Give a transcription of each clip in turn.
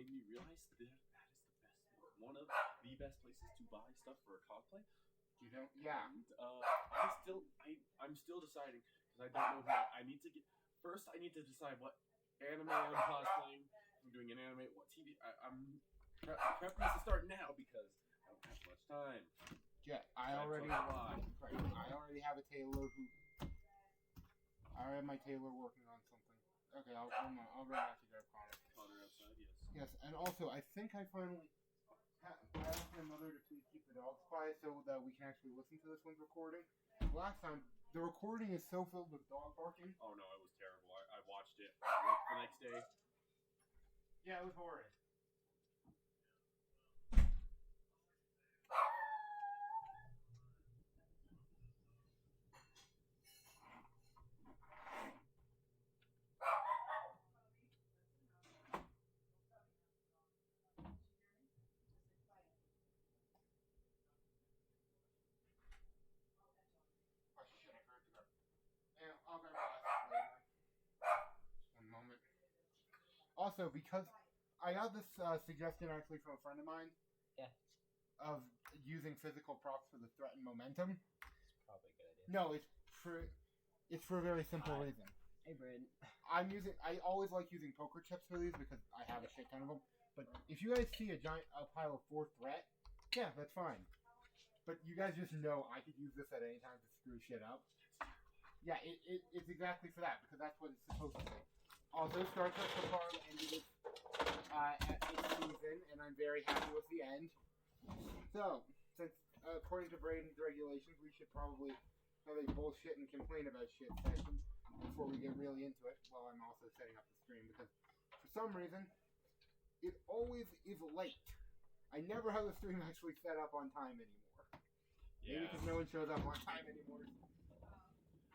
made me realize that is one of the best places to buy stuff for a cosplay. You know, yeah. And I'm still deciding because I don't know who I need to get. First, I need to decide what anime I'm cosplaying. If I'm doing an anime, what TV. I'm prep needs to start now because I don't have much time. Yeah, I already have a tailor who. I already have my tailor working on something. Okay, I'll run out to grab Connor. Connor outside, yes. Yes, and also I think I finally. I asked my mother to please keep the dogs quiet so that we can actually listen to this one's recording. Last time, the recording is so filled with dog barking. Oh no, it was terrible. I watched it the next day. Yeah, it was horrid. I'll grab glasses later. One moment. Also, because I got this suggestion actually from a friend of mine. Yeah. Of using physical props for the threatened momentum. It's probably a good idea. No, it's for a very simple reason. Hey, Braden. I always like using poker chips for these because I have a shit ton of them. But if you guys see a pile of 4 threat, yeah, that's fine. But you guys just know I could use this at any time to screw shit up. Yeah, it's exactly for that, because that's what it's supposed to be. Also, Star Trek Picard ended at its season, and I'm very happy with the end. So, since according to Braden's regulations, we should probably have a bullshit and complain about shit session before we get really into it, while I'm also setting up the stream, because for some reason, it always is late. I never have the stream actually set up on time anymore. Yeah. Maybe because no one shows up on time anymore.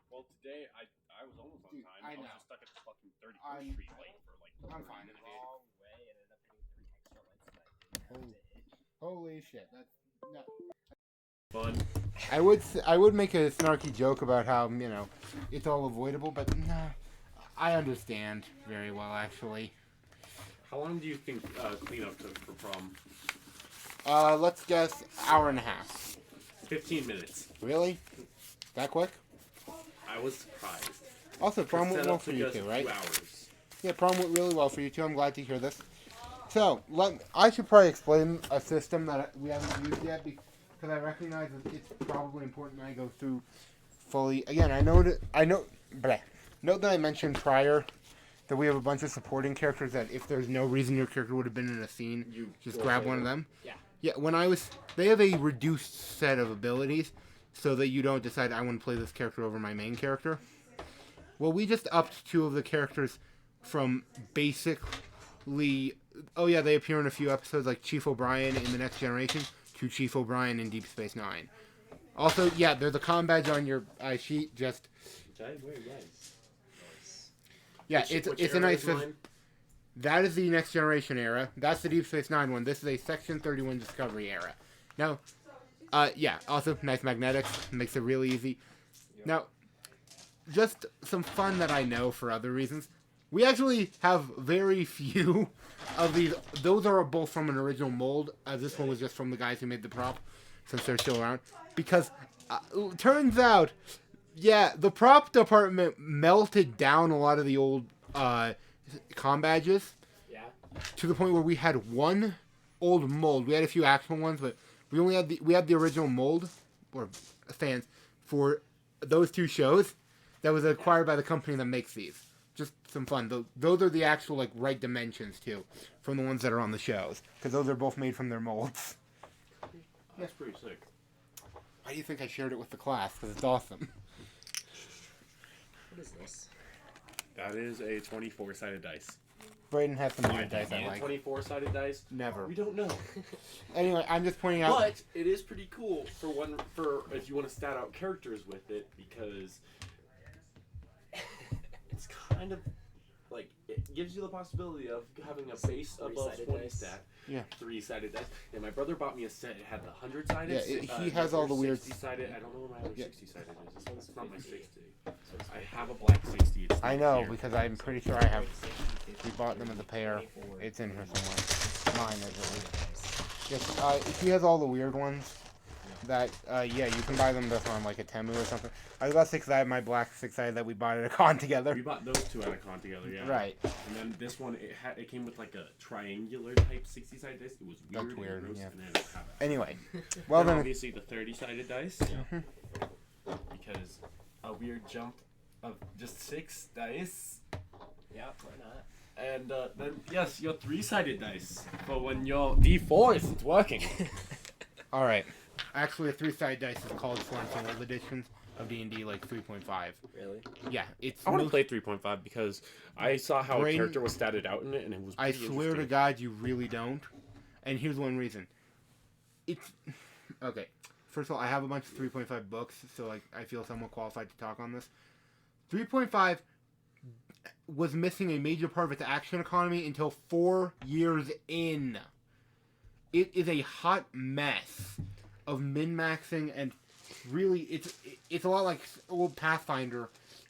Well, today I was almost on time. I was know. just stuck at the fucking 31st Street late for like 30 fine. minutes. Long way, ended up hitting 3 extra lights tonight. Holy shit! That's no. Fun. I would make a snarky joke about how it's all avoidable, but nah, I understand very well actually. How long do you think cleanup took for prom? Let's guess hour and a half. 15 minutes. Really? That quick? I was surprised. Also, prom went well for you too, right? 2 hours. Yeah, prom went really well for you too. I'm glad to hear this. So, I should probably explain a system that we haven't used yet because I recognize that it's probably important that I go through fully. Again, note that I mentioned prior that we have a bunch of supporting characters that if there's no reason your character would have been in a scene, you just grab one of them. Yeah. Yeah, they have a reduced set of abilities so that you don't decide I want to play this character over my main character. Well, we just upped 2 of the characters from basically, they appear in a few episodes like Chief O'Brien in The Next Generation to Chief O'Brien in Deep Space Nine. Also, yeah, there's a comm badge on your sheet, just... Which I wear, yes. Yeah, it's a nice... That is the Next Generation era. That's the Deep Space Nine one. This is a Section 31 Discovery era. Now, also nice magnetics. Makes it really easy. Yep. Now, just some fun that I know for other reasons. We actually have very few of these. Those are both from an original mold. This one was just from the guys who made the prop, since they're still around. Because, turns out, the prop department melted down a lot of the old... comm badges. Yeah. To the point where we had one old mold. We had a few actual ones, but we only had the original mold or fans for those 2 shows that was acquired by the company that makes these. Just some fun. Those are the actual right dimensions too, from the ones that are on the shows, because those are both made from their molds. That's pretty sick. Why do you think I shared it with the class? Because it's awesome. What is this? That is a 24-sided dice. Braden has some weird dice I like. 24-sided dice? Never. We don't know. Anyway, I'm just pointing out. But it is pretty cool for if you want to stat out characters with it, because it's kind of like it gives you the possibility of having a base above Three-sided 20 dice. stat. Yeah. 3-sided dice. Yeah, my brother bought me a set. It had the 100-sided. Yeah, he has all the weird. 60-sided. I don't know where my other Yeah. 60-sided is. This one's not my 50. 60. I have a black 60. It's I not know here. because I'm pretty sure I have. We bought them as a pair. It's in here somewhere. Mine is at least. Yes, he has all the weird ones. That yeah, you can buy them just on like a Temu or something. I was about to say 'cause I have my black 6-sided that we bought at a con together. We bought those two at a con together, yeah. Right. And then this one, it came with like a triangular type 60-sided dice. It was weird. That's weird, and gross, yeah. and I didn't have it. Anyway, well And then. obviously the 30-sided dice. Mhm. Because a weird jump of just 6 dice. Yeah, why not? And then, yes, your 3-sided dice. But when your D4 isn't working. All right. Actually, a 3-sided dice is called for in some old editions of D&D, like 3.5. Really? Yeah, it's. I want to most- play 3.5 because I saw how Brain- a character was statted out in it, and it was I pretty swear to interesting. God, you really don't. And here's one reason. It's okay. First of all, I have a bunch of 3.5 books, so like I feel somewhat qualified to talk on this. 3.5 was missing a major part of its action economy until 4 years in. It is a hot mess of min-maxing, and really, it's a lot like old Pathfinder.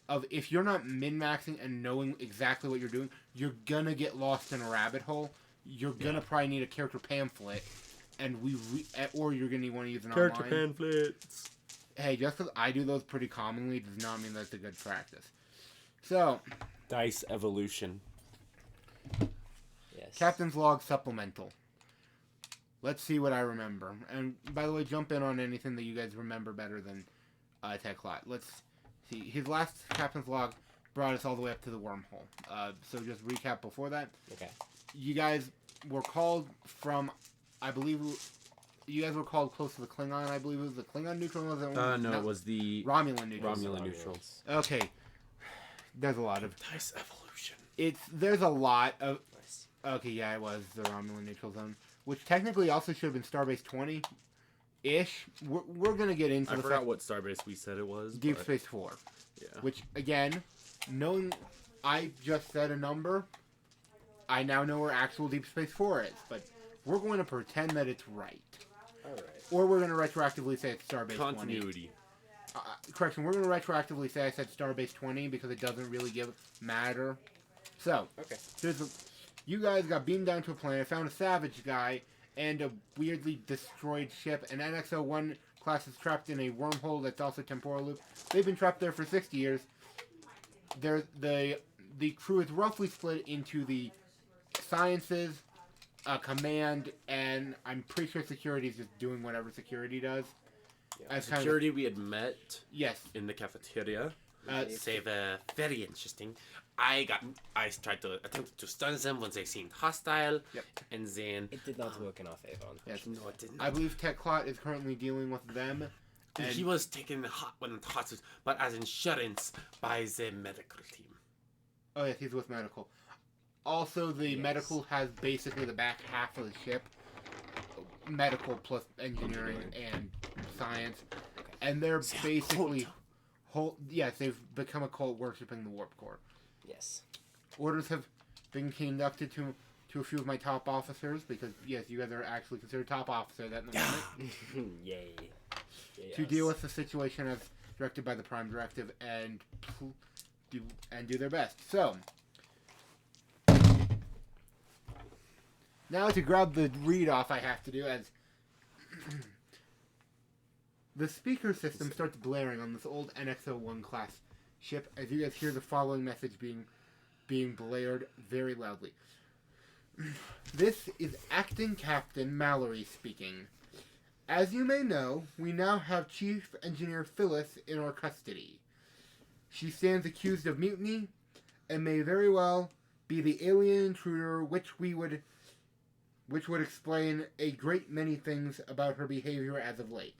Of if you're not min-maxing and knowing exactly what you're doing, you're gonna get lost in a rabbit hole. You're gonna probably need a character pamphlet, and or you're gonna want to use an Character online. pamphlets. Hey, just because I do those pretty commonly does not mean that's a good practice. So, Dice evolution. Yes. Captain's Log Supplemental. Let's see what I remember. And by the way, jump in on anything that you guys remember better than Techlot. Let's see. His last Captain's Log brought us all the way up to the wormhole. So just recap before that. Okay. You guys were called from, I believe, you guys were called close to the Klingon. I believe it was the Klingon neutral. Was it No, it was the Romulan neutral. Romulan neutrals. Okay. There's a lot of Dice evolution. there's a lot of Nice. okay, yeah, it was the Romulan neutral zone, which technically also should have been Starbase 20 ish. We're gonna get into I the forgot fact what starbase we said it was. Deep but, Space 4, Yeah. which again, knowing I just said a number, I now know where actual Deep Space 4 is, but we're going to pretend that it's right, All right. or we're going to retroactively say it's Starbase 20. Continuity. Correction, we're going to retroactively say I said Starbase 20 because it doesn't really give matter. So, Okay. you guys got beamed down to a planet, found a savage guy, and a weirdly destroyed ship. An NX-01 class is trapped in a wormhole that's also temporal loop. They've been trapped there for 60 years. The crew is roughly split into the sciences, command, and I'm pretty sure security is just doing whatever security does. Yeah. As kind of- Security we had met yes. in the cafeteria. Right. Very interesting. I tried to attempt to stun them when they seemed hostile. Yep. And then It did not work in our favor. Yes. no, it didn't. I believe Techclot is currently dealing with them. And He was taken hostage, but as insurance by the medical team. oh yes, he's with medical. Also, the Yes. medical has basically the back half of the ship. Medical plus engineering and science. And they're They're basically cult. yes, they've become a cult worshipping the warp core. Yes. Orders have been conducted to a few of my top officers because yes, you guys are actually considered top officer at the moment Yay. to deal with the situation as directed by the Prime Directive and do their best. So now to grab the read off I have to do as the speaker system starts blaring on this old NX-01 class ship as you guys hear the following message being blared very loudly. This is Acting Captain Mallory speaking. As you may know, we now have Chief Engineer Phyllis in our custody. She stands accused of mutiny and may very well be the alien intruder which would explain a great many things about her behavior as of late.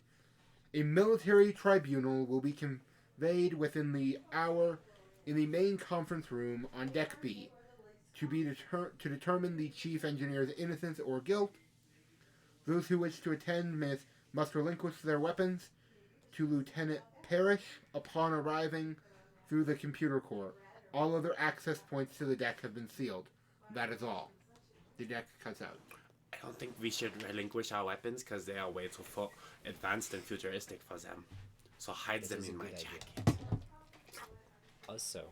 A military tribunal will be conveyed within the hour in the main conference room on Deck B to determine the chief engineer's innocence or guilt. Those who wish to attend must relinquish their weapons to Lieutenant Parrish upon arriving through the computer core. All other access points to the deck have been sealed. That is all. The deck cuts out. I don't think we should relinquish our weapons because they are way too advanced and futuristic for them. So hide This them is a in my good idea. jacket. Also,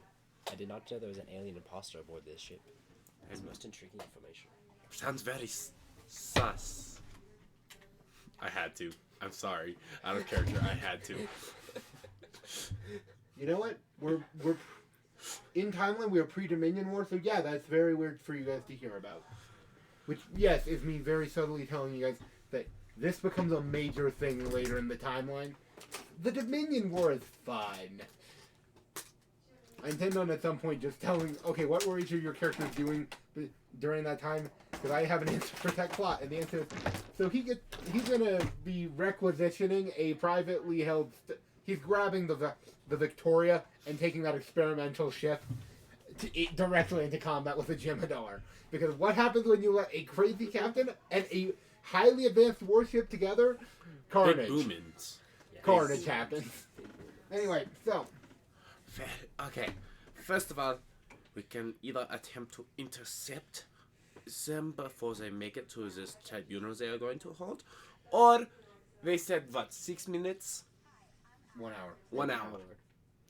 I did not know there was an alien imposter aboard this ship. It's most intriguing information. Sounds very sus. I had to. I'm sorry. Out of character, I had to. You know what? We're in timeline. We are pre-Dominion War, so yeah, that's very weird for you guys to hear about. Which, yes, is me very subtly telling you guys that this becomes a major thing later in the timeline. The Dominion War is fun. I intend on at some point just telling, okay, what were each of your characters doing during that time? Because I have an answer for that plot, and the answer is, so he's gonna be requisitioning a privately held. He's grabbing the Victoria and taking that experimental ship directly into combat with a Jemadar. Because what happens when you let a crazy captain and a highly advanced warship together? Carnage. Big boomins. Carnage happens. Anyway, so. Okay. First of all, we can either attempt to intercept them before they make it to this tribunal they are going to hold, or they said, what, 6 minutes? 1 hour. 1 hour.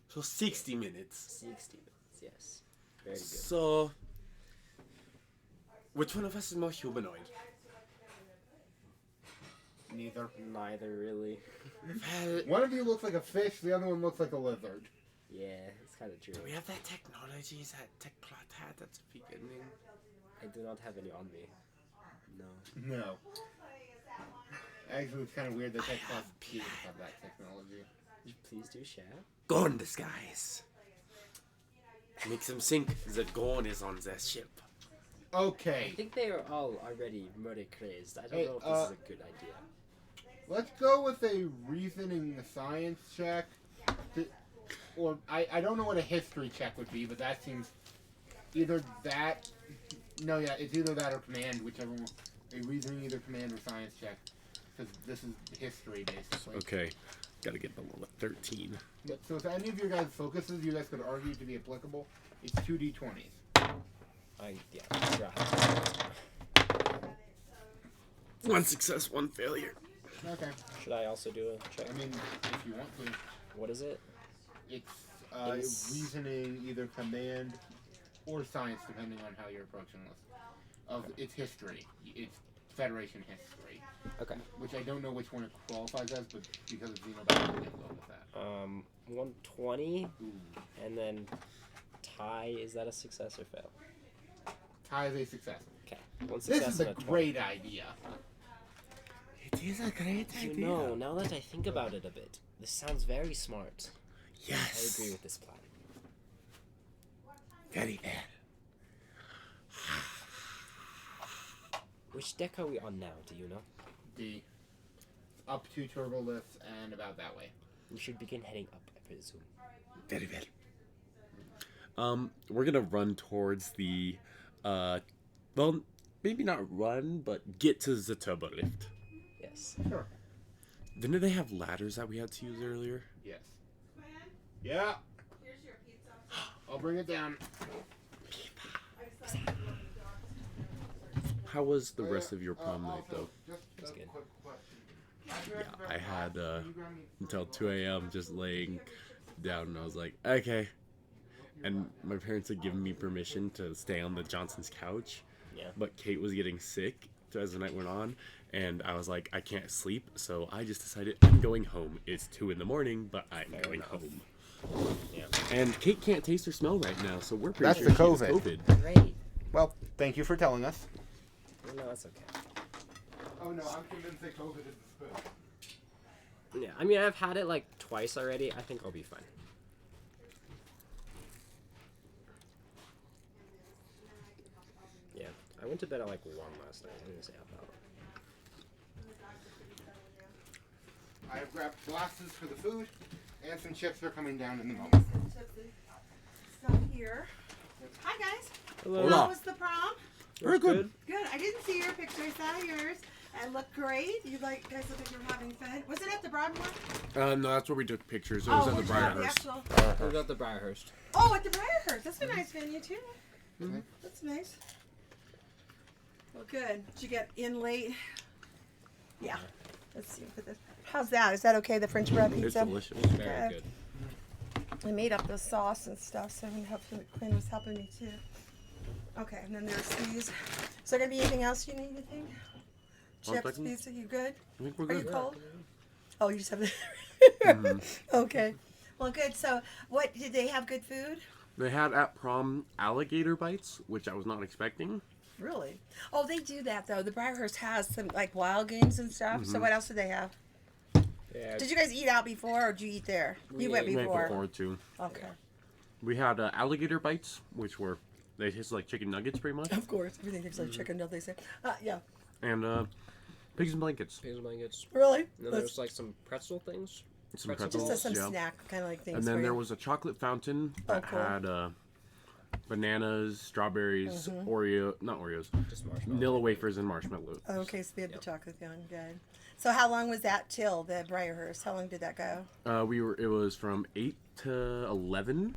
So 60 minutes. 60 minutes, yes. Very good. So, which one of us is more humanoid? Neither. Neither really. Well, One of you looks like a fish, the other one looks like a lizard. Yeah, it's kind of true. do we have that technology that Techplot had at the beginning? I do not have any on me. No. No. Actually, it's kind of weird that Techplot didn't have that technology. Please do share. Gorn disguise. Makes them think that Gorn is on their ship. Okay. I think they are all already murder crazed. I don't Hey, know if this is a good idea. Let's go with a reasoning science check. Or, I don't know what a history check would be, but that seems either that. No, yeah, it's either that or command, whichever one. A reasoning, either command or science check. Because this is history, basically. Okay. Gotta get below a 13. Yep, so if any of your guys' focuses you guys could argue to be applicable, it's 2d20s. Yeah. One success, one failure. Okay. Should I also do a check? I mean, if you want to. What is it? It's reasoning, either command or science, depending on how you're approaching this. It's history. It's Federation history. Okay. Which I don't know which one it qualifies as, but because of Xenobattle, we'll go with that. 120, Ooh. and then tie. Is that a success or fail? Tie is a success. Okay. One success. This is a and 20. great idea. It is a great You know, now that I think about it a bit, this sounds very smart. I Yes. agree with this plan. Very well. Which deck are we on now? Do you know? D. Up 2 turbo lifts and about that way. We should begin heading up, I presume. Very well. We're gonna run towards the, well, maybe not run, but get to the turbo lift. Yes. Sure. Didn't they have ladders that we had to use earlier? Yes. Yeah. Here's your pizza. I'll bring it down. How was the rest of your prom night, Also, though? Just It's a good. quick question. Yeah, I had, until 2 a.m. just laying down, and I was like, okay. And my parents had given me permission to stay on the Johnson's couch, Yeah. but Kate was getting sick as the night went on, and I was like, I can't sleep, so I just decided I'm going home. It's 2 in the morning, but I'm Fair going enough. home. Yeah. And Kate can't taste or smell right now, so we're pretty That's sure the she has COVID. COVID. Great. Well, thank you for telling us. No, that's okay. Oh no, I'm convinced that COVID is the spoon. Yeah, I mean, I've had it like twice already. I think I'll be fine. Yeah, I went to bed at like 1 last night. I'm gonna say out loud. I have grabbed glasses for the food, and some chips are coming down in the moment. Stuff here. Hi guys. Hello. Hola. How was the prom? Very good. Good. I didn't see your picture. I saw yours. And look great. You guys look like you're having fun. Was it at the Broadmoor? No, that's where we took pictures. It was at the where'd you have the Briarhurst. actual- We've got the Briarhurst. Oh, at the Briarhurst. That's a nice venue too. Mhm. That's nice. Well, good. Did you get in late? Yeah. Let's see. Put this. How's that? Is that okay? The French bread It's pizza. delicious. Very Okay. good. I made up the sauce and stuff, so Quinn was helping me too. Okay, and then there's these. Is there gonna be anything else you need? You think? Chips, second. pizza. You good? I think we're Are you good. cold? Oh, you just have the. Mhm. Okay. Well, good. So, what did they have? Good food? They had at prom alligator bites, which I was not expecting. Really? Oh, they do that though. The Briarhurst has some like wild games and stuff. So, what else did they have? Yeah. Did you guys eat out before, or did you eat there? You went ate Right before. before too. Okay. We had alligator bites, which were they taste like chicken nuggets pretty much, Of course, everything tastes like chicken, don't they say? Yeah. and pigs and blankets. Pigs and blankets. Really? And then there's like some pretzel things. Some Pretzel pretzels, Just some yeah. snack kind of like things. And for then there you. was a chocolate fountain Oh, that cool. had bananas, strawberries, not Oreos, Just marshmallow. vanilla wafers, and marshmallow. Oh, okay, so they had the Yep. chocolate one. Good. So how long was that till the Briarhurst? How long did that go? It was from 8 to 11.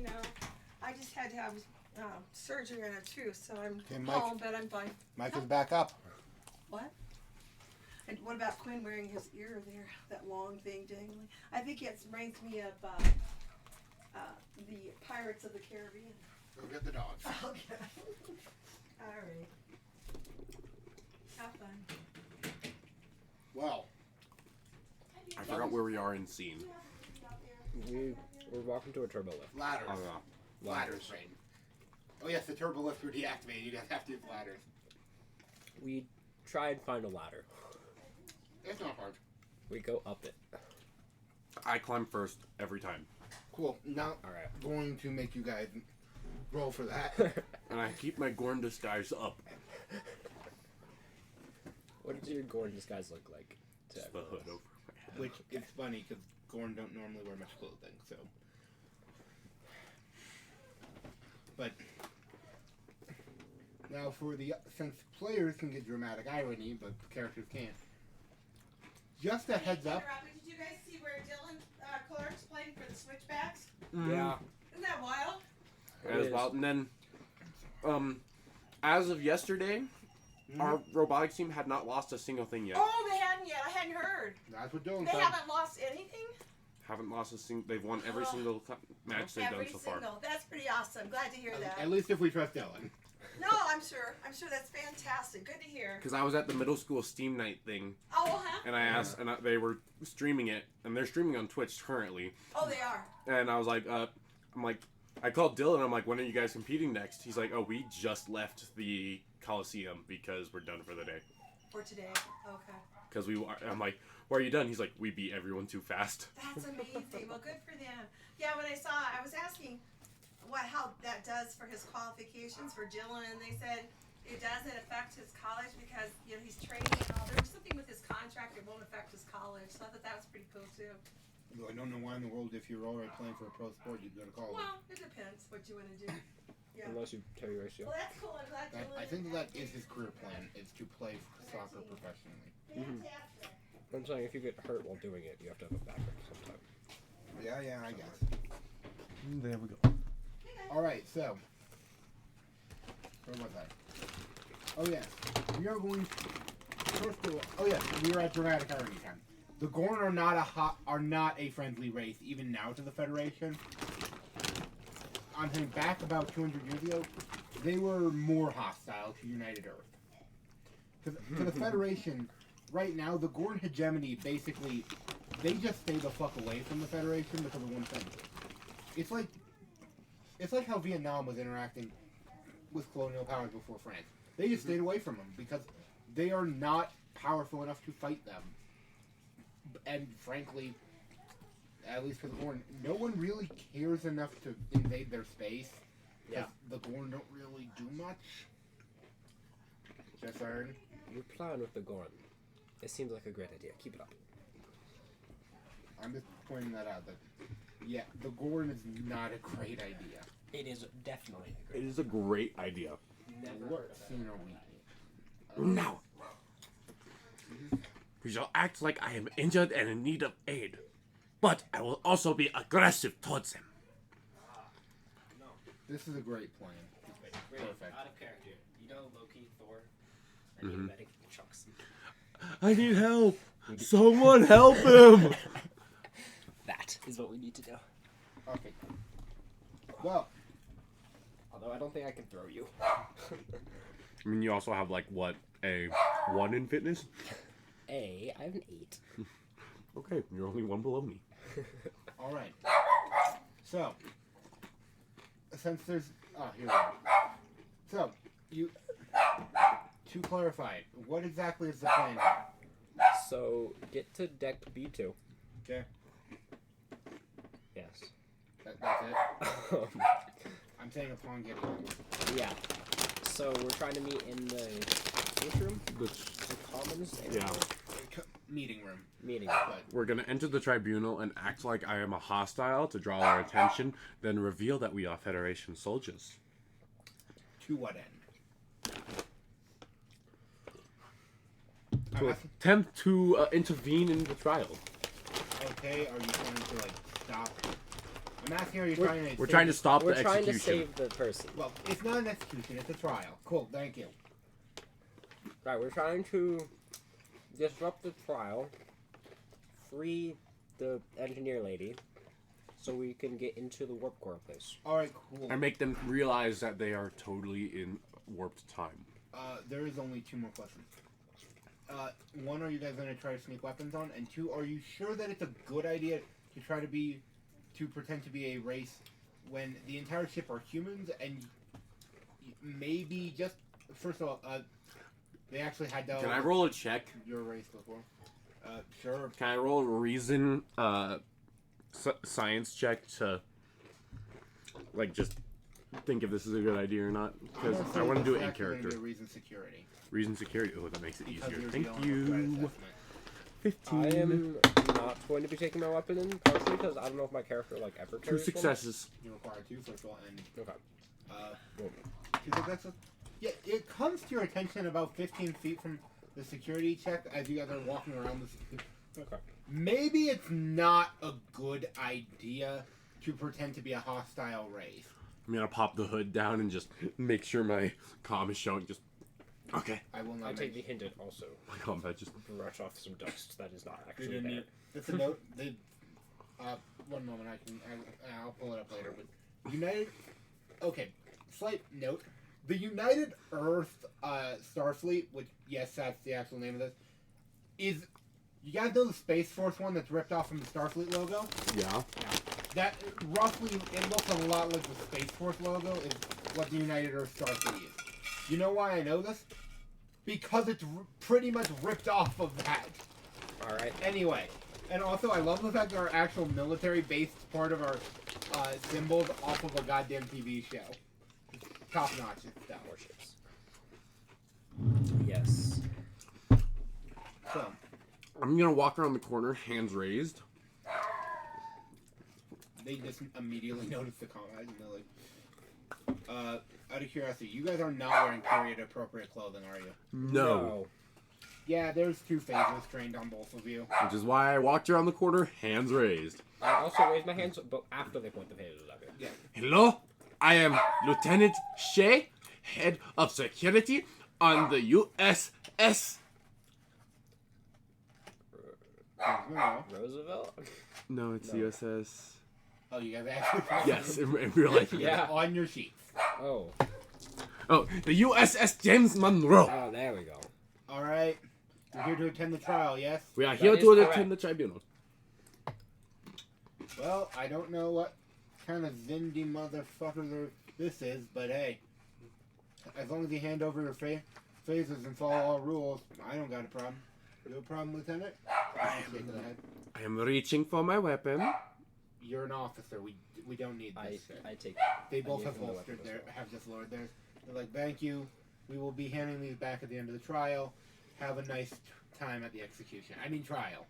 know. I just had to have surgery on a tooth, so I'm Okay, Mike. home, but I'm fine. Mike is back up. What? And what about Quinn wearing his ear there? That long thing dangling? I think it reminds me of the Pirates of the Caribbean. Go get the dogs. Okay. All right. Have fun. Well, I forgot where we are in scene. We're walking to a turbo lift. ladders. Oh, yeah. Ladders, Rain. Oh yes, the turbo lifts were deactivated. You guys have to use ladders. We try and find a ladder. It's not hard. We go up it. I climb first every time. Cool. Now, Alright. going to make you guys roll for that. And I keep my Gorn disguise up. What does your Gorn disguise look like? Just the hood over my head. Which is funny because Gorn don't normally wear much clothing, so. But now since players can get dramatic irony, but characters can't. Just a heads up. Did you guys see where Dylan Clark's playing for the Switchbacks? Yeah. Isn't that wild? As well. And then, as of yesterday, Mm-hmm. our robotics team had not lost a single thing yet. Oh, they hadn't yet. I hadn't heard. That's what Dylan They said. haven't lost anything? Haven't lost a single. They've won every Oh. single match they've done Every so far. single. That's pretty awesome. Glad to hear that. At least if we trust Dylan. No, I'm sure. I'm sure that's fantastic. Good to hear. Because I was at the middle school Steam Night thing, Oh, huh? and I asked, and they were streaming it, and they're streaming on Twitch currently. Oh, they are. And I was like, I called Dylan. I'm like, when are you guys competing next? He's like, oh, we just left the Coliseum because we're done for the day. For today. Okay. Because I'm like, why are you done? He's like, we beat everyone too fast. That's amazing. Well, good for them. Yeah, when I was asking how that does for his qualifications for Dylan, and they said it doesn't affect his college because he's training and all. There was something with his contract that won't affect his college, so I thought that was pretty cool too. Though I don't know why in the world, if you're already playing for a pro sport, you'd go to college. Well, it depends what you want to do. Yeah. Unless you tell your ratio. Well, that's cool. I'm glad Dylan. I think that is his career plan, is to play soccer professionally. Fantastic. I'm saying if you get hurt while doing it, you have to have a backup sometime. Yeah, I guess. There we go. Alright, so. Where was I? Oh, yes. We are going. First of all, oh, yes. We are at dramatic irony time. The Gorn are not a friendly race, even now to the Federation. I'm saying back about 200 years ago, they were more hostile to United Earth. To the Federation, right now, the Gorn hegemony basically, they just stay the fuck away from the Federation because of one thing. It's like how Vietnam was interacting with colonial powers before France. They just stayed away from them because they are not powerful enough to fight them. And frankly, at least for the Gorn, no one really cares enough to invade their space. Yeah. The Gorn don't really do much. Just learn. Your plan with the Gorn. It seems like a great idea. Keep it up. I'm just pointing that out. That yeah, the Gorn is not a great idea. It is definitely a It is a great idea. What sooner we Now, we shall act like I am injured and in need of aid, but I will also be aggressive towards him. This is a great plan. Perfect. Out of character. You know Loki, Thor, I need medic chunks. I need help. Someone help him. That is what we need to do. Okay. Well, Although I don't think I can throw you. I mean, you also have like what, a 1 in fitness? I have an 8. Okay, you're only 1 below me. all right. So, since there's here we go. So, to clarify, what exactly is the plan here? So get to deck B2. Okay. Yes. That's it. I'm saying upon getting there. Yeah. So we're trying to meet in the which room? The commons. Yeah. Meeting room. Meeting. But We're gonna enter the tribunal and act like I am a hostile to draw our attention, then reveal that we are Federation soldiers. to what end? To attempt to intervene in the trial. Okay, are you trying to like stop I'm asking, are you trying to... We're trying to stop We're the trying execution. to save the person. Well, it's not an execution, it's a trial. Cool, thank you. Right, we're trying to disrupt the trial, free the engineer lady, so we can get into the warp core place. Alright, cool. And make them realize that they are totally in warped time. There is only 2 more questions. 1, are you guys going to try to sneak weapons on? And 2, are you sure that it's a good idea to try to pretend to be a race when the entire ship are humans and maybe just... First of all, they actually had to... Can I roll a check? Your race before. Sure. Can I roll a reason science check to like just think if this is a good idea or not? Because I want to do it in character. Reason security. Reason security. Oh, that makes it Because easier. you're Thank dealing with threat you. assessment. 15. I am not going to be taking my weapon in, partially because I don't know if my character like ever 2 carries one. successes. You require 2 first of all, and Okay. 2 successes. Yeah, it comes to your attention about 15 feet from the security check as you guys are walking around the security. Okay. Maybe it's not a good idea to pretend to be a hostile race. I'm gonna pop the hood down and just make sure my comm is showing. Just okay. I will I not take the make... hinted also. My combat just. Brush off some dust that is not They actually didn't there. need... It's a note. They... one moment, I'll pull it up later, but... United... Okay, slight note. The United Earth Starfleet, which, yes, that's the actual name of this, is... You guys know the Space Force one that's ripped off from the Starfleet logo? Yeah. That, roughly, it looks a lot like the Space Force logo is what the United Earth Starfleet is. You know why I know this? Because it's pretty much ripped off of that. Alright. Anyway, and also I love the fact that our actual military-based part of our symbols off of a goddamn TV show. Top-notch stuff. Warships. Yes. So, I'm gonna walk around the corner, hands raised. they just immediately notice the comment, and they're like, out of curiosity, you guys are not wearing period-appropriate clothing, are you? No. Yeah, there's 2 phasers trained on both of you. Which is why I walked around the corner, hands raised. I also raise my hands, but after they point the phasers at me. Yeah. Hello, I am Lieutenant Shea, head of security on the USS. Roosevelt? No, it's No. USS. Oh, you guys actually... Yes, in real life. Yeah. On your sheets. Oh. Oh, the USS James Monroe. Oh, there we go. Alright. You're here to attend the trial, yes? We are That here is to correct. attend the tribunal. Well, I don't know what kind of Zindi motherfucker this is, but hey. As long as you hand over your phasers and follow all rules, I don't got a problem. You have a problem, Lieutenant? Shake of the head. I am reaching for my weapon. You're an officer. We don't need I this shit. take. They both gave have him the holstered weapon as their, have just lowered theirs. They're like, thank you. We will be handing these back at the end of the trial. Have a nice time at the execution. I mean trial.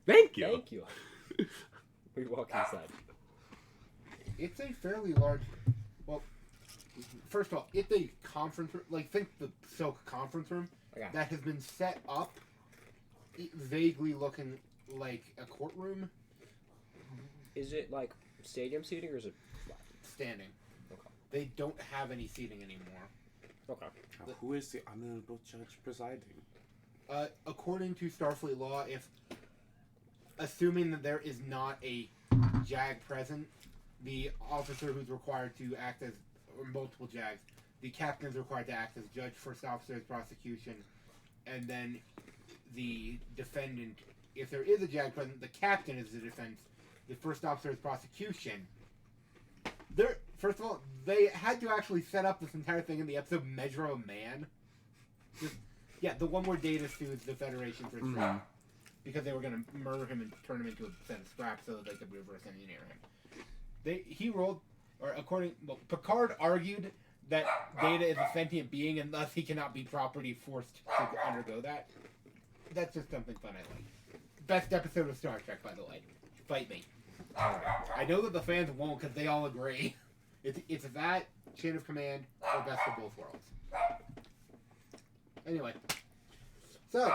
Thank you. Thank you. We walk inside. It's a fairly large. Well, first of all, it's a conference room. Like, think the Silk conference room Okay. that has been set up, vaguely looking like a courtroom, Is it like stadium seating or is it flat? standing. Okay. They don't have any seating anymore. Okay. Who is the honorable judge presiding? According to Starfleet law, if assuming that there is not a JAG present, the officer who's required to act as, or multiple JAGs, the captain is required to act as judge, first officer's prosecution, and then the defendant, if there is a JAG present, the captain is the defense, the first officer's prosecution. First of all, they had to actually set up this entire thing in the episode Measure of Man. Yeah, the one where Data sues the Federation for scrap. Because they were going to murder him and turn him into a set of scraps so that they could reverse engineer him. He rolled, or Picard argued that Data is a sentient being and thus he cannot be properly forced to undergo that. That's just something fun I like. Best episode of Star Trek, by the way. Fight me. I know that the fans won't because they all agree. It's that, Chain of Command, or Best of Both Worlds. Anyway. So,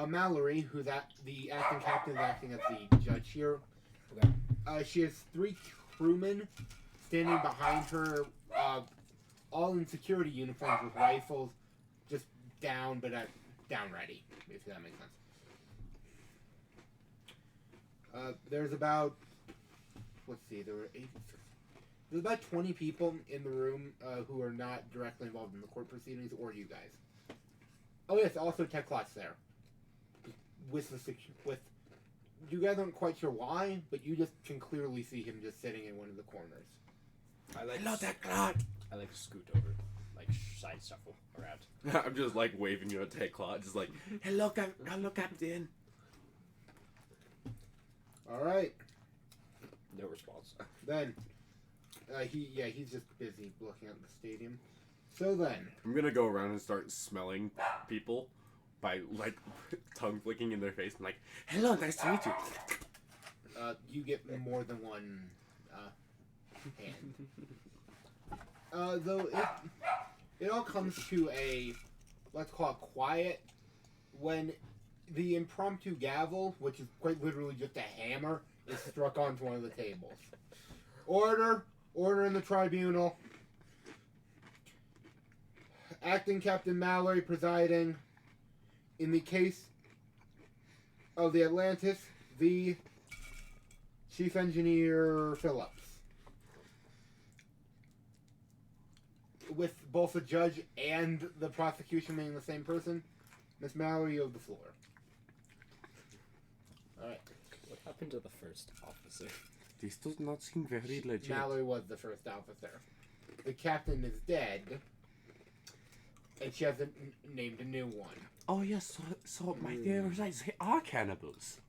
Mallory, who's the acting captain, is acting as the judge here. Okay. She has 3 crewmen standing behind her, all in security uniforms with rifles, just down, but down ready, if that makes sense. There's about, let's see, there's about 20 people in the room who are not directly involved in the court proceedings, or you guys. Oh yes, also Tech Clot's there. With you guys aren't quite sure why, but you just can clearly see him just sitting in one of the corners. Hello, Tech Clot. I like to scoot over, like side shuffle around. I'm just like waving you at Tech Clot, just like, hello, Captain. All right. No response. Then, he's just busy looking at the stadium. So then, I'm gonna go around and start smelling people by like tongue flicking in their face and like, hello, nice to meet you. you get more than one hand. Though it all comes to a, let's call it quiet, when the impromptu gavel, which is quite literally just a hammer, is struck onto one of the tables. Order in the tribunal. Acting Captain Mallory presiding. In the case of the Atlantis, the Chief Engineer Phillips. With both the judge and the prosecution being the same person, Miss Mallory, you have the floor. Alright. What happened to the first officer? This does not seem very legit. Mallory was the first officer. The captain is dead, and she hasn't named a new one. Oh yes, so my neighbors, they are cannibals.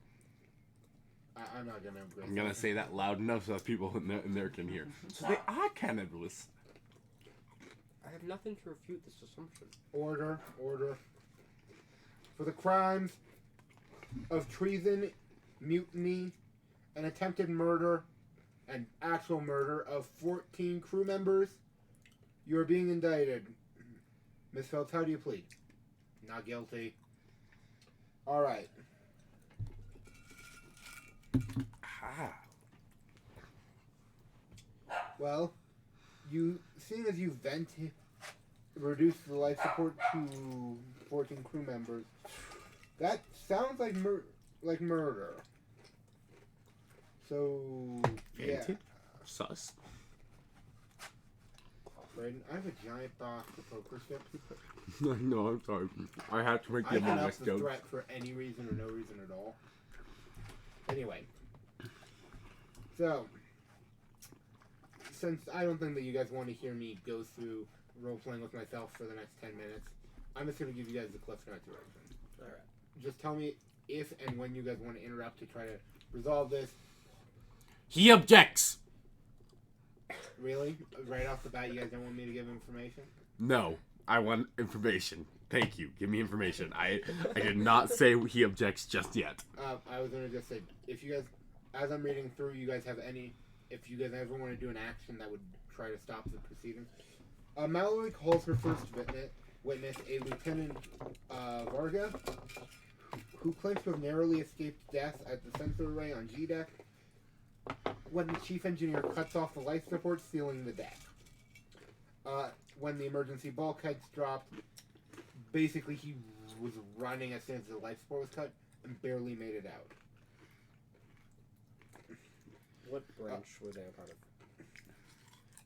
I'm not gonna. I'm gonna say that loud enough so that people in there can hear. So they are cannibals. I have nothing to refute this assumption. Order. For the crimes of treason, mutiny, and attempted murder, and actual murder of 14 crew members, you are being indicted. Miss Phelps, how do you plead? Not guilty. Alright. Ah. Well, seeing as you reduced the life support to 14 crew members, that sounds like murder. So, yeah. Sus. Brayden, I have a giant box of poker chips. No, I'm sorry. I had to make I the can Among up Us the joke. threat for any reason or no reason at all. Anyway. So, since I don't think that you guys want to hear me go through role-playing with myself for the next 10 minutes, I'm just going to give you guys the Cliff Notes version. Alright. Just tell me if and when you guys want to interrupt to try to resolve this. He objects. Really? Right off the bat, you guys don't want me to give information? No, I want information. Thank you. Give me information. I did not say he objects just yet. I was going to just say, if you guys, as I'm reading through, you guys have any, if you guys ever want to do an action that would try to stop the proceedings. Mallory calls her first witness, a Lieutenant Varga, who claims to have narrowly escaped death at the sensor array on G deck when the chief engineer cuts off the life support, sealing the deck. When the emergency bulkheads dropped, basically he was running as soon as the life support was cut and barely made it out. What branch were they a part of?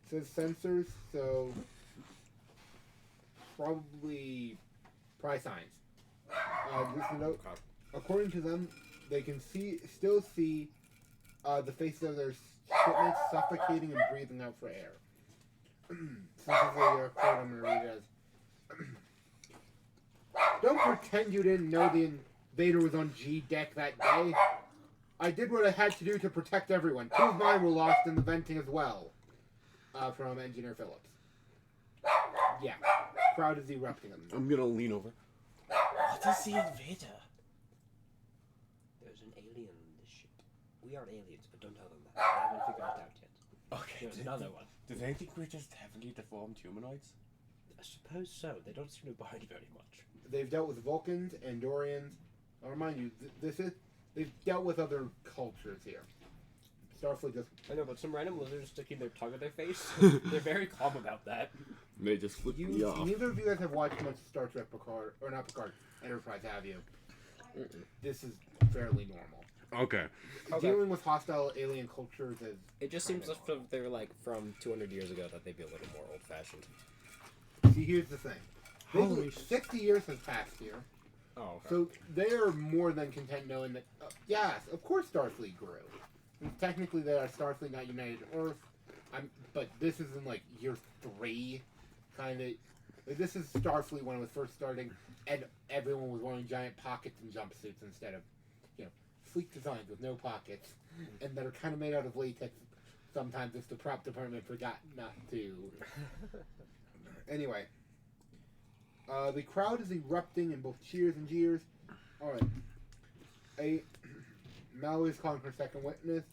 Says sensors, so probably science. Just a note, according to them, they can still see the faces of their shipmates suffocating and breathing out for air. Since this is a quote, I'm going to read it as, "Don't pretend you didn't know the invader was on G deck that day. I did what I had to do to protect everyone. 2 of mine were lost in the venting as well." From Engineer Phillips. Yeah. Crowd is erupting on them. I'm gonna lean over. What is the invader? There's an alien in this ship. We are aliens, but don't tell them that. I haven't figured it out yet. Okay. There's another one. Do they think we're just heavily deformed humanoids? I suppose so. They don't seem to bite very much. They've dealt with Vulcans, Andorians, I'll remind you, they've dealt with other cultures here. Starfleet just I know, but some random lizards sticking their tongue in their face. They're very calm about that. They just flip me off. neither of you guys have watched much Star Trek Picard, or not Picard, Enterprise, have you? This is fairly normal. Okay. Dealing with hostile alien cultures is. It just seems as if they're like from 200 years ago that they'd be a little more old-fashioned. See, here's the thing. Holy 60 years has passed here, Oh, okay. so they are more than content knowing that, yes, of course Starfleet grew. I mean, technically, they are Starfleet, not United Earth. But this is in like year 3, kind of. Like, this is Starfleet when it was first starting, and everyone was wearing giant pockets and jumpsuits instead of, sleek designs with no pockets, and that are kind of made out of latex. Sometimes if the prop department forgot not to. Anyway, the crowd is erupting in both cheers and jeers. All right, Mallory is calling for second witness.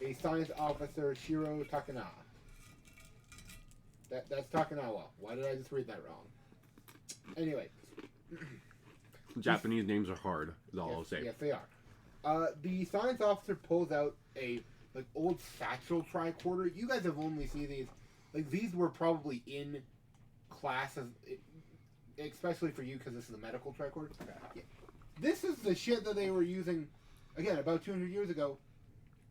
A science officer, Shiro Takanawa. That's Takanawa. Why did I just read that wrong? Anyway. Japanese names are hard, is all I'll say. Yes, they are. The science officer pulls out a old satchel tricorder. You guys have only seen these. Like, these were probably in classes, especially for you because this is a medical tricorder. Yeah. This is the shit that they were using, again, about 200 years ago.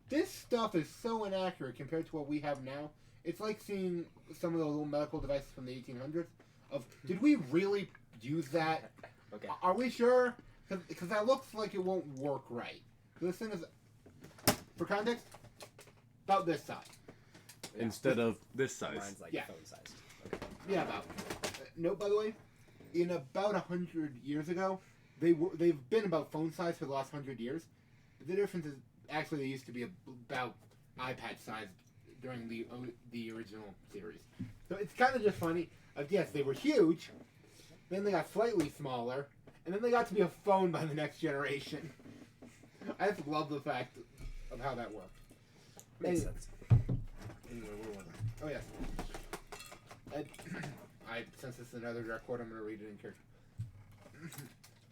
This stuff is so inaccurate compared to what we have now. It's like seeing some of those little medical devices from the 1800s. Did we really use that? Okay. Are we sure? Because that looks like it won't work right. This thing is, for context, about this size. Instead of this size. Mine's like Yeah. phone sized. Okay. Yeah, about. Note, by the way, in about 100 years ago, they've been about phone size for the last 100 years. The difference is actually they used to be about iPad size during the original series. So it's kind of just funny. Yes, they were huge. Then they got slightly smaller, and then they got to be a phone by the next generation. I just love the fact of how that worked. Makes sense. Anyway, where was I? Oh, yes. Since it's another direct quote, I'm going to read it in character.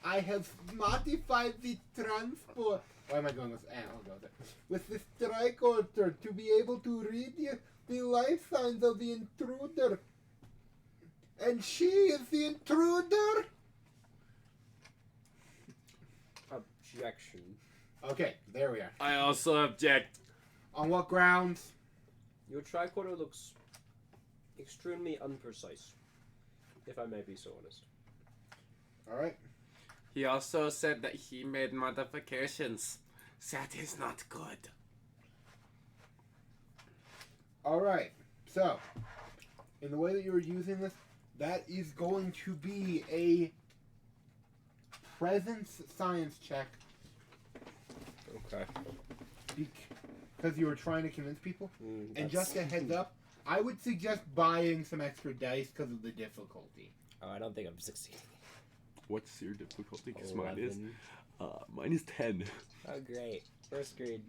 I have modified the transport. Why am I going with? I'll go there. With this tricorder to be able to read the life signs of the intruder. And she is the intruder? Objection. Okay, there we are. I also object. On what grounds? Your tricorder looks extremely unprecise, if I may be so honest. Alright. He also said that he made modifications. That is not good. Alright. So, in the way that you're using this, that is going to be a presence science check. Okay. Because you were trying to convince people. And That's- just a heads up, I would suggest buying some extra dice because of the difficulty. Oh, I don't think I'm succeeding. What's your difficulty? Because 11. mine is 10. Oh, great. First grade.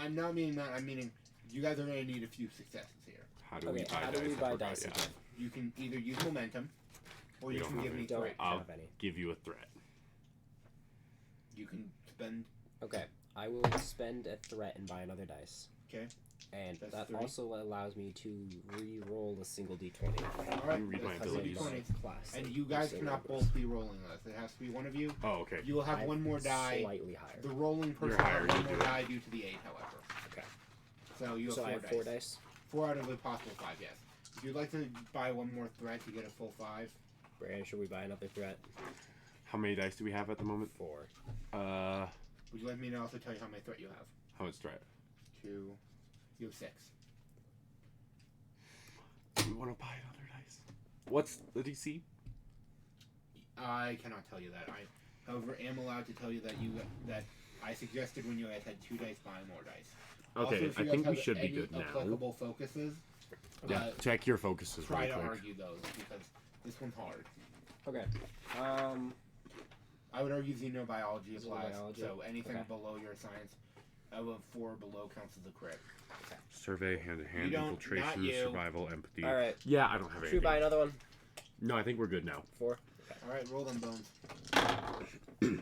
I'm not meaning that. I'm meaning you guys are going to need a few successes here. How do Okay, we buy how dice? do we I buy forgot, dice yeah. again? You can either use momentum, or We you don't can have give me any. Don't. threat. I'll have any. give you a threat. You can spend. Okay, I will spend a threat and buy another dice. Okay. And That's that 3. also allows me to re-roll a single d20. All right. read my that's abilities. D20. Class. And you guys cannot both be rolling this. It has to be one of you. Oh, okay. You will have one more die. Slightly higher. The rolling person You're will higher, have one you more do it. die due to the 8, however. Okay. So you have So 4 I have dice. 4 dice. 4 out of the possible 5, yes. If you'd like to buy one more threat to get a full 5. Brandon, should we buy another threat? How many dice do we have at the moment? 4. Would you like me to also tell you how many threat you have? How much threat? 2. You have 6. Do we want to buy another dice? What's the DC? I cannot tell you that. I, however, am allowed to tell you that I suggested when you guys had 2 dice, buy more dice. Okay, Also, if I you think guys we have should be any good now. applicable focuses, Yeah, check your focuses try really to quick. argue those because this one's hard. Okay. I would argue xenobiology applies. Xenobiology, So anything okay. below your science, above 4 below counts as a crit. Survey, hand-to-hand, You don't- not infiltration, you. survival, empathy. All right. Yeah, I don't have Should we anything. buy another one? No, I think we're good now. 4. All right, roll them bones.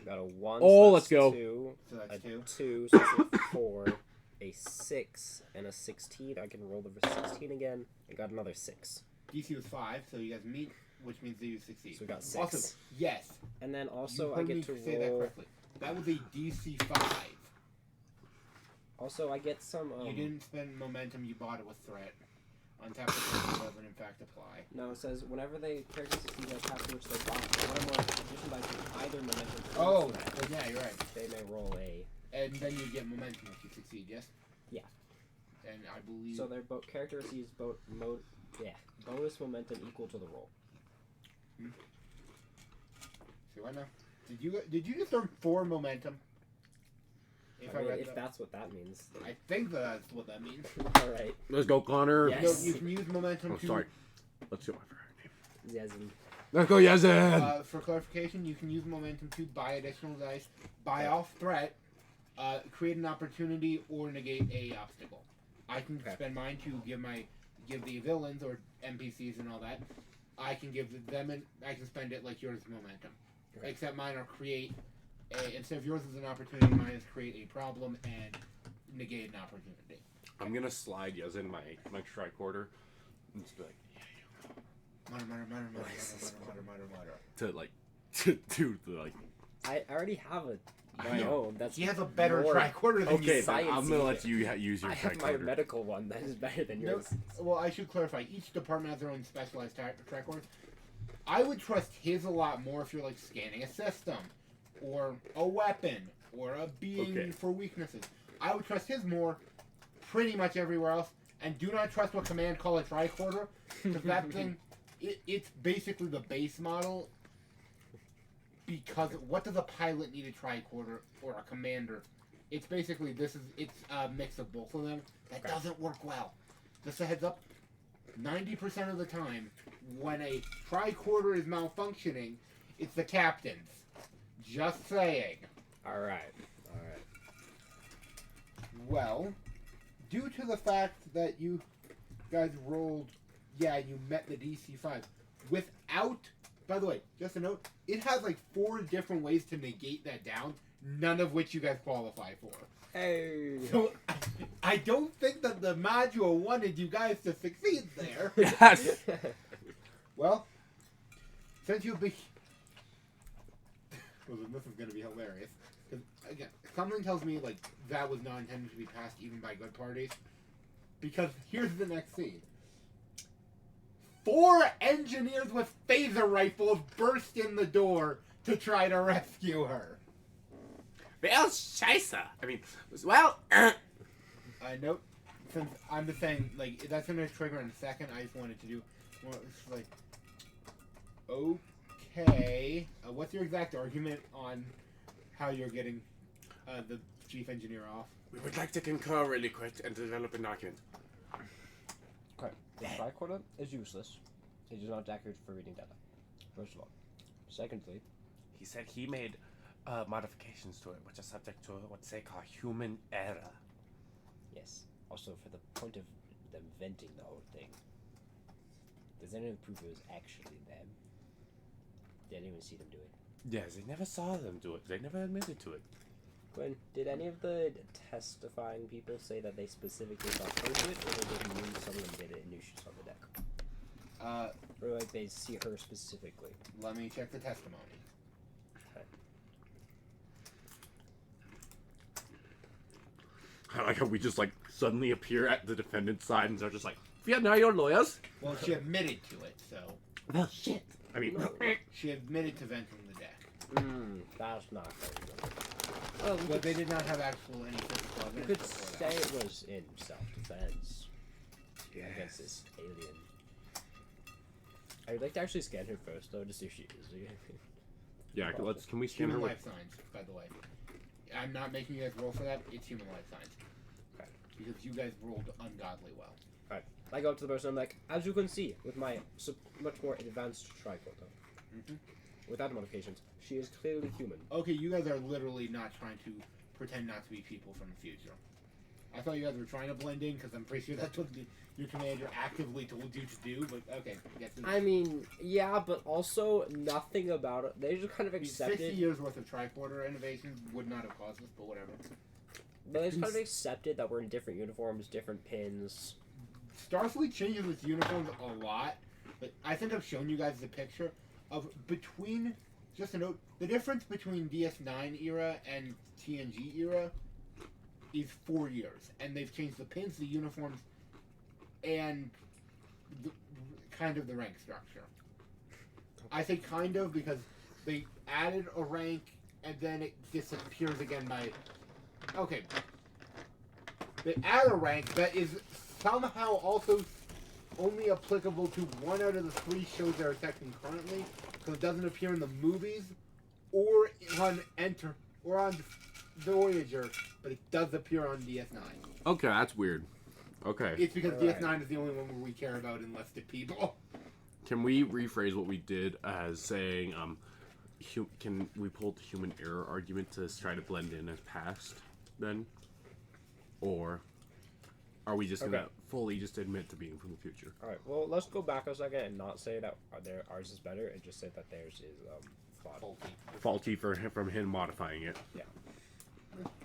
Got Got a 1. Oh, so let's that's go. 2. So that's A 2. 2, so that's a 4. A 6 and a 16. I can roll the 16 again. I got another 6. DC was 5, so you guys meet, which means that you succeed. So we got 6. Also, yes. And then You also I heard me get to say that roll. correctly. That was a DC 5. Also, I get some. You didn't spend momentum. You bought it with threat. On top of it doesn't in fact apply. No, it says whenever they characters succeed at a path to which they bought one or more addition dice with either momentum. Oh, or threat, so yeah, you're right. they may roll a. And then you get momentum if you succeed. Yes. Yeah. And I believe. So their character receives bonus momentum equal to the roll. See what now? Did you just earn 4 momentum? If that's what that means. I think that's what that means. All right. Let's go, Connor. Yes. You can use momentum Oh, to. sorry. Let's see what my favorite name. Yazin. Let's go, Yazan. For clarification, you can use momentum to buy additional dice, buy off threat, create an opportunity, or negate a obstacle. I can spend mine to give the villains or NPCs and all that. I can give them I can spend it like yours is momentum. Okay. Except mine are create instead of yours is an opportunity, mine is create a problem and negate an opportunity. I'm gonna slide Yazan my tricorder and just be like, Mutter. to like, to do the like. I already have I my know. own. That's He has a better more- tricorder than Okay, you. then I'm gonna let Sciencey. you use your I have my tricorder. medical one that is better than No, yours. well, I should clarify. Each department has their own specialized tricorder. I would trust his a lot more if you're like scanning a system, or a weapon, or a being Okay. for weaknesses. I would trust his more, pretty much everywhere else. And do not trust what command call a tricorder, because that thing, it's basically the base model. Because what does a pilot need a tricorder or a commander? It's basically it's a mix of both of them. That doesn't work well. Just a heads up. 90% of the time, when a tricorder is malfunctioning, it's the captain's. Just saying. All right. Well, due to the fact that you guys rolled, you met the DC 5 without. By the way, just a note, it has like 4 different ways to negate that down, none of which you guys qualify for. Hey. So, I don't think that the module wanted you guys to succeed there. Yes. Well, since you've been... Well, then this is going to be hilarious. 'Cause, again, something tells me, like, that was not intended to be passed even by good parties. Because here's the next scene. 4 engineers with phaser rifles burst in the door to try to rescue her. Well, scheisse. I mean, well. I note, since I'm just saying, like, that's going to trigger in a second, I just wanted to do, well, it's like, okay, what's your exact argument on how you're getting the chief engineer off? We would like to concur really quick and develop an argument. Okay. The tricorder is useless. It is not accurate for reading data. First of all. Secondly, He said he made modifications to it, which are subject to what they call human error. yes. Also, for the point of them venting the whole thing, does anyone prove it was actually them? Did anyone see them do it? Yes, they never saw them do it. They never admitted to it. Gwen, did any of the testifying people say that they specifically saw her do it, or they just knew some of them did it and knew she was on the deck? Or like they see her specifically? Let me check the testimony. I like how we just like suddenly appear at the defendant's side and they're just like, yeah, now you're lawyers. Well, she admitted to it, so... Well, shit. I mean, She admitted to venting the deck. That's not very good. But they did not have any physical You evidence could before say that. it was in self-defense against this alien. I would like to actually scan her first, though, to see if she is. yeah. Can we scan Human her? life signs, by the way. I'm not making you guys roll for that. It's human life signs. Okay. Because you guys rolled ungodly well. Alright. I go up to the person, I'm like, as you can see, with my much more advanced tricorder, without modifications, she is clearly human. Okay, you guys are literally not trying to pretend not to be people from the future. I thought you guys were trying to blend in because I'm pretty sure that's what your commander actively told you to do. But okay, I mean, yeah, but also nothing about it. They just kind of accepted. 60 years worth of tricorder innovations would not have caused this, but whatever. But they just kind of accepted that we're in different uniforms, different pins. Starfleet changes its uniforms a lot, but I think I've shown you guys the picture of between. Just a note: the difference between DS9 era and TNG era is 4 years, and they've changed the pins, the uniforms, and kind of the rank structure. I say kind of because they added a rank and then it disappears again by. Okay. They add a rank that is somehow also only applicable to 1 out of the 3 shows that are technically currently, because it doesn't appear in the movies or on Voyager, but it does appear on DS9. Okay, that's weird. Okay. It's because DS9 is the only one where we care about enlisted people. Can we rephrase what we did as saying, can we pull the human error argument to try to blend in as past, then? Or are we just going to fully just admit to being from the future? Alright, well, let's go back a second and not say that ours is better, and just say that theirs is flawed. Faulty from him modifying it. Yeah.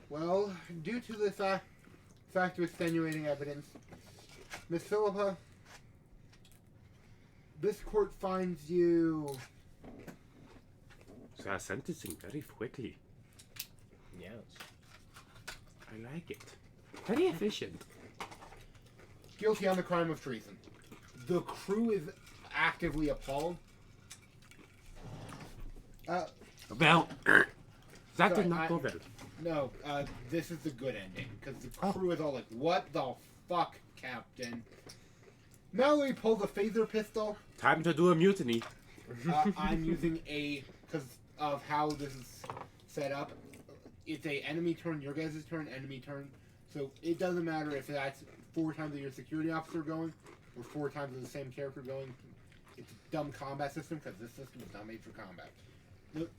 Well, due to the fact of extenuating evidence, Miss Philippa, this court finds you... So sentencing very quickly. Yes. I like it. Very efficient. guilty on the crime of treason. The crew is actively appalled. Well, that sorry, did not go well. No, this is the good ending, because the crew is all like, what the fuck, Captain? Mallory pulls a phaser pistol. Time to do a mutiny. I'm using because of how this is set up, it's a enemy turn, your guys' turn, enemy turn. So it doesn't matter if that's 4 times of your security officer going, or 4 times of the same character going. It's a dumb combat system, because this system is not made for combat.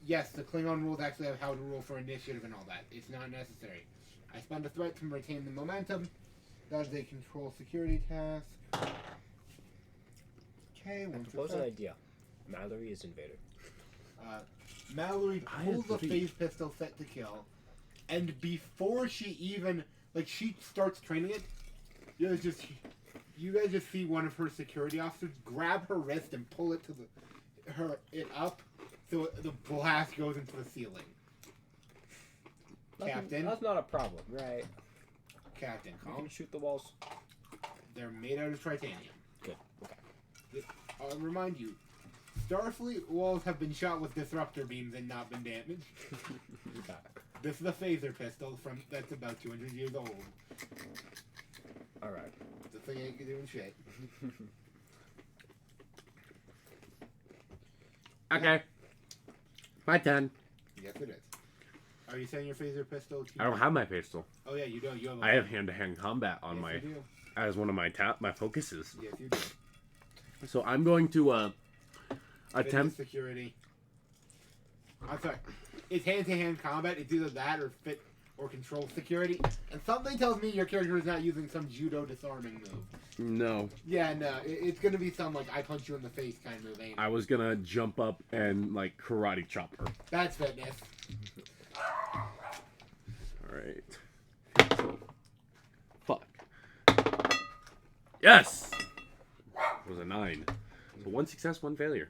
Yes, the Klingon rules actually have how to rule for initiative and all that. It's not necessary. I spend a threat to retain the momentum. That is a control security task. Okay, one Propose an idea. Mallory is invader. Mallory pulls a phase pistol set to kill, and before she even she starts training it, you guys just see one of her security officers grab her wrist and pull it to it up, so the blast goes into the ceiling. Captain, that's not a problem, right? Captain, You calm. can shoot the walls. They're made out of titanium. Good. Okay. I'll remind you, Starfleet walls have been shot with disruptor beams and not been damaged. This is a phaser pistol that's about 200 years old. Alright. The thing ain't doing shit. Okay. My turn. Yes, it is. Are you saying your phaser pistol? I don't have my pistol. Oh yeah, you don't. You have. I have hand-to-hand combat on yes, my you do. as one of my focuses. Yes, you do. So I'm going to attempt. Fit security. I'm sorry. It's hand-to-hand combat. It's either that or fit or control security. And something tells me your character is not using some judo disarming move. No. Yeah, no. It's gonna be some I punch you in the face kind of move. Ain't it? I was gonna jump up and karate chop her. That's fitness. All right. Fuck. Yes. It was a 9. So 1 success, 1 failure.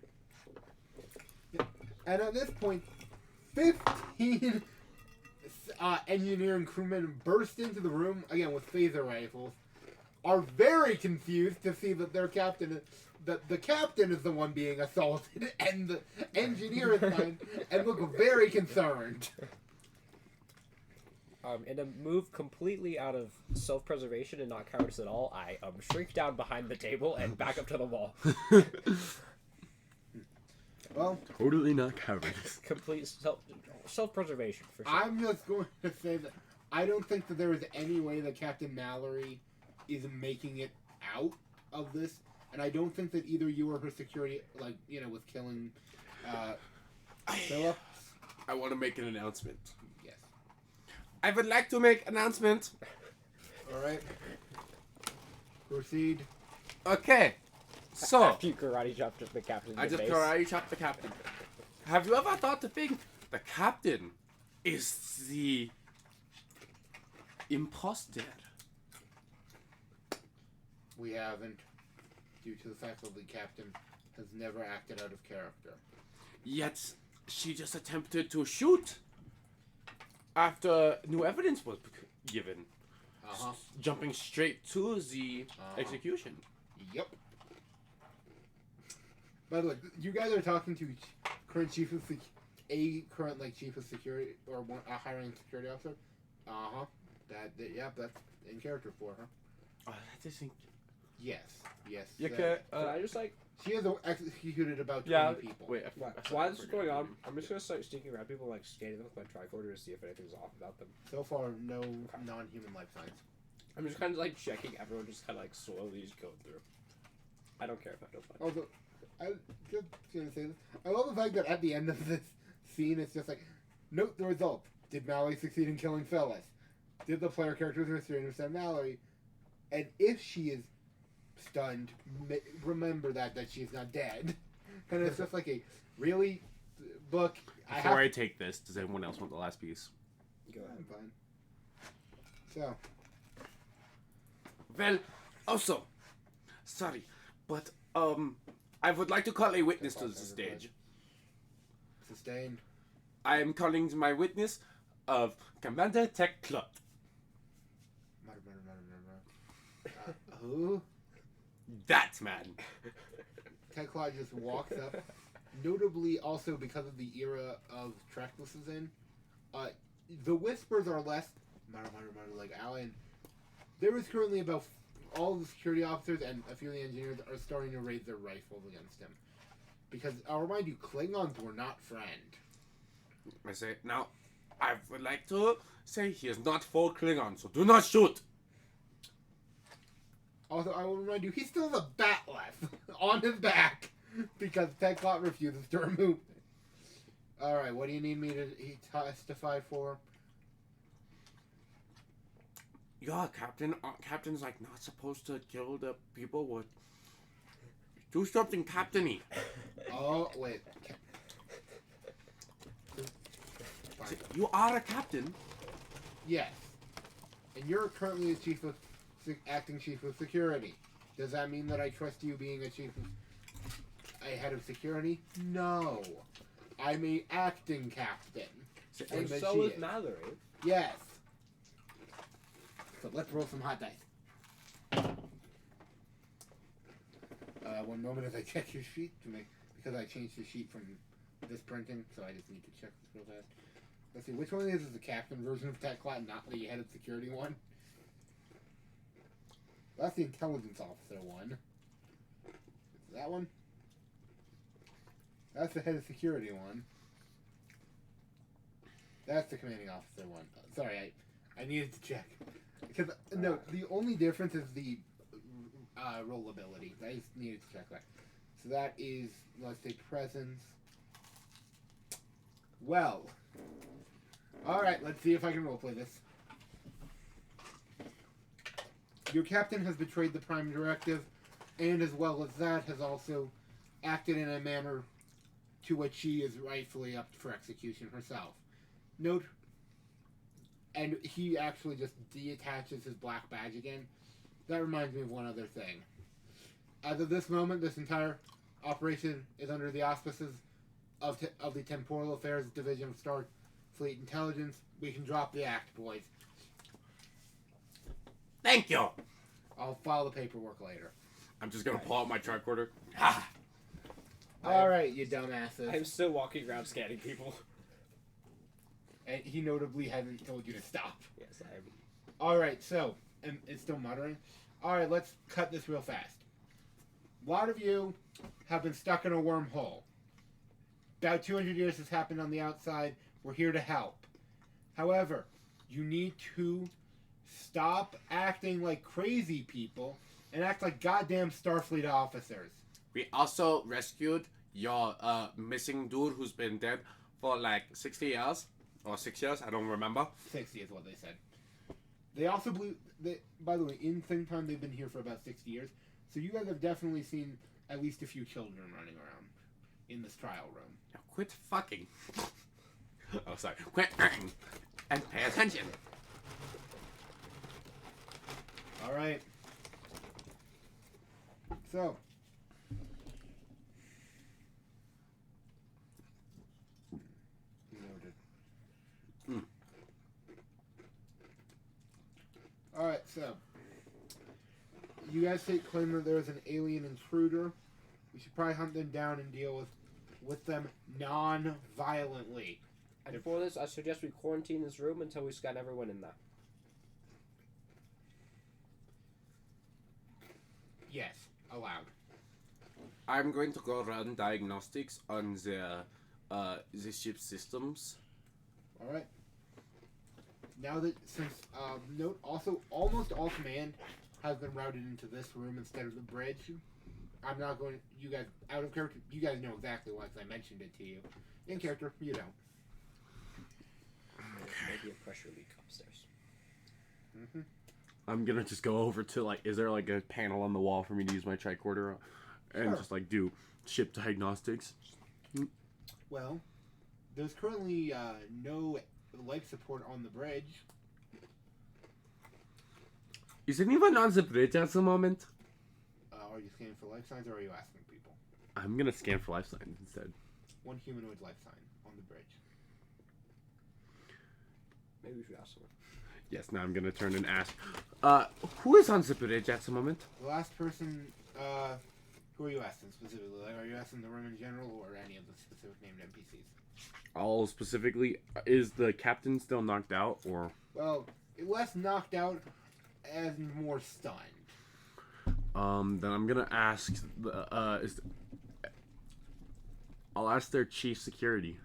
And at this point, 15 engineering crewmen burst into the room, again with phaser rifles, are very confused to see that their captain, the captain is the one being assaulted, and the engineer is fine, and look very concerned. In a move completely out of self-preservation and not cowardice at all, I shrink down behind the table and back up to the wall. Well, Totally not cowardice. Complete self-preservation, for sure. I'm just going to say that I don't think that there is any way that Captain Mallory is making it out of this, and I don't think that either you or her security, with killing Philip. I want to make an announcement. Yes. I would like to make announcement. Alright. Proceed. Okay. So, After you karate chopped the captain in I the just face. karate chopped the captain. Have you ever thought to think the captain is the imposter? We haven't, due to the fact that the captain has never acted out of character. Yet, she just attempted to shoot after new evidence was given. Uh-huh. Jumping straight to the execution. Yep. By the way, you guys are talking to current chief of current chief of security or a hiring security officer. That's in character for her. Oh, I just think. Yes. You Can I just like She has executed about 20 people. Wait, while this is going on, I'm just gonna start sneaking around people, like scanning them with my tricorder to see if anything's off about them. So far, no non-human life signs. I'm just kind of like checking everyone, just kind of like slowly just going through. I don't care if I don't find. Also, I just gonna say this. I love the fact that at the end of this scene, it's just like, note the result. Did Mallory succeed in killing Phyllis? Did the player characters understand Mallory? And if she is stunned, remember that she's not dead. And it's just like a really book. Before I take this, does anyone else want the last piece? Go ahead. I'm fine. So. Well, also, sorry, but I would like to call a witness to the stage. Sustained. I am calling my witness of Commander Tech Club. Who? That man. Techclaw just walks up. Notably, also because of the era of Trek this is in, the whispers are less like Alan. There is currently about all the security officers and a few of the engineers are starting to raise their rifles against him. Because I'll remind you, Klingons were not friend. I say now, I would like to say he is not full Klingon, so do not shoot. Also, I will remind you, he still has a bat left on his back because Techclaw refuses to remove it. Alright, what do you need me to testify for? Yeah, Captain. Captain's like not supposed to kill the people. What? Do something, Captain-y. Oh, wait. Fine. You are a captain. Yes. And you're currently the acting chief of security. Does that mean that I trust you being a head of security? No. I'm a acting captain. And so is Mallory. Yes. So let's roll some hot dice. One moment as I check your sheet because I changed the sheet from this printing, so I just need to check this real fast. Let's see, which one is the captain version of TechClat, not the head of security one? That's the intelligence officer one. That one? That's the head of security one. That's the commanding officer one. Sorry, I needed to check. Because, no, the only difference is the roll ability. I just needed to check that. So that is, let's say, presence. Well. Alright, let's see if I can roleplay this. Your captain has betrayed the Prime Directive, and as well as that, has also acted in a manner to which she is rightfully up for execution herself. Note, and he actually just deattaches his black badge again. That reminds me of one other thing. As of this moment, this entire operation is under the auspices of the Temporal Affairs Division of Starfleet Intelligence. We can drop the act, boys. Thank you. I'll file the paperwork later. I'm just gonna pull out my tricorder. Ha! Alright, you dumbasses. I'm still walking around scanning people. And he notably hasn't told you to stop. Yes, I am. Alright, so, and it's still muttering. Alright, let's cut this real fast. A lot of you have been stuck in a wormhole. About 200 years has happened on the outside. We're here to help. However, you need to stop acting like crazy people and act like goddamn Starfleet officers. We also rescued your missing dude who's been dead for like 60 years. Or 6 years, I don't remember. 60 is what they said. They also believe that, by the way, in thing time they've been here for about 60 years. So you guys have definitely seen at least a few children running around in this trial room. Now quit fucking. Oh, sorry. Quit and pay attention. All right. So. Noted. All right, so you guys take claim that there's an alien intruder. We should probably hunt them down and deal with them non-violently. And for this, I suggest we quarantine this room until we scan everyone in there. Yes, allowed. I'm going to go run diagnostics on the ship's systems. All right. Now that since note also almost all command has been routed into this room instead of the bridge. I'm not going. You guys out of character. You guys know exactly why, because I mentioned it to you. In character, you don't. Maybe a pressure leak upstairs. Mm-hmm. I'm gonna just go over to like, is there like a panel on the wall for me to use my tricorder and Sure. just like do ship diagnostics? Well, there's currently no life support on the bridge. Is anyone on the bridge at the moment? Are you scanning for life signs, or are you asking people? I'm gonna scan for life signs instead. One humanoid life sign on the bridge. Maybe we should ask someone. Yes, now I'm gonna turn and ask. Who is on the bridge at the moment? The last person. Who are you asking specifically? Like, are you asking the room in general, or any of the specific named NPCs? All specifically, is the captain still knocked out, or? Well, less knocked out, as more stunned. Then I'm gonna ask I'll ask their chief security.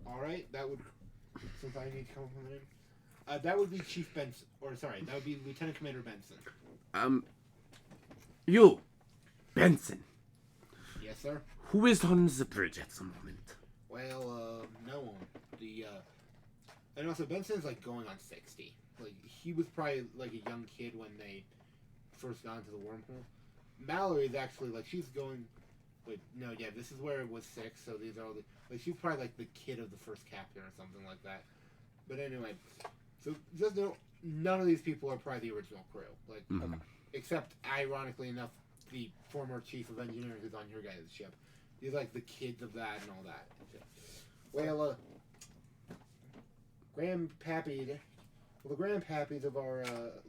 All right, that would. Since I need to come up with a name, that would be Chief Benson, or sorry, that would be Lieutenant Commander Benson. You, Benson. Yes, sir. Who is on the bridge at the moment? Well, no one. And also Benson's like going on 60. Like he was probably like a young kid when they first got into the wormhole. Mallory's actually like she's going. Wait, no, yeah, this is where it was 6. So these are all the like she's probably like the kid of the first captain or something like that. But anyway, so just know none of these people are probably the original crew. Like except ironically enough, the former chief of engineering who's on your guys' ship. These like the kids of that and all that. Well, the grandpappies of our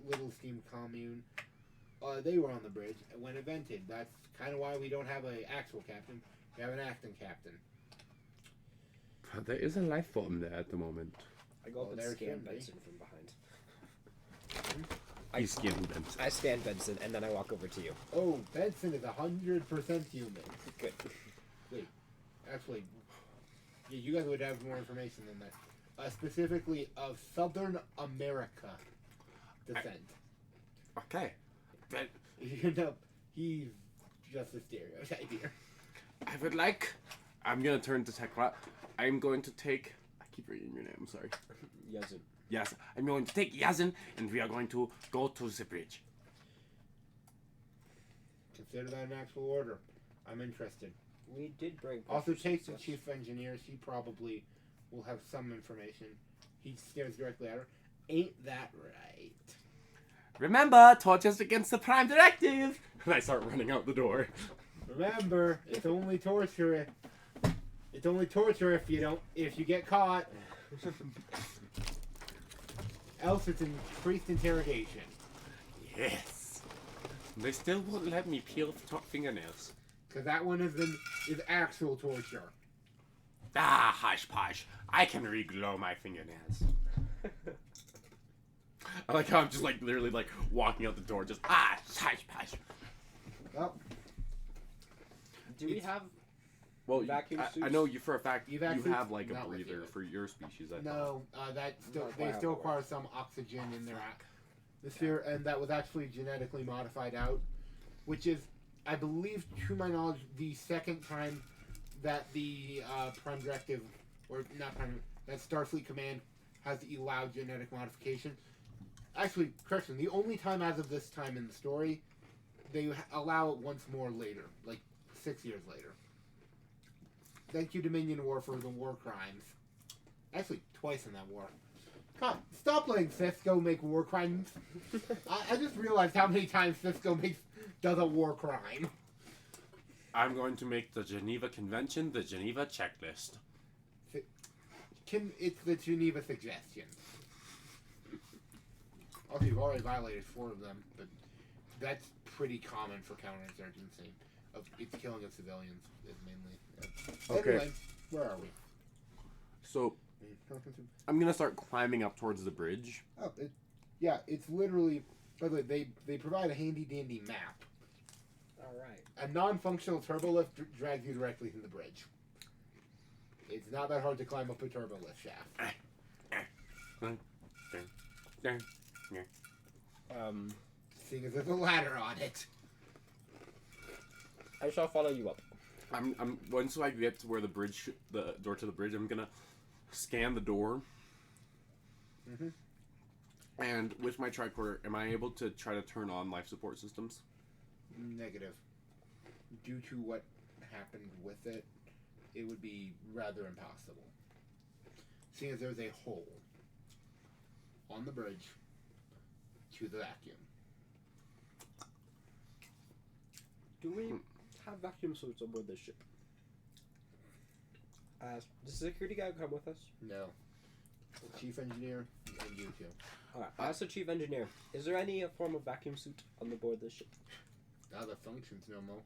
little steam commune, they were on the bridge when it vented. That's kind of why we don't have an actual captain. We have an acting captain. There is a life form there at the moment. I go up and there scan can be. Benson from behind. I scan Benson. I scan Benson, and then I walk over to you. Oh, Benson is 100% human. Good. Wait, actually, yeah, you guys would have more information than that. Specifically of Southern America descent. Okay. But You know, he's just a stereotype here. I would like. I'm gonna turn to Tekla. I'm going to take. I keep reading your name. I'm sorry. Yazin. Yes, I'm going to take Yazin, and we are going to go to the bridge. Consider that an actual order. I'm interested. We did bring. Also, pressure take the sensors. chief engineer. He probably will have some information. He stares directly at her. Ain't that right? Remember, torches against the Prime Directive. And I start running out the door. Remember, it's only torture. It's only torture if you get caught. Else it's increased interrogation. Yes. They still won't let me peel fingernails. Because that one is actual torture. Ah, hush posh. I can re-glow my fingernails. I like how I'm just like literally like walking out the door, just hush posh. Well, Do we have? Well, Vacuum I suits? know you for a fact. You've you actually- have like a not with breather you. for your species. I thought. no, that still Not they viable. still require some oxygen in their atmosphere, and that was actually genetically modified out, which is, I believe, to my knowledge, the second time that the Prime Directive, or not Prime, that Starfleet Command has allowed genetic modification. Actually, correction. The only time as of this time in the story, they allow it once more later, like 6 years later. Thank you, Dominion War, for the war crimes. Actually, twice in that war. God, stop letting Cisco make war crimes. I just realized how many times Cisco does a war crime. I'm going to make the Geneva Convention the Geneva Checklist. It's the Geneva Suggestions. Also, you've already violated 4 of them, but that's pretty common for counterinsurgency. It's killing of civilians, is mainly. Okay. Anyway, where are we? So, I'm gonna start climbing up towards the bridge. Oh, it's literally. By the way, they provide a handy dandy map. All right. A non-functional turbo lift drags you directly to the bridge. It's not that hard to climb up a turbo lift shaft. Seeing as there's a ladder on it. I shall follow you up. I'm once I get to where the bridge, the door to the bridge, I'm gonna scan the door. Mm-hmm. And with my tricorder, am I able to try to turn on life support systems? Negative. Due to what happened with it, it would be rather impossible. Seeing as there's a hole on the bridge to the vacuum. Do we have vacuum suits on board this ship? Does the security guy come with us? No. Chief engineer and you two. Alright, as the chief engineer, is there any form of vacuum suit on the board this ship? Now the functions no more.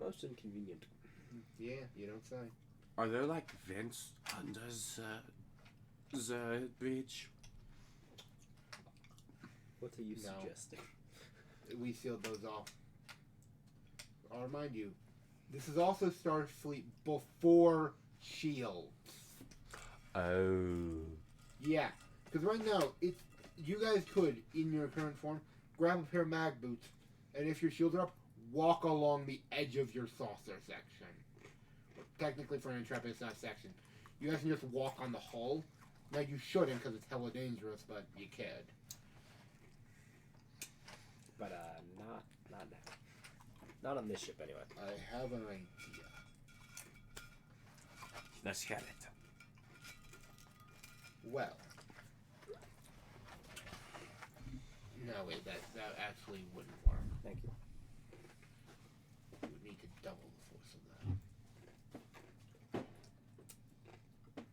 Most inconvenient. Yeah, you don't say. Are there like vents under the bridge? What are you No. suggesting? We sealed those off. I'll remind you, this is also Starfleet before shields. Oh. Yeah, because right now, you guys could, in your current form, grab a pair of mag boots, and if your shields are up, walk along the edge of your saucer section. Technically, for an Intrepid, it's not a section. You guys can just walk on the hull. Now, you shouldn't, because it's hella dangerous, but you could. But not now. Not on this ship anyway. I have an idea. Let's get it. Well. No, wait, that actually wouldn't work. Thank you. You would need to double the force of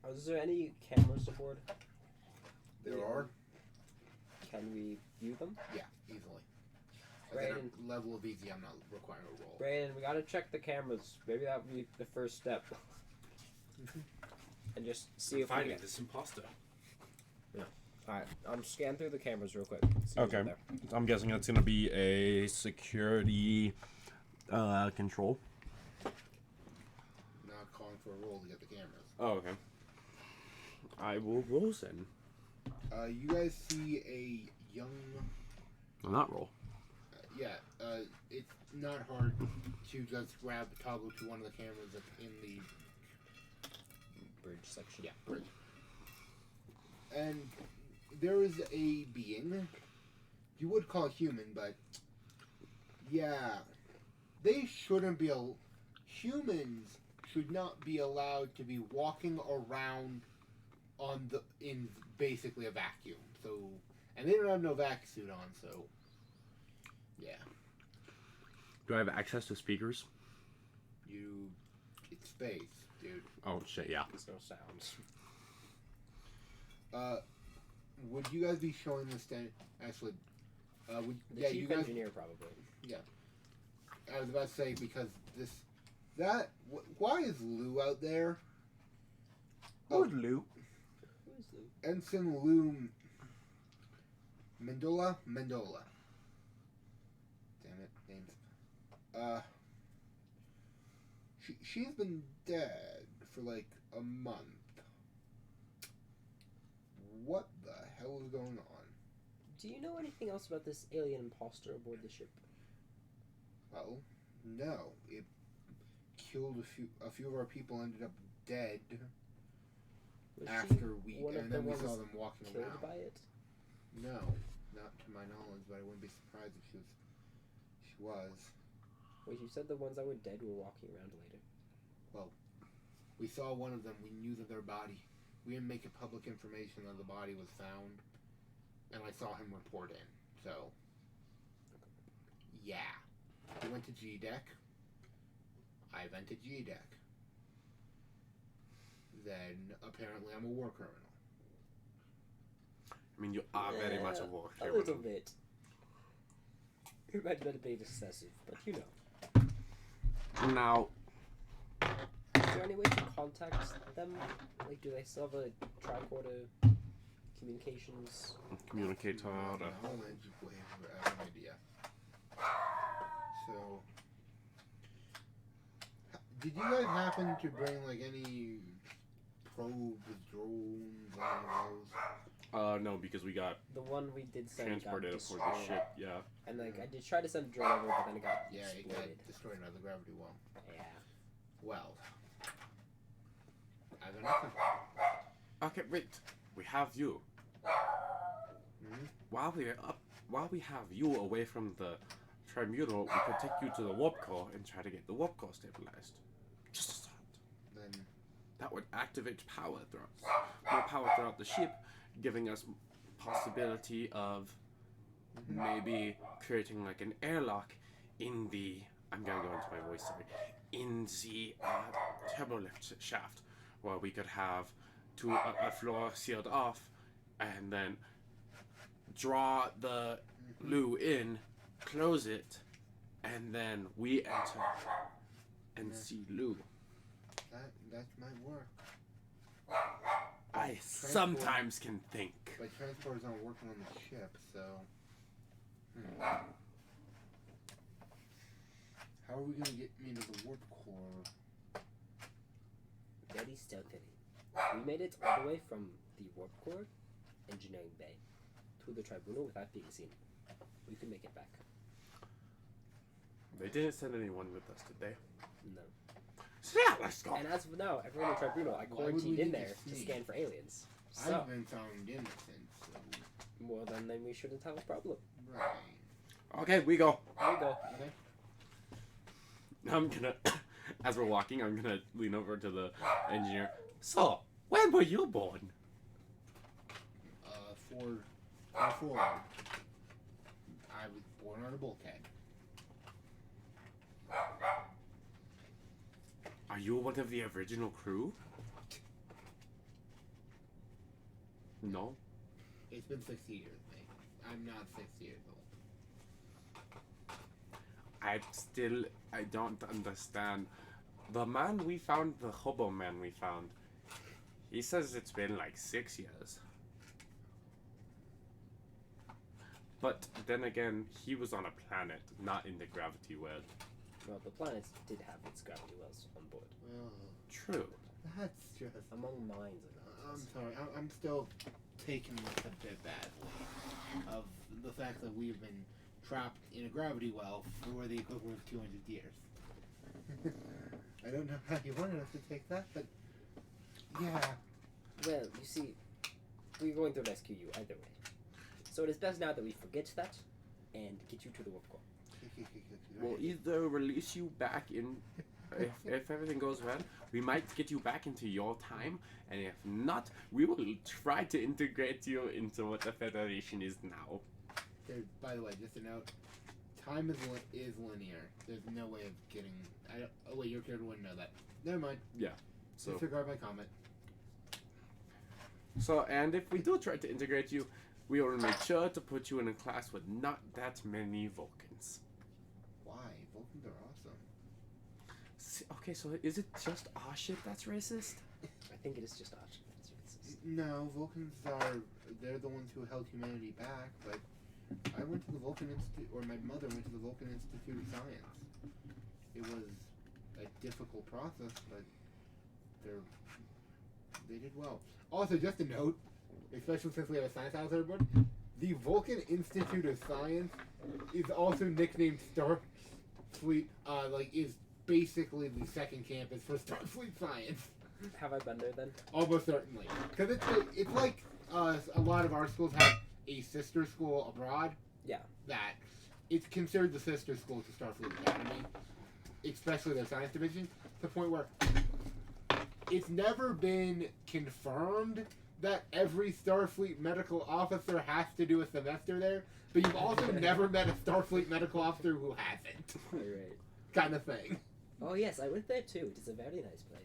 that. Is there any cameras aboard? There are? Can we view them? Yeah, easily. Right, At and- a level of easy, I'm not requiring a roll. Brandon, we gotta check the cameras. Maybe that would be the first step. And just see if we Finding can. this imposter. Alright, scan through the cameras real quick. See what's Okay. in there. I'm guessing it's gonna be a security control. Not calling for a roll to get the cameras. Oh, okay. I will roll then. You guys see a young... Well, not roll. It's not hard to just grab the toggle to one of the cameras that's in the Bridge section. Yeah, bridge. And there is a being. You would call human, but yeah, they shouldn't be. Humans should not be allowed to be walking around in basically a vacuum. So, and they don't have no vac suit on. So, yeah, Do I have access to speakers? it's space, dude. Oh shit, yeah. There's no sounds. Would you guys be showing this to actually? The you chief guys. engineer probably. I was about to say because why is Lou out there? Who's Lou? Who is Lou? Ensign Lou Mendola. Damn it, names. She's been dead for like a month. What the hell is going on? Do you know anything else about this alien imposter aboard the ship? Well, no. It killed a few of our people. Ended up dead Was after she we, one of and the then we ones saw them walking killed around. by it? No, not to my knowledge, but I wouldn't be surprised if she was. Wait, you said the ones that were dead were walking around later. Well, we saw one of them. We knew that their body. We didn't make it public information that the body was found, and I saw him report in. So, yeah, he went to G deck. I went to G deck. Then apparently I'm a war criminal. I mean, you are very much a war A criminal. little bit. It might be a bit excessive, but you know. Now, Is there any way to contact them? Like, do they still have a tricorder communications? communicator. Knowledge, I have an idea. So, did you guys happen to bring like any probes, drones, any of those? No, because we got The one we did send transported got for destroyed. the ship. Yeah. And like, I did try to send a drone over, but then it got Yeah, it exploded. got destroyed by the gravity well. Yeah. Well, I got nothing. Okay, wait. We have you. Mhm. While we have you away from the tribunal, we could take you to the warp core and try to get the warp core stabilized. Just a thought. Then That would activate power more power throughout the ship, giving us possibility of maybe creating like an airlock in the. I'm gonna go into my voice. Sorry. In the turbolift shaft, where we could have a floor sealed off, and then draw the loo in, close it, and then we enter and see loo. that might work. I sometimes can think. But transporters aren't working on the ship, so. How are we gonna get into the warp core? Very stealthily. We made it all the way from the warp core engineering bay to the tribunal without being seen. We can make it back. They didn't send anyone with us, did they? No. So yeah, let's go. And as of now, everyone in the tribunal, I Why would quarantined we in need to there to sneak? scan for aliens. So, I've been found innocent, so. well then we shouldn't have a problem. Right. Okay, we go. There you go. Okay. I'm gonna, as we're walking, I'm gonna lean over to the engineer. So, when were you born? Ford. I was born on a bulkhead. Are you one of the original crew? No. It's been 60 years, mate. I'm not 60 years old. I don't understand. The man we found, the hobo man we found, he says it's been like 6 years. But then again, he was on a planet, not in the gravity well. Well, the planets did have its gravity wells on board. Well, True. that's just. Among mines and I'm others. sorry. I'm still taking this a bit badly. Of the fact that we've been trapped in a gravity well for the equivalent of 200 years. I don't know how you wanted us to take that, but yeah. Well, you see, we're going to rescue you either way. So it is best now that we forget that and get you to the warp core. We'll either release you back in, if everything goes well, we might get you back into your time, and if not, we will try to integrate you into what the Federation is now. By the way, just a note. Time is linear. There's no way of getting. Oh wait, your character wouldn't know that. Never mind. So, Disregard my comment. and if we do try to integrate you, we will make sure to put you in a class with not that many Vulcans. Why? Vulcans are awesome. Okay, so is it just our ship that's racist? I think it is just Archie. That's racist. No, Vulcans are. They're the ones who held humanity back. But I went to the Vulcan Institute, or my mother went to the Vulcan Institute of Science. It was a difficult process, but they did well. Also, just a note, especially since we have a science house, everyone, the Vulcan Institute of Science is also nicknamed Starfleet. Is basically the second campus for Starfleet Science. Have I been there then? Almost certainly, because it's like a lot of our schools have a sister school abroad. Yeah. That it's considered the sister school to Starfleet Academy, especially their science division, to the point where it's never been confirmed that every Starfleet medical officer has to do a semester there, but you've also never met a Starfleet medical officer who hasn't. Right. Kind of thing. Oh yes, I went there too. It is a very nice place.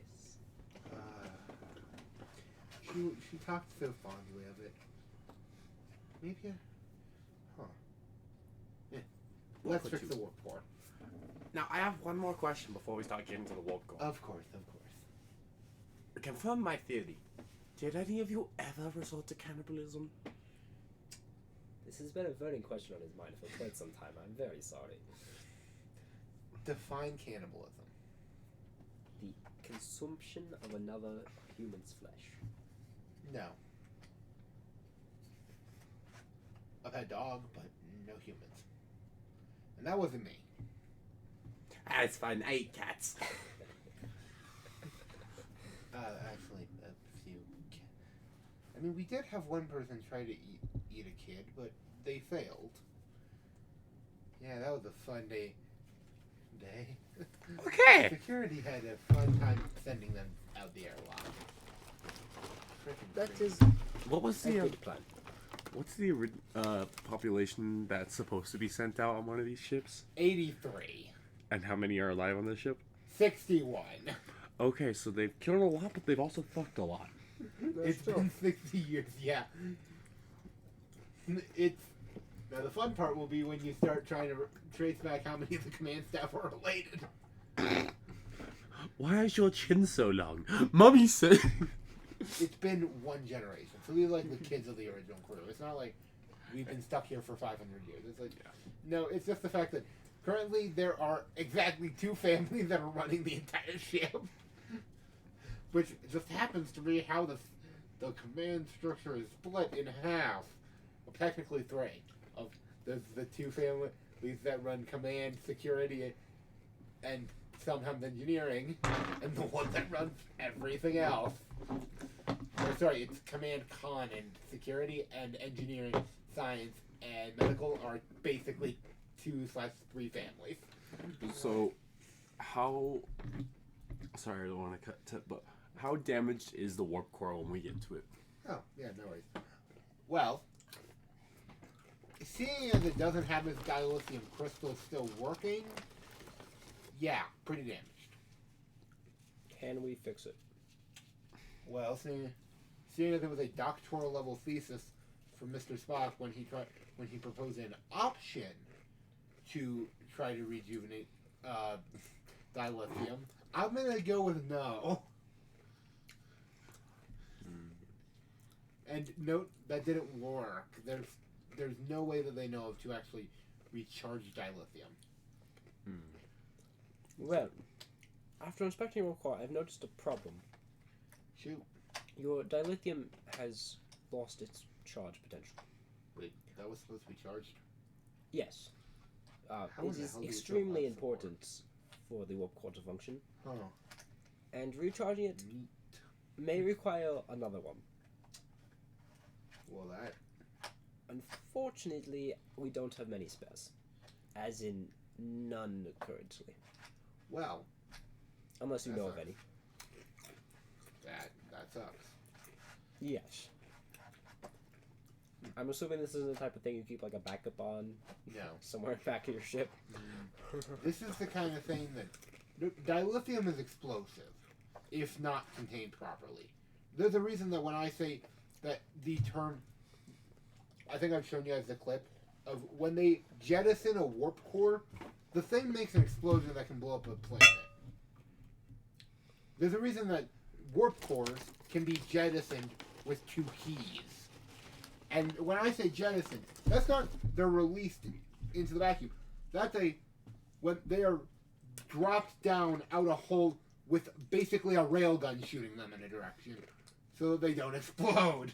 She talked so fondly of it. Maybe, huh? Yeah. Let's fix the warp core. Now, I have one more question before we start getting to the warp core. Of course. Confirm my theory. Did any of you ever resort to cannibalism? This has been a burning question on his mind for quite some time. I'm very sorry. Define cannibalism. The consumption of another human's flesh. No. I've had dog, but no humans. And that wasn't me. That's fine. I ate cats. Actually, a few. I mean, we did have one person try to eat a kid, but they failed. Yeah, that was a fun day. Okay. Security had a fun time sending them out the airlock. That is What was a the good plan. what's the population that's supposed to be sent out on one of these ships? 83. And how many are alive on this ship? 61. Okay, so they've killed a lot, but they've also fucked a lot. It's been 60 years, yeah. It's now the fun part will be when you start trying to trace back how many of the command staff are related. Why is your chin so long? Mummy said. It's been one generation, so these are like the kids of the original crew. It's not like we've been stuck here for 500 years. It's like no, it's just the fact that currently there are exactly 2 families that are running the entire ship. Which just happens to be how the command structure is split in half. Well, technically 3. There's the 2 families that run command, security, and sometimes engineering, and the one that runs everything else. Or, sorry, it's command, con, and security, and engineering, science, and medical are basically 2/3 families. So, how? Sorry, I don't want to cut to, but how damaged is the warp core when we get to it? Oh, yeah, no worries. Well, seeing as it doesn't have its dilithium crystal still working, yeah, pretty damaged. Can we fix it? Well, seeing as it was a doctoral level thesis from Mr. Spock when he proposed an option to try to rejuvenate dilithium, I'm gonna go with no. And note that didn't work. There's no way that they know of to actually recharge dilithium. Well, after inspecting your core, I've noticed a problem. Shoot. Your dilithium has lost its charge potential. Wait, that was supposed to be charged? Yes. How It in the is hell do you extremely charge that for? important for the warp core to function, Oh. and recharging it Neat. may require another one. Well, that... Unfortunately, we don't have many spares. As in, none currently. Well, Unless you That's know of not- any. that sucks. Yes. I'm assuming this is the type of thing you keep like a backup on No. somewhere back of your ship. This is the kind of thing that... Dilithium is explosive, if not contained properly. There's a reason that when I say that the term... I think I've shown you guys the clip of when they jettison a warp core, the thing makes an explosion that can blow up a planet. There's a reason that warp cores can be jettisoned with 2 keys. And when I say jettisoned, that's not they're released into the vacuum. That's when they are dropped down out a hole with basically a railgun shooting them in a direction so that they don't explode.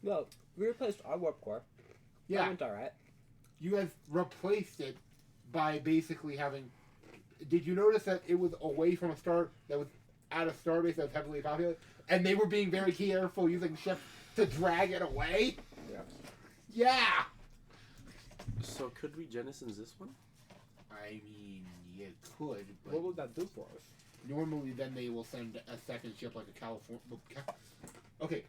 Well, we replaced our warp core. That Yeah, went alright. you guys replaced it by basically having... Did you notice that it was away from a star that was at a starbase that was heavily populated? And they were being very careful using ships to drag it away? Yeah. Yeah! So could we jettison this one? I mean, you could, but What would that do for us? normally then they will send a second ship like a California... Okay,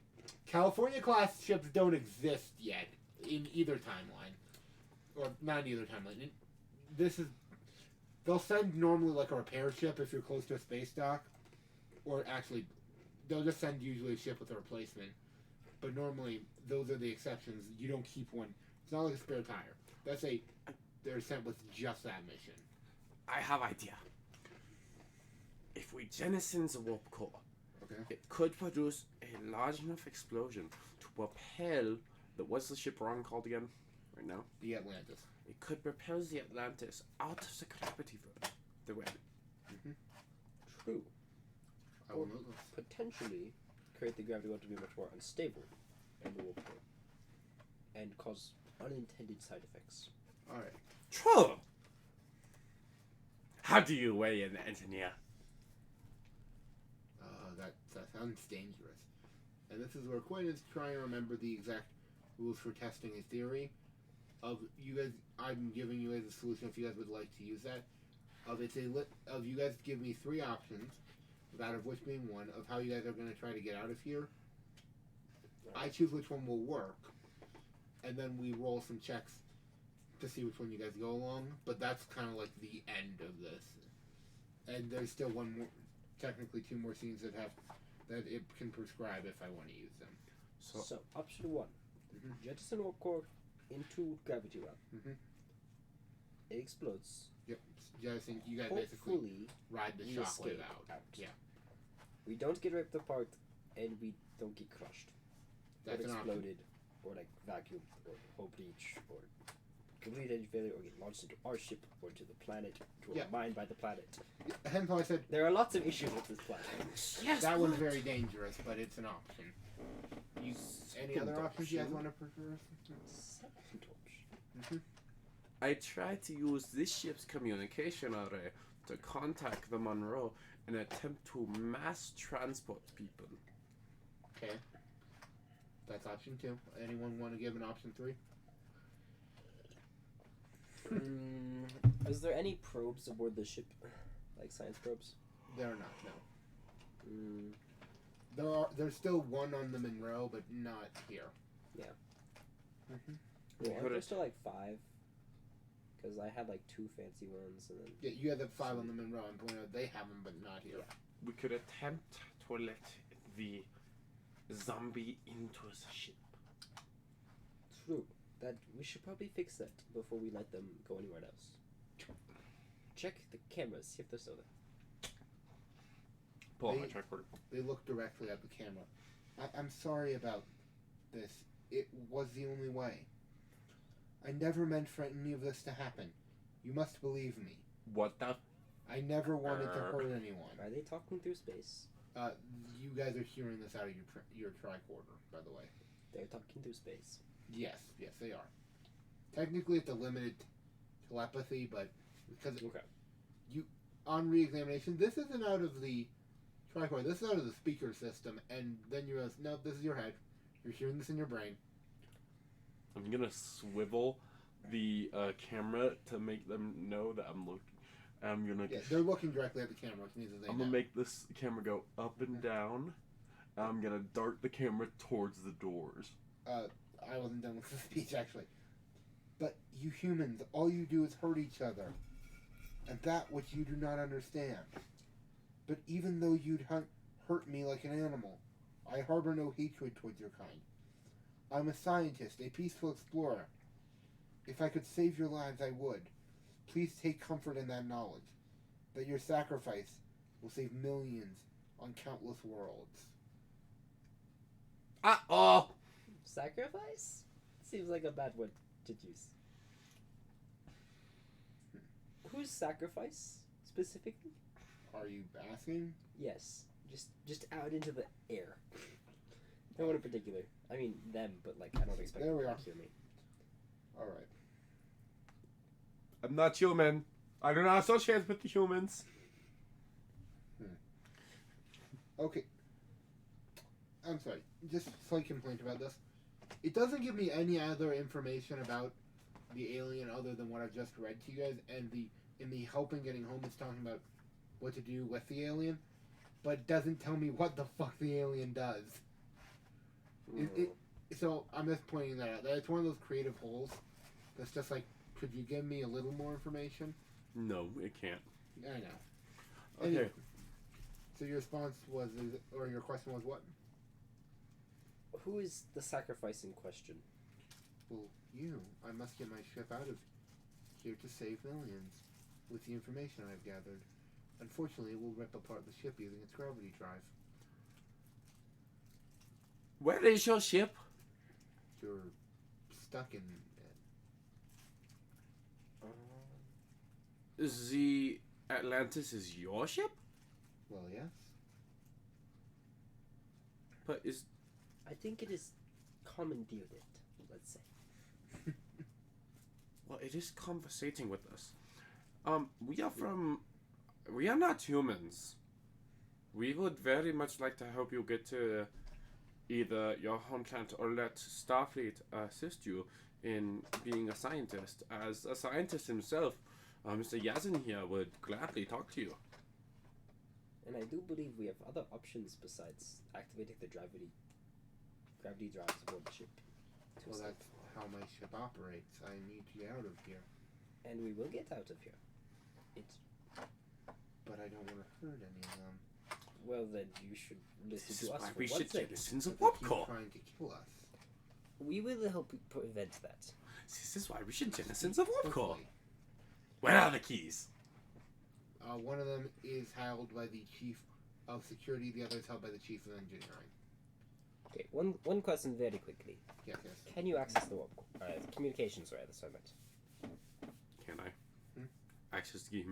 California-class ships don't exist yet in either timeline. Or not in either timeline. This is... They'll send normally like a repair ship if you're close to a space dock. Or actually, they'll just send usually a ship with a replacement. But normally, those are the exceptions. You don't keep one. It's not like a spare tire. They're sent with just that mission. I have idea. If we jettison the warp core, Okay. it could produce a large enough explosion to propel what's the ship wrong called again? Right now? The Atlantis. It could propel the Atlantis out of the gravity field. The way. True. I will note this. Potentially create the gravity well to be much more unstable in the warp core and cause unintended side effects. Alright. True! How do you weigh an engineer? That sounds dangerous. And this is where Quinn is trying to remember the exact rules for testing a theory. Of you guys, I'm giving you guys a solution if you guys would like to use that. Of you guys give me 3 options, out of which being one, of how you guys are going to try to get out of here. I choose which one will work, and then we roll some checks to see which one you guys go along. But that's kind of like the end of this. And there's still one more, technically 2 more scenes that it can prescribe if I want to use them. So option 1, jettison warp core into gravity well. It explodes. Yep. You guys basically Hopefully, ride the we shockwave escape out. Yeah. We don't get ripped apart, and we don't get crushed, That's or an option. exploded, or like vacuumed, or hull breach, or complete engine failure, or get launched into our ship, or to the planet, to a mine by the planet. Hence why I said There are lots of issues with this planet. Yes! that one's very dangerous, but it's an option. Any other options you guys want to prefer? Second option. I tried to use this ship's communication array to contact the Monroe and attempt to mass transport people. Okay. That's option 2. Anyone want to give an option 3? Is there any probes aboard the ship, like science probes? There are not. No. There's still one on the Monroe, but not here. Yeah, aren't there still like 5? Because I had like 2 fancy ones, and then Yeah, you have the 5 on the Monroe. I'm pointing out they have them, but not here. We could attempt to let the zombie into the ship. true. That we should probably fix that before we let them go anywhere else. Check the cameras, see if they're still there. Pull out my They- tricorder. They look directly at the camera. I'm sorry about this. It was the only way. I never meant for any of this to happen. You must believe me. What the? I never wanted to hurt anyone. Are they talking through space? You guys are hearing this out of your tricorder, by the way. They're talking through space. Yes, they are. Technically, it's a limited telepathy, but because on re-examination, this isn't out of the tricorder. This is out of the speaker system, and then you realize, no, this is your head. You're hearing this in your brain. I'm gonna swivel the camera to make them know that I'm looking. I'm gonna. Yeah, they're looking directly at the camera, which means that they I'm know. gonna make this camera go up and down. I'm gonna dart the camera towards the doors. I wasn't done with the speech, actually. But you humans, all you do is hurt each other. And that which you do not understand. But even though you'd hurt me like an animal, I harbor no hatred towards your kind. I'm a scientist, a peaceful explorer. If I could save your lives, I would. Please take comfort in that knowledge, that your sacrifice will save millions on countless worlds. Oh! Sacrifice? Seems like a bad word to use. Whose sacrifice, specifically? Are you asking? Yes. Just out into the air. No one in particular. I mean, them, but like, I don't expect There them we to are. hear me. Alright. I'm not human. I do not associate with the humans. Okay. I'm sorry. Just a slight complaint about this. It doesn't give me any other information about the alien other than what I've just read to you guys, and in the helping getting home, it's talking about what to do with the alien, but it doesn't tell me what the fuck the alien does. So I'm just pointing that out. It's one of those creative holes that's just like, could you give me a little more information? No, it can't. I know. Okay. Anyway, so your response was, or your question was what? Who is the sacrifice in question? Well, you. I must get my ship out of here to save millions with the information I've gathered. Unfortunately, it will rip apart the ship using its gravity drive. Where is your ship? You're stuck in it. The Atlantis is your ship? Well, yes. But is... I think it is commandeered it, let's say. Well, it is conversating with us. We are not humans. We would very much like to help you get to either your home planet or let Starfleet assist you in being a scientist. As a scientist himself, Mr. Yazin here would gladly talk to you. And I do believe we have other options besides activating the gravity drives aboard the ship. Well, that's how my ship operates. I need to get out of here. And we will get out of here. But I don't want to hurt any of them. Well, then you should listen This to is us why for we one should thing. citizens of But they keep Warpcore. trying to kill us. We will help you prevent that. This is why we should citizens of Warpcore. Hopefully. Where are the keys? One of them is held by the chief of security. The other is held by the chief of engineering. Okay, one question very quickly. Yes. Can you access the communications array? That's what I meant. Can I access the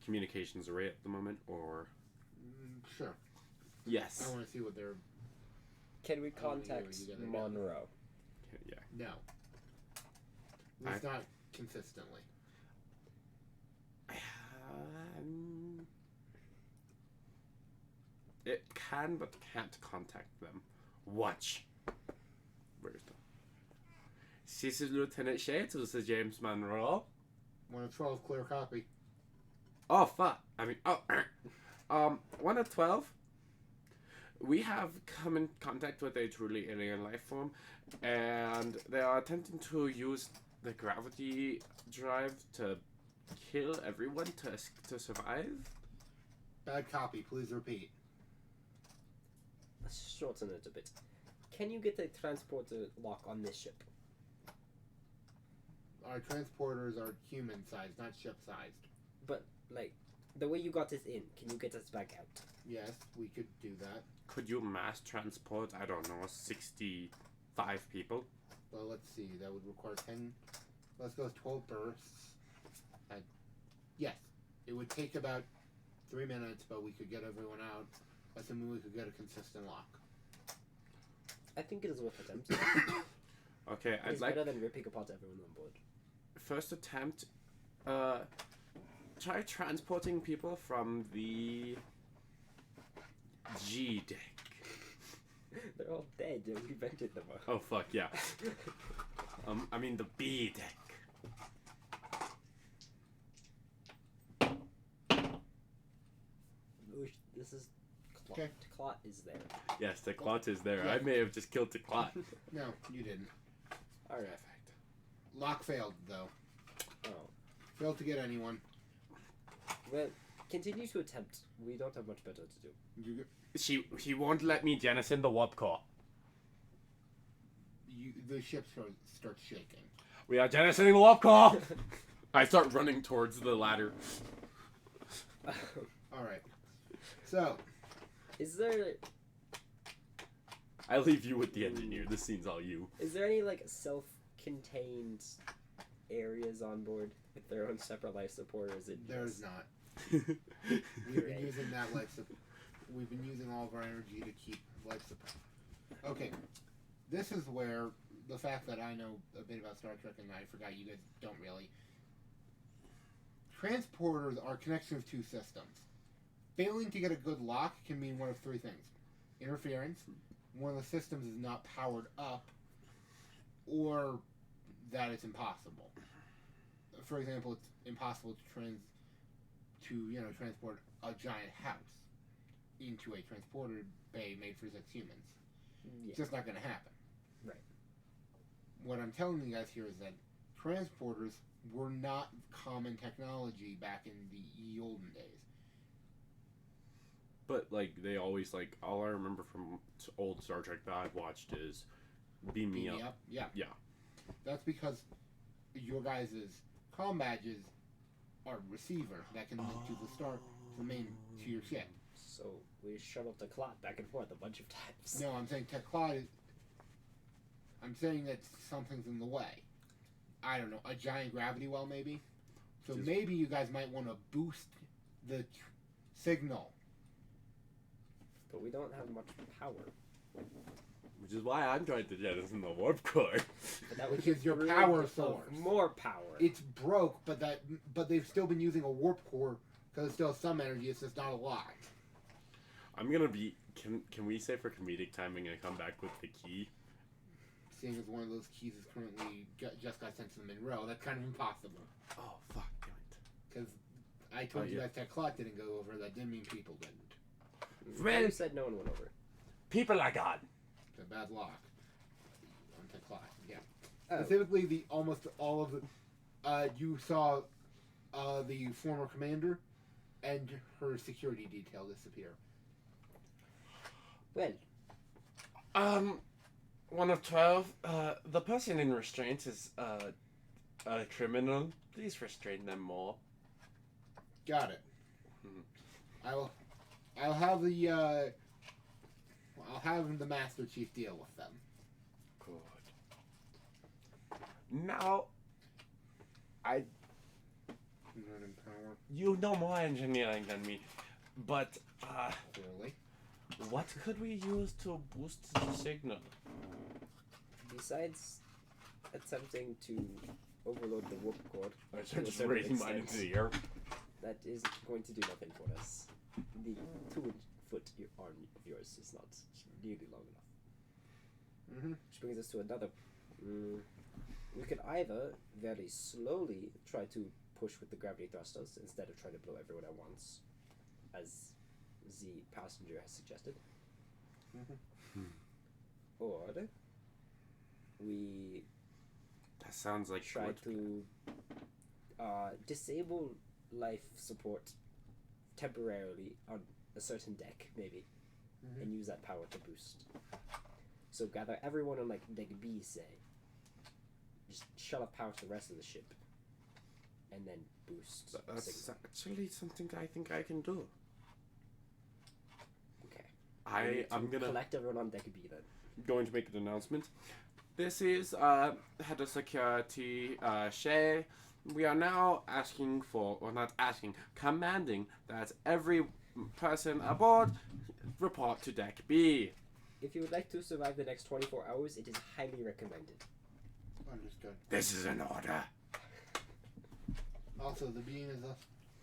communications array at the moment, or Sure. yes? I want to see what they're... Can we I wanna hear contact what you gotta do. Monroe? Yeah. No. At least not consistently. It can, but can't contact them. Watch. Where's the... This is Lieutenant Shates, this is James Monroe. 1 of 12, clear copy. Oh, fuck. I mean, 1 of 12. We have come in contact with a truly alien life form, and they are attempting to use the gravity drive to kill everyone to survive. Bad copy, please repeat. Let's shorten it a bit. Can you get a transporter lock on this ship? Our transporters are human-sized, not ship-sized. But, like, the way you got us in, can you get us back out? Yes, we could do that. Could you mass transport, I don't know, 65 people? Well, let's see. That would require 10... Let's go with 12 bursts. Yes. It would take about 3 minutes, but we could get everyone out. Assuming we could get a consistent lock. I think it is worth attempting. Okay, I'd It's like... better than ripping apart everyone on board. First attempt, try transporting people from the G deck. They're all dead. We invented them. Oh, fuck, yeah. I mean the B deck. This is... Okay. Clot is there. Yes, the clot is there. Yeah. I may have just killed the clot. No, you didn't. Alright. Lock failed, though. Oh. Failed to get anyone. Well, continue to attempt. We don't have much better to do. She won't let me jettison the warp core. The ship starts shaking. We are jettisoning the warp core! I start running towards the ladder. Alright. So, Is there... I leave you with the engineer. This scene's all you. Is there any, like, self-contained areas on board with their own separate life support, or is it there's just... not. We've been using that life support. We've been using all of our energy to keep life support. Okay. This is where the fact that I know a bit about Star Trek and I forgot you guys don't really. Transporters are connections to systems. Failing to get a good lock can mean one of three things. Interference, one of the systems is not powered up, or that it's impossible. For example, it's impossible to transport a giant house into a transporter bay made for 6 humans. Yeah. It's just not going to happen. Right. What I'm telling you guys here is that transporters were not common technology back in the olden days. But like they always like all I remember from old Star Trek that I've watched is beam me up. Yeah. Yeah. That's because your guys' comm badges are receiver that can link to the main to your ship. So we shuttled the clock back and forth a bunch of times. No, I'm saying Teclot is. I'm saying that something's in the way. I don't know, a giant gravity well maybe. So maybe you guys might want to boost the signal. But we don't have much power. Which is why I'm trying to jettison the warp core. But that would Which is your bring power the source. More power. It's broke, but they've still been using a warp core because it still has some energy. It's just not a lot. I'm gonna be. Can we say for comedic timing I come back with the key? Seeing as one of those keys is currently just got sent to the Monroe, that's kind of impossible. Oh fuck it. Because I told you yeah. guys that clock didn't go over. That didn't mean people didn't. Well- You said no one went over. People are God. It's a bad lock on the clock. Yeah. Oh. Specifically, almost all of the. You saw the former commander and her security detail disappear. Well, One of 12. The person in restraint is a criminal. Please restrain them more. Got it. Mhm. I'll have the. I'll have the Master Chief deal with them. Good. Now, Running power. you know more engineering than me, but Clearly. what could we use to boost the signal? besides attempting to overload the warp core, I to a just certain raising mine extent, into the air. that is going to do nothing for us. The 2-foot arm of yours is not nearly long enough. Mm-hmm. Which brings us to another. We could either very slowly try to push with the gravity thrusters instead of trying to blow everyone at once, as the passenger has suggested. Or we That sounds like try what- to disable life support temporarily on a certain deck, maybe, and use that power to boost. So gather everyone on like deck B, say, just shut off power to the rest of the ship, and then boost. That's signal. actually something I think I can do. Okay. We need I'm to gonna collect everyone on deck B then. going to make an announcement. This is head of security Shay. We are now asking for, or not asking, commanding that every person aboard report to deck B. If you would like to survive the next 24 hours, it is highly recommended. Understood. This is an order. Also, the being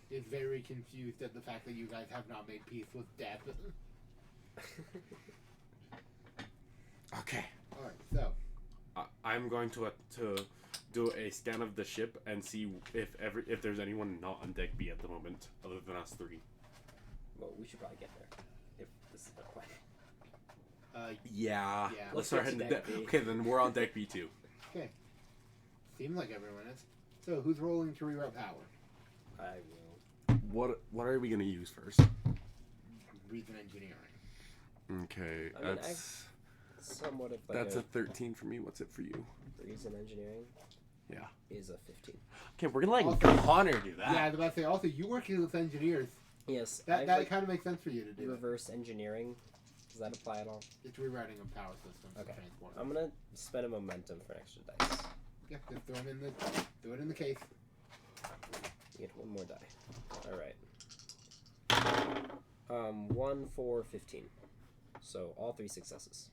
is very confused at the fact that you guys have not made peace with death. Okay. Alright, so. I'm going to do a scan of the ship and see if there's anyone not on deck B at the moment, other than us three. Well, we should probably get there, if this is the plan. Yeah. Yeah. Let's Let's start get heading to to deck deck. B. Okay, then we're on deck B too. Okay. Seems like everyone is. So, who's rolling to reroute power? I will. What are we gonna use first? Reason engineering. Okay, I mean, that's Somewhat of like a 13 for me. What's it for you? reason engineering. Yeah. Is a 15. Okay, we're gonna let Also- Connor do that. Yeah, I was about to say, also, you work with engineers. Yes. That like kind of makes sense for you to do. reverse engineering. Does that apply at all? It's rerouting of power systems Okay. to transport. I'm gonna spend a momentum for an extra dice. Yeah, just throw it in the case. You get one more die. Alright. 1, 4, 15. So all 3 successes.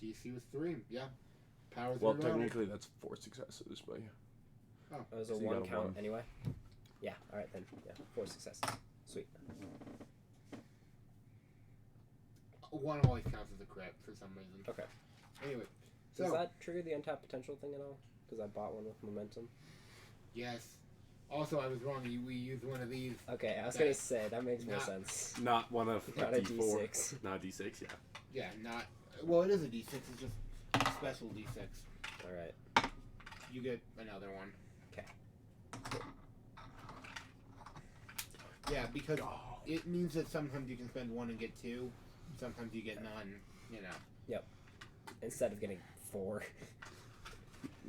DC was 3. Yeah. Power's Well, rerouted. technically that's 4 successes, but yeah. Oh. That was a So you 1 got a count 1. anyway? Yeah, alright then. Yeah, 4 successes. Sweet. 1 always counts as a crit for some reason. Okay. Anyway, Does So, that trigger the untapped potential thing at all? Because I bought one with momentum. yes. Also, I was wrong. We used one of these. Okay, I was That- gonna say that makes more not- sense. Not one of Not a D4. D6. Not a D6, yeah. Yeah, not. Well, it is a D6. It's just a special D6. All right. You get another one. 'Kay. Yeah, because it means that sometimes you can spend one and get two. Sometimes you get none. You know. Instead of getting 4.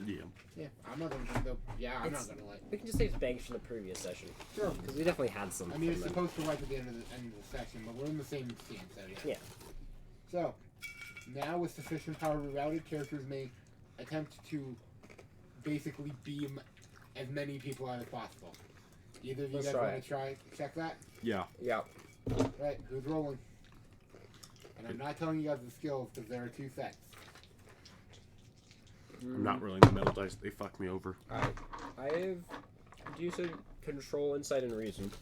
Yeah. Yeah, I'm not gonna though. Yeah, I'm It's- not gonna let. We can just save banks from the previous session. Sure. Because we definitely had some. I mean, it's from them. supposed to wipe at the end of the session, but we're in the same scene, so yeah. Yeah. So, now with sufficient power rerouted, characters may attempt to basically beam as many people out as possible. Either of you Let's guys try want it. to try check that? Yeah. Yeah. Right, who's rolling? And I'm not telling you guys the skills because there are 2 sets. I'm not rolling the metal dice. They fuck me over. I have decent control, insight, and reason.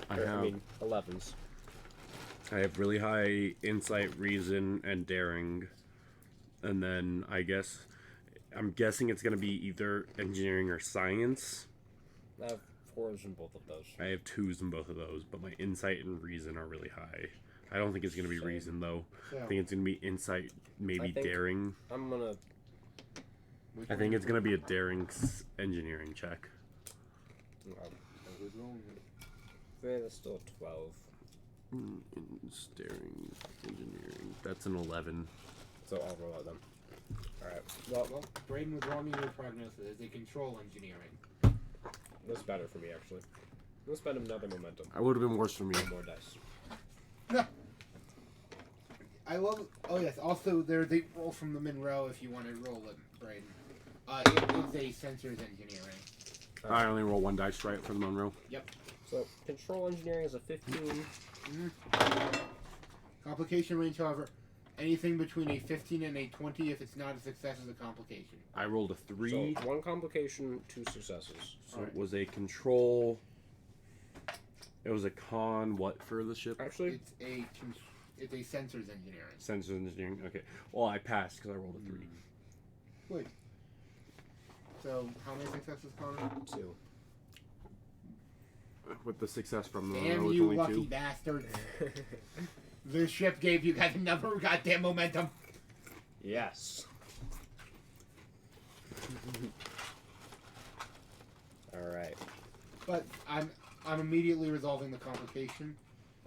I Or, have. I mean, 11s. I have really high insight, reason, and daring. And then I'm guessing it's going to be either engineering or science. I have 4s in both of those. I have 2s in both of those, but my insight and reason are really high. I don't think it's going to be Same. reason, though. So, I think it's going to be insight, maybe I think- daring. I'm gonna. which I one think you it's going to be a daring engineering check. Who's rolling? That's still a 12. Daring engineering. That's an 11. So I'll roll out them. Alright. Well, Braden was wrong in your prognosis. It's a control engineering. That's better for me, actually. Let's spend another momentum. I would have been worse for me. One more dice. I love. Oh yes. Also, there's a roll from the Monroe if you want to roll it, Braden. It is a sensors engineering. I only roll 1 dice right for the Monroe. So, control engineering is a 15. Complication range, however, anything between a 15 and a 20. If it's not a success, is a complication. I rolled a 3. So, 1 complication, 2 successes. So it was a control. It was a con. What for the ship? Actually, It's a sensors engineering. Sensors engineering. Okay. Well, I passed because I rolled a 3. Wait. So how many successes, Connor? 2. With the success from the Damn Monroe, it's you, only lucky 2. bastards! The ship gave you guys another goddamn momentum. Yes. Alright. But I'm immediately resolving the complication,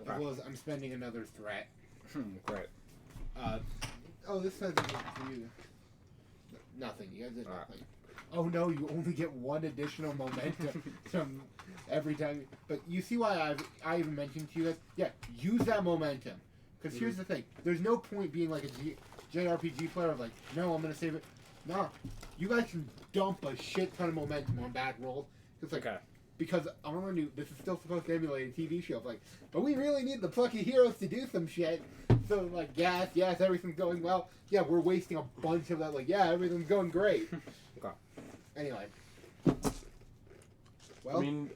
as Okay. well as I'm spending another threat. Great. This says it's for you. Nothing. You guys did Alright. nothing. Oh no, you only get 1 additional momentum from every time. But you see why I even mentioned to you guys? Yeah, use that momentum. Because here's the thing: there's no point being like a JRPG player of like, no, I'm gonna save it. No, you guys can dump a shit ton of momentum on bad rolls. It's like, Okay. because I want to. This is still supposed to emulate a TV show. Like, but we really need the plucky heroes to do some shit. So like, yes, everything's going well. Yeah, we're wasting a bunch of that. Like, yeah, everything's going great. Okay. Anyway. Well, I mean,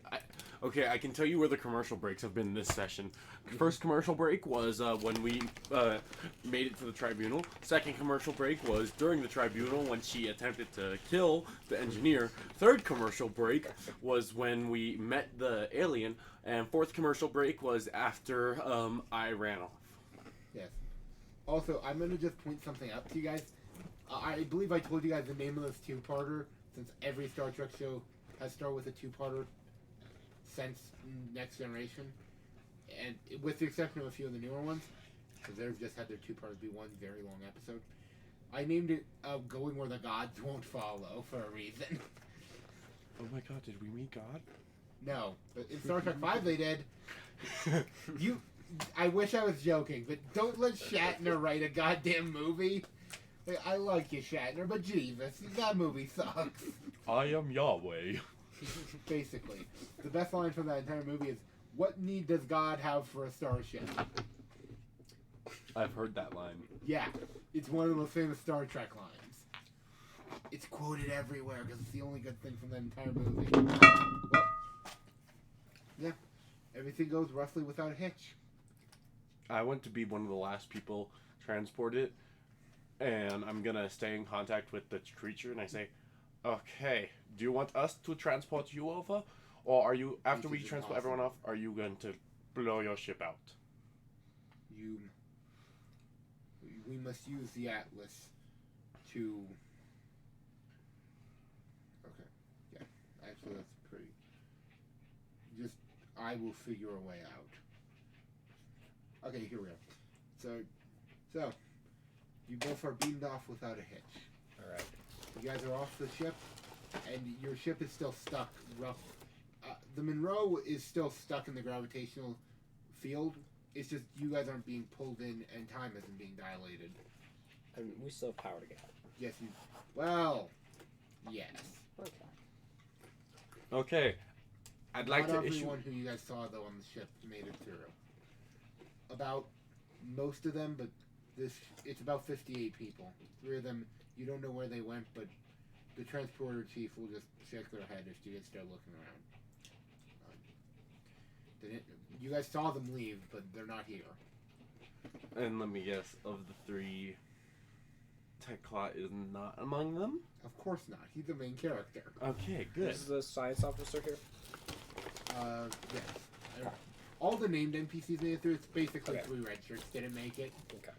I can tell you where the commercial breaks have been this session. First commercial break was when we made it to the tribunal. Second commercial break was during the tribunal when she attempted to kill the engineer. Third commercial break was when we met the alien. And fourth commercial break was after I ran off. yes. Also, I'm gonna just point something out to you guys. I believe I told you guys the name of this 2-parter, since every Star Trek show has started with a 2-parter since Next Generation. And with the exception of a few of the newer ones, because they've just had their 2-parters be one very long episode. I named it Going Where the Gods Won't Follow for a reason. Oh my god, did we meet God? No, but in Star Trek 5 they did. I wish I was joking, but don't let Shatner write a goddamn movie. Like, I like you, Shatner, but Jesus, that movie sucks. I am Yahweh. Basically, the best line from that entire movie is, "What need does God have for a starship?" I've heard that line. Yeah, it's one of the most famous Star Trek lines. It's quoted everywhere because it's the only good thing from that entire movie. Well, yeah, everything goes roughly without a hitch. I went to be one of the last people transported, And I'm gonna stay in contact with the creature, and I say, "Okay, do you want us to transport you over, or are you after This we is transport everyone off? impossible. Are you going to blow your ship out?" We must use the Atlas to. Okay. Yeah. Actually, that's pretty. Just, I will figure a way out. Okay, here we go. So, you both are beamed off without a hitch. All right. You guys are off the ship, and your ship is still stuck. The Monroe is still stuck in the gravitational field. It's just you guys aren't being pulled in, and time isn't being dilated. And we still have power to get out. Yes, you. Well, yes. Okay. Okay, I'd like Not to issue. everyone who you guys saw though on the ship made it through. About most of them, but it's about 58 people. 3 of them you don't know where they went, but the transporter chief will just shake their head if you guys start looking around. You guys saw them leave, but they're not here. And let me guess, of the 3, Techclaw is not among them? Of course not. He's the main character. Okay, good. This is the science officer here. Yes. All the named NPCs made it through. It's basically Okay. 3 red shirts didn't make it. Okay.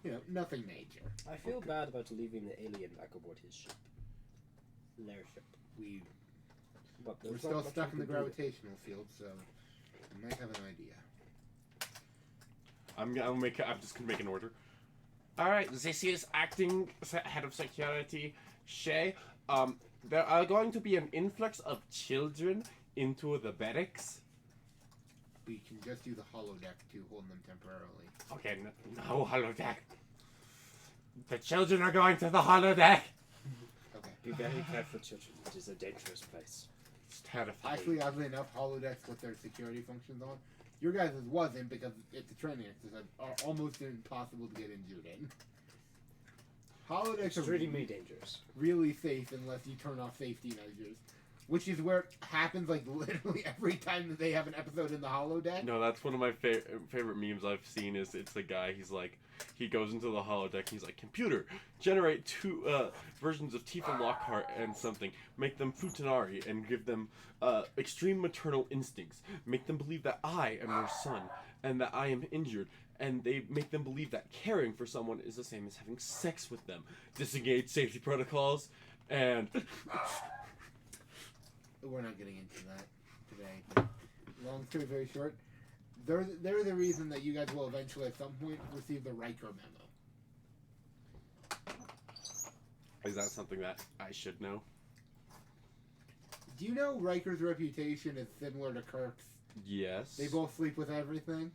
You know, nothing major. I feel bad about leaving the alien back aboard his ship. Their ship. But We're there's still not much stuck in we the can do. gravitational field, so we might have an idea. I'm just gonna make an order. All right, this is acting head of security, Shay. There are going to be an influx of children into the barracks. We can just use the holodeck to hold them temporarily. Okay, no holodeck. The children are going to the holodeck. Okay. Be very careful, children. It is a dangerous place. It's terrifying. Actually, oddly enough, holodecks with their security functions on. Your guys' wasn't because it's a training exercise. Are almost impossible to get injured in. Holodecks are Extremely dangerous. really safe unless you turn off safety measures. Which is where it happens like literally every time that they have an episode in the holodeck. No, that's one of my favorite memes I've seen. Is it's the guy. He's like, he goes into the holodeck. And he's like, computer, generate 2 versions of Tifa Lockhart and something. Make them Futanari and give them extreme maternal instincts. Make them believe that I am your son and that I am injured. And they make them believe that caring for someone is the same as having sex with them. Disengage safety protocols and. We're not getting into that today. But long story very short, they're the reason that you guys will eventually at some point receive the Riker memo. Is that something that I should know? Do you know Riker's reputation is similar to Kirk's? Yes. They both sleep with everything.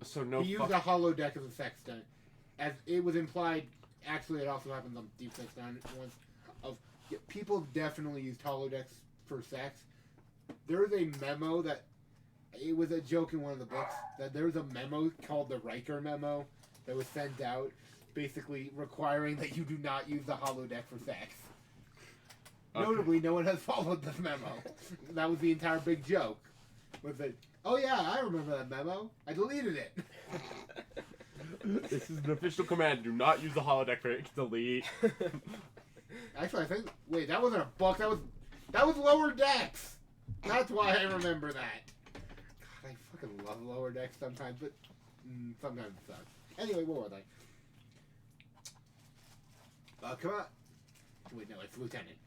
So no. He used a holodeck as a sex stunt. As it was implied, actually it also happens on Deep Space Nine once. People definitely used holodecks for sex. There was a memo that it was a joke in one of the books that there was a memo called the Riker memo that was sent out, basically requiring that you do not use the holodeck for sex. Okay. Notably, no one has followed this memo. That was the entire big joke. Was that? Oh yeah, I remember that memo. I deleted it. This is an official command. Do not use the holodeck for delete. Actually, I think. Wait, that wasn't a book. That was Lower Decks. That's why I remember that. God, I fucking love Lower Decks sometimes, but sometimes it sucks. Anyway, what was I? Come on. Wait, no, it's Lieutenant.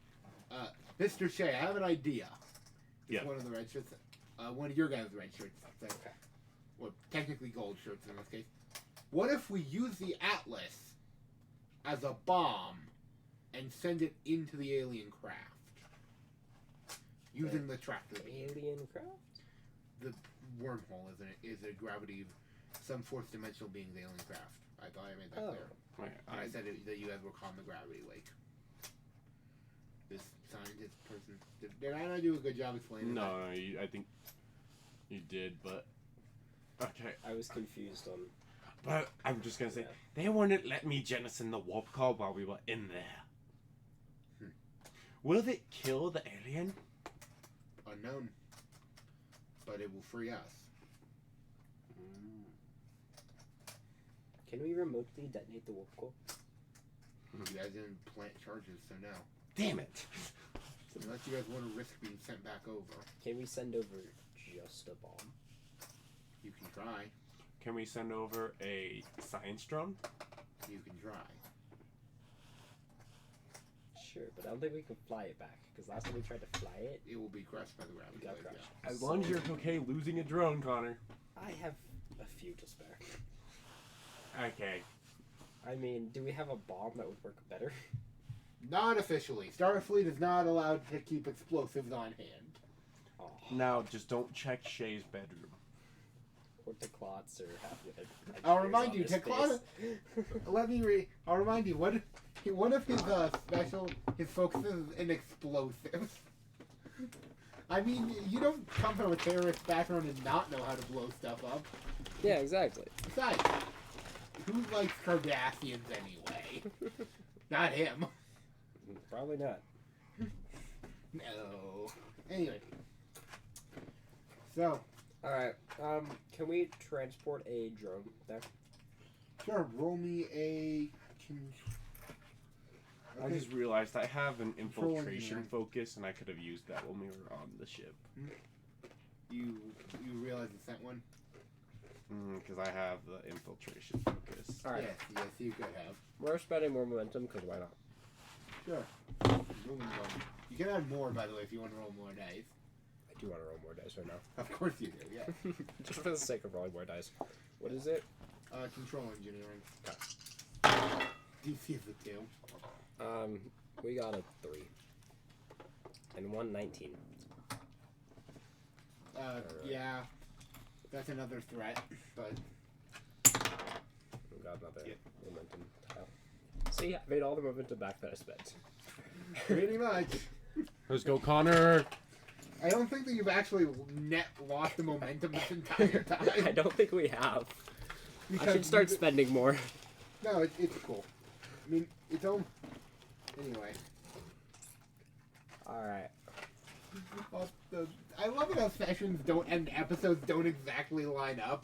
Mr. Shea, I have an idea. It's Yeah. one of the red shirts. One of your guys' red shirts. Okay. Or technically gold shirts in this case. What if we use the Atlas as a bomb and send it into the alien craft? Using the tractor beam. Alien craft? The wormhole is a gravity, some fourth dimensional being the alien craft. I thought I made that Oh. clear. Right, And I said that you guys were calling the gravity lake. This scientist person. Did I not do a good job explaining that? No, I think you did, but okay. I was confused on. But I'm just gonna say Yeah. they wouldn't let me jettison the warp core while we were in there. Will it kill the alien? Unknown. But it will free us. Can we remotely detonate the warp core? You guys didn't plant charges, so no. Damn it! Unless you guys want to risk being sent back over, Can we send over just a bomb? you can try. Can we send over a science drone? You can try. Sure, but I don't think we can fly it back, because last time we tried to fly it, It will be crushed by the gravity it got wave, crushed. yeah. As long as you're okay losing a drone, Connor. I have a few to spare. Okay. I mean, do we have a bomb that would work better? Not officially. Starfleet is not allowed to keep explosives on hand. Oh, Now, just don't check Shay's bedroom. or Teclots, or have I'll remind you, Teclata. I'll remind you. One of his his focuses in explosives. I mean, you don't come from a terrorist background and not know how to blow stuff up. Yeah, exactly. Besides, who likes Cardassians anyway? Not him. Probably not. No. Anyway. So, Alright, can we transport a drone there? sure, roll me a... I just realized I have an Control infiltration engineering. focus, and I could have used that when we were on the ship. You realize you sent one? Because I have the infiltration focus. Alright, Yes, you could have. we're spending more momentum, because why not? Sure. You can add more, by the way, if you want to roll more dice. I do want to roll more dice right now. Of course you do, yeah. Just for the sake of rolling more dice. What is it? Control engineering. DC is a 2. We got a 3. And 119. Yeah. That's another threat, but... We got another momentum tile. See, I made all the momentum back that I spent. Pretty much. Let's go, Connor! I don't think that you've actually lost the momentum this entire time. I don't think we have. I Because should start you- spending more. No, it's cool. I mean, it's all... Anyway. Alright. I love it how sessions and episodes don't exactly line up.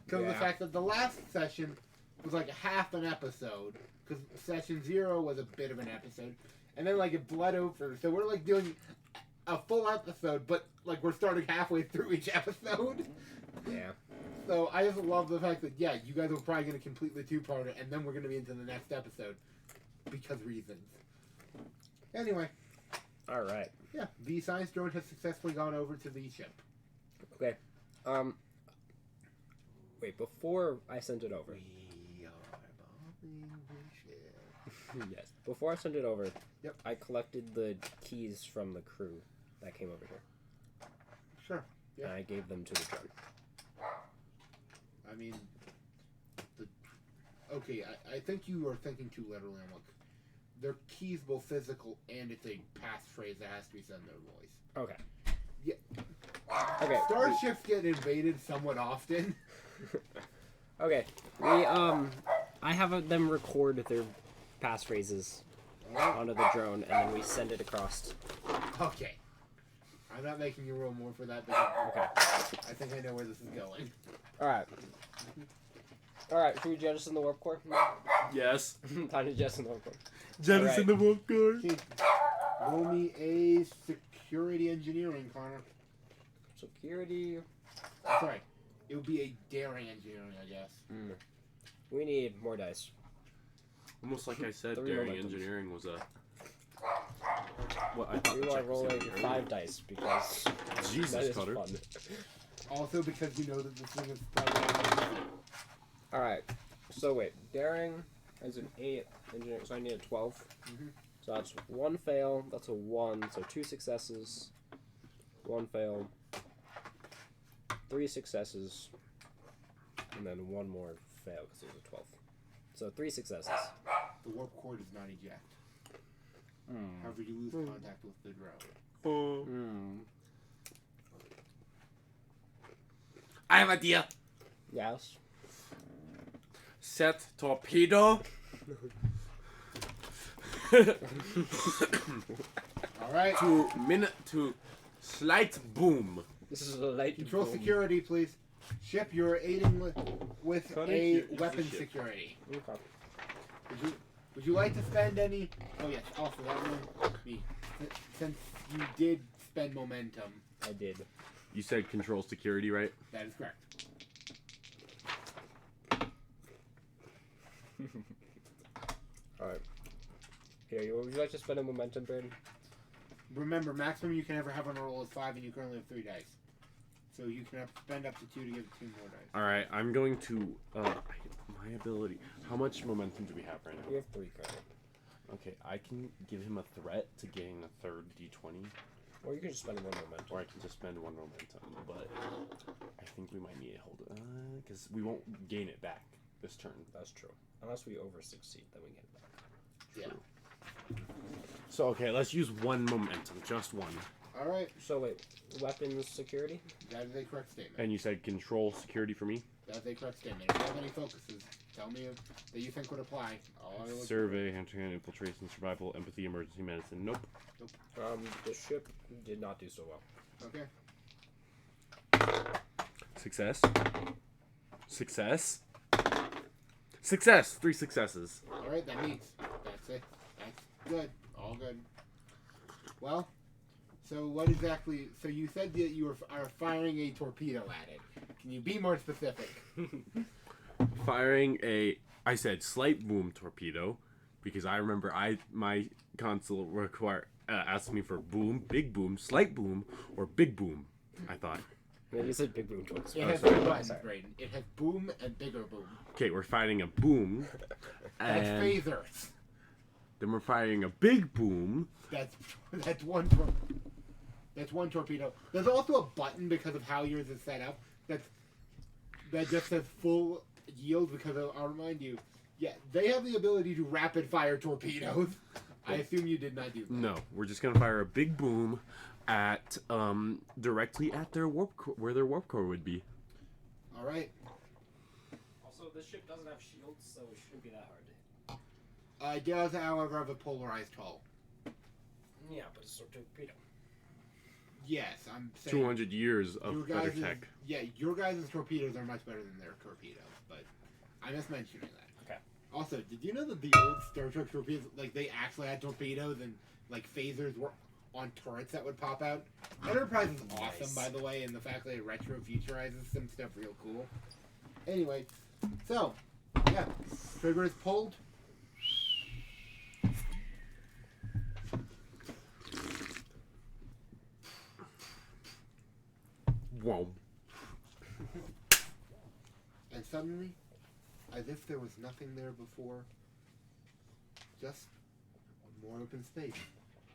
Because of the Yeah. fact that the last session was like half an episode. Because session 0 was a bit of an episode. And then like it bled over. So we're like doing a full episode, but like we're starting halfway through each episode. Yeah. So I just love the fact that, yeah, you guys are probably going to complete the 2-parter, and then we're going to be into the next episode. Because reasons. Anyway, Alright. yeah, the science drone has successfully gone over to the ship. Okay. Wait, before I sent it over. We are bombing the ship. Yes. Before I sent it over, Yep. I collected the keys from the crew that came over here. Sure. Yeah. And I gave them to the drone. I mean, okay, I think you are thinking too literally on what. They're keys both physical and it's a passphrase that has to be said in their voice. Okay. Yeah. Okay. Starships get invaded somewhat often. Okay. We I have them record their passphrases onto the drone, and then we send it across. Okay. I'm not making you roll more for that, but Okay. I think I know where this is going. All right. All right. Should we jettison the warp core? Yes. Time to jettison the warp core. Jettison the warp core. Okay. Roll me a security engineering, Connor. Security. Sorry. It would be a daring engineering, I guess. We need more dice. Almost like I said, 3 daring momentums. engineering was a... What I thought We the want check was rolling gonna be. 5 dice because Jesus, that is Cutter. fun. Also because you know that this thing is probably... All right. So wait, daring is an 8, engineering, so I need a 12. So that's 1 fail. That's a 1. So 2 successes. 1 fail. 3 successes. And then 1 more fail because it was a 12. So 3 successes. The warp core does not eject. However, you lose contact with the drone. I have an idea. Yes. Set torpedo. Alright. to slight boom. This is a light Control boom. security, please. Ship, you're aiding with... with Connor, a here is the weapon ship. security. Okay. Would you like to spend any? Oh yes. Also, that one. Since you did spend momentum, I did. You said control security, right? that is correct. Alright. Here, would you like to spend a momentum, Braden? Remember, maximum you can ever have on a roll is 5, and you can only have 3 dice. So you can spend up to 2 to give 2 more dice. All right, I'm going to my ability. How much momentum do we have right We now? have 3 currently. Okay, I can give him a threat to gain a third d20, Or you can just spend 1 momentum. or I can just spend 1 momentum. But I think we might need to hold it because we won't gain it back this turn. That's true. Unless we over succeed, then we get it back. Yeah. So okay, let's use 1 momentum, just 1. All right. So wait, weapons security? That is a correct statement. And you said control security for me. That is a correct statement. If you have any focuses, tell me that you think would apply. Survey, hand-to-hand infiltration, survival, empathy, emergency medicine. Nope. The ship did not do so well. Okay. Success. Success. Success. 3 successes. All right, that meets. That's it. That's good. All good. Well, so what exactly? So you said that you are firing a torpedo at it. Can you be more specific? Firing a, I said slight boom torpedo, because I remember my console asked me for boom, big boom, slight boom, or big boom. I thought. Maybe you said big boom twice. It has sorry. 2 buttons, Braden. It has boom and bigger boom. Okay, we're firing a boom, That's and phasers. then we're firing a big boom. That's one. That's 1 torpedo. There's also a button because of how yours is set up. That just says full yield because I'll remind you. Yeah, they have the ability to rapid fire torpedoes. I assume you did not do that. No, we're just gonna fire a big boom at directly at their where their warp core would be. All right. Also, this ship doesn't have shields, so it shouldn't be that hard. It does, however, have a polarized hull. Yeah, but it's a torpedo. Yes, I'm saying 200 years of your better guys' tech. Yeah, your guys' torpedoes are much better than their torpedoes, but I'm just mentioning that. Okay. Also, did you know that the old Star Trek torpedoes, like, they actually had torpedoes and, like, phasers were on turrets that would pop out? Enterprise is awesome, Nice. by the way, and the fact that it retro-futurizes some stuff real cool. Anyway, so, yeah, trigger is pulled. Whoa. And suddenly, as if there was nothing there before, just more open space.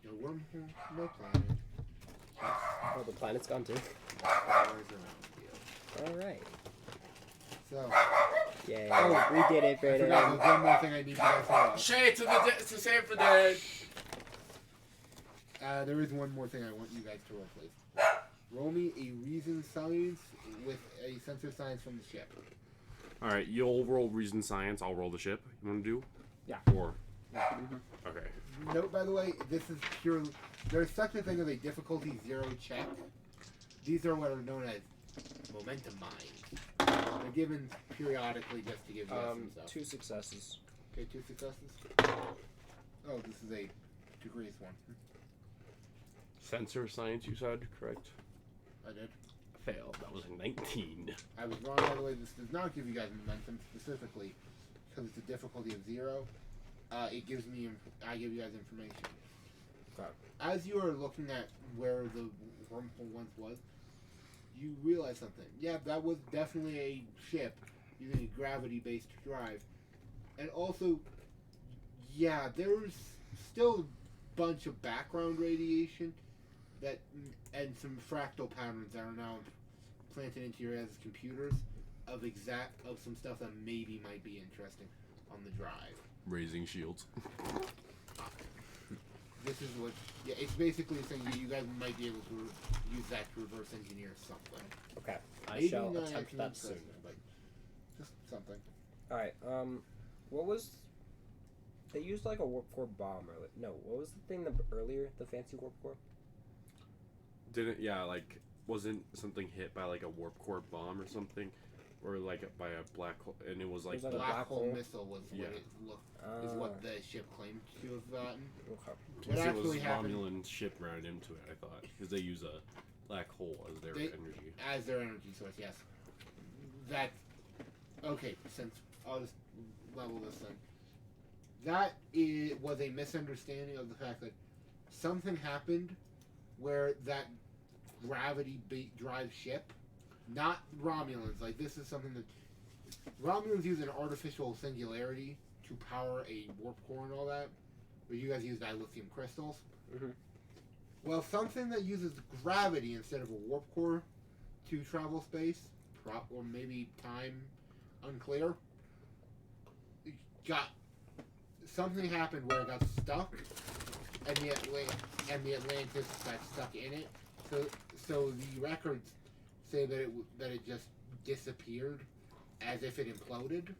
No wormhole, no planet. Oh, the planet's gone too. Stars around you. Alright. So, Yay. Oh, we did it, I Braden. forgot there's one more thing I need you guys to know. Shade to save the dead. There is one more thing I want you guys to roll, please. Roll me a reason science with a sensor science from the ship. All right, you'll roll reason science. I'll roll the ship. You want to do? Yeah. Or okay. Note, by the way, this is pure. There's such a thing as a difficulty 0 check. These are what are known as momentum mines. They're given periodically just to give you some stuff. 2 successes. Okay, 2 successes. Oh, this is a degrees one. Sensor science, you said, correct? I did. Failed. That was a 19. I was wrong, by the way. This does not give you guys momentum specifically because it's a difficulty of 0. It gives me. I give you guys information. Okay. As you are looking at where the wormhole once was, you realize something. Yeah, that was definitely a ship using a gravity-based drive, and also, yeah, there's still a bunch of background radiation that and some fractal patterns that are now planted into your guys' computers of some stuff that maybe might be interesting on the drive. Raising shields. This is what, yeah, it's basically saying you guys might be able to use that to reverse engineer something. Okay. I Maybe shall not attempt actually that soon. interesting, but just something. Alright, what was... They used like a warp core bomb earlier. No, what was the thing earlier? The fancy warp core? Wasn't something hit by like a warp core bomb or something? or like by a black hole, and it was like, It was like the, a Black hole hole. missile was Yeah. what it looked is what the ship claimed to have gotten. Okay. What it was actually happened Romulan ship ran into it. I thought because they use a black hole as their They- energy. as their energy source, yes. That okay, since I'll just level this then. That was a misunderstanding of the fact that something happened where that gravity drives ship, not Romulans. Like this is something that Romulans use an artificial singularity to power a warp core and all that, but you guys use dilithium crystals. Mhm. Well, something that uses gravity instead of a warp core to travel space, or maybe time, unclear. Got something happened where it got stuck, and the Atlantis got stuck in it. So the records say that it just disappeared, as if it imploded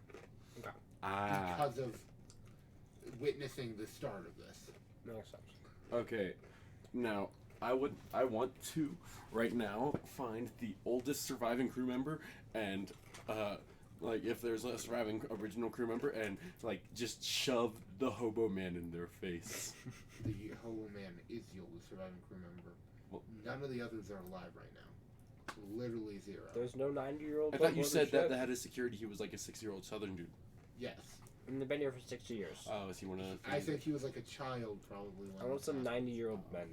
because of witnessing the start of this. Makes sense. Okay, now I want to right now find the oldest surviving crew member and like if there's a surviving original crew member and like just shove the hobo man in their face. The Hobo Man is the oldest surviving crew member. Well- None of the others are alive right now. Literally zero. There's no 90-year-old. I thought you said that the head of security he was like a 6-year-old Southern dude. Yes. And they've been here for 60 years. Oh, is he one of the? I think he was like a child probably. I want some 90-year-old men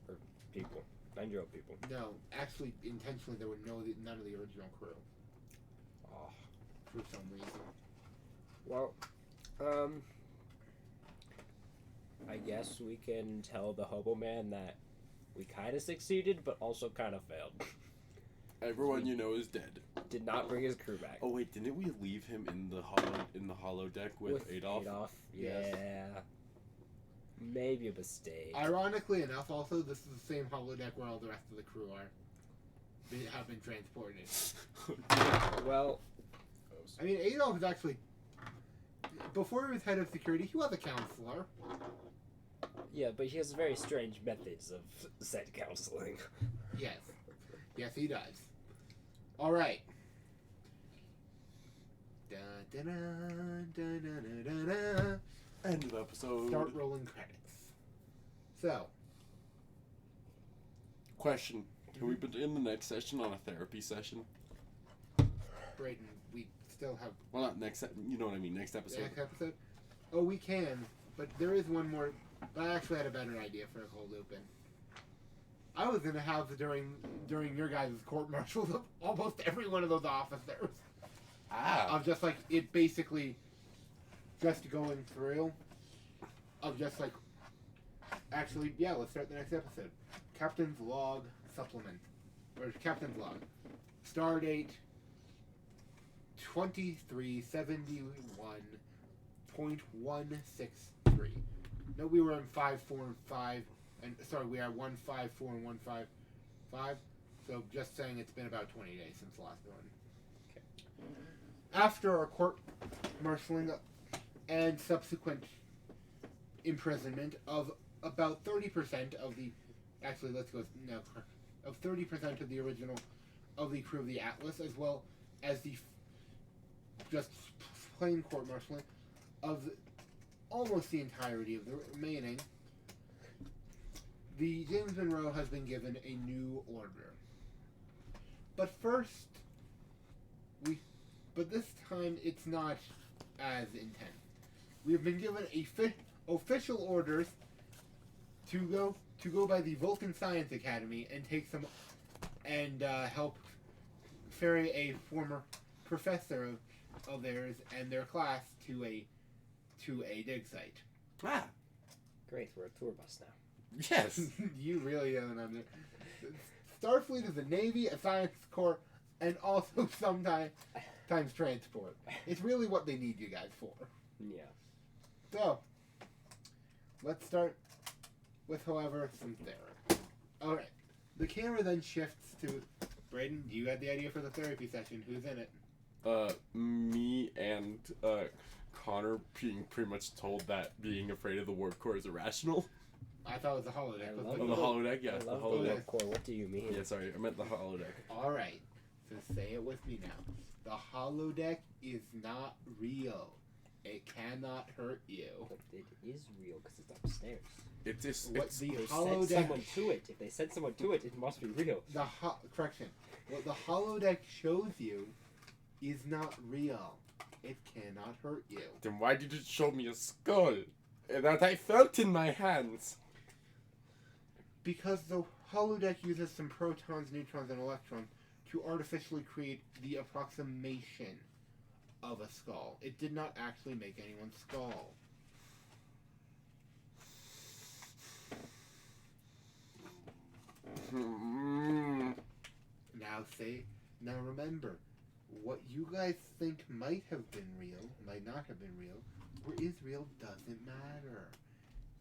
or people. 90-year-old people. No, actually, intentionally there were none of the original crew Oh. for some reason. Well, I guess we can tell the hobo man that we kind of succeeded, but also kind of failed. Everyone you know is dead. Did not bring his crew back. Oh wait, didn't we leave him in the hollow deck with Adolf? Yeah. Yes. Maybe a mistake. Ironically enough, also, this is the same holodeck where all the rest of the crew are. They have been transported. Well, I mean, Adolf is actually... Before he was head of security, he was a counselor. yeah, but he has very strange methods of said counseling. Yes. Yes, he does. Alright. End of episode. Start rolling credits. So, Question: Can we put in the next session on a therapy session? Brayden, we still have Well, not next. You know what I mean. Next the episode. next episode. Oh, we can, but there is one more. I actually had a better idea for a cold open. I was gonna have during your guys' court martials of almost every one of those officers. Of just like it basically just going through of just like actually let's start the next episode. Captain's log supplement. Or Captain's log. Stardate 2371.163. No, we were in 5, 4, and 5 and sorry, we are 1, 5, 4, and 1, 5, 5. So just saying it's been about 20 days since the last one. After our court marshaling and subsequent imprisonment of about 30% of the, actually let's go, no, of 30% of the original, of the crew of the Atlas, as well as the just plain court marshaling of almost the entirety of the remaining, the James Monroe has been given a new order. But first, but this time it's not as intense. We have been given official orders to go by the Vulcan Science Academy and take some and help ferry a former professor of theirs and their class to a dig site. Ah, Great, we're a tour bus now. yes. You really don't understand. Starfleet is a Navy, a Science Corps, and also sometimes transport. It's really what they need you guys for. Yeah. So, let's start with, however, some therapy. Alright. The camera then shifts to... Brayden, you had the idea for the therapy session. Who's in it? Me and Connor being pretty much told that being afraid of the warp core is irrational. I thought it was a holodeck. I but love Oh, the holodeck, yeah, I the love holodeck. the core. What do you mean? Yeah, sorry, I meant the holodeck. Alright. So say it with me now. The holodeck is not real. It cannot hurt you. But it is real because it's upstairs. It is. What It's, the They sent holodeck? someone to it. If they sent someone to it, it must be real. Correction. What the holodeck shows you is not real. It cannot hurt you. then why did it show me a skull that I felt in my hands? Because the holodeck uses some protons, neutrons, and electrons to artificially create the approximation of a skull. It did not actually make anyone's skull. Now remember, what you guys think might have been real, might not have been real, or is real doesn't matter.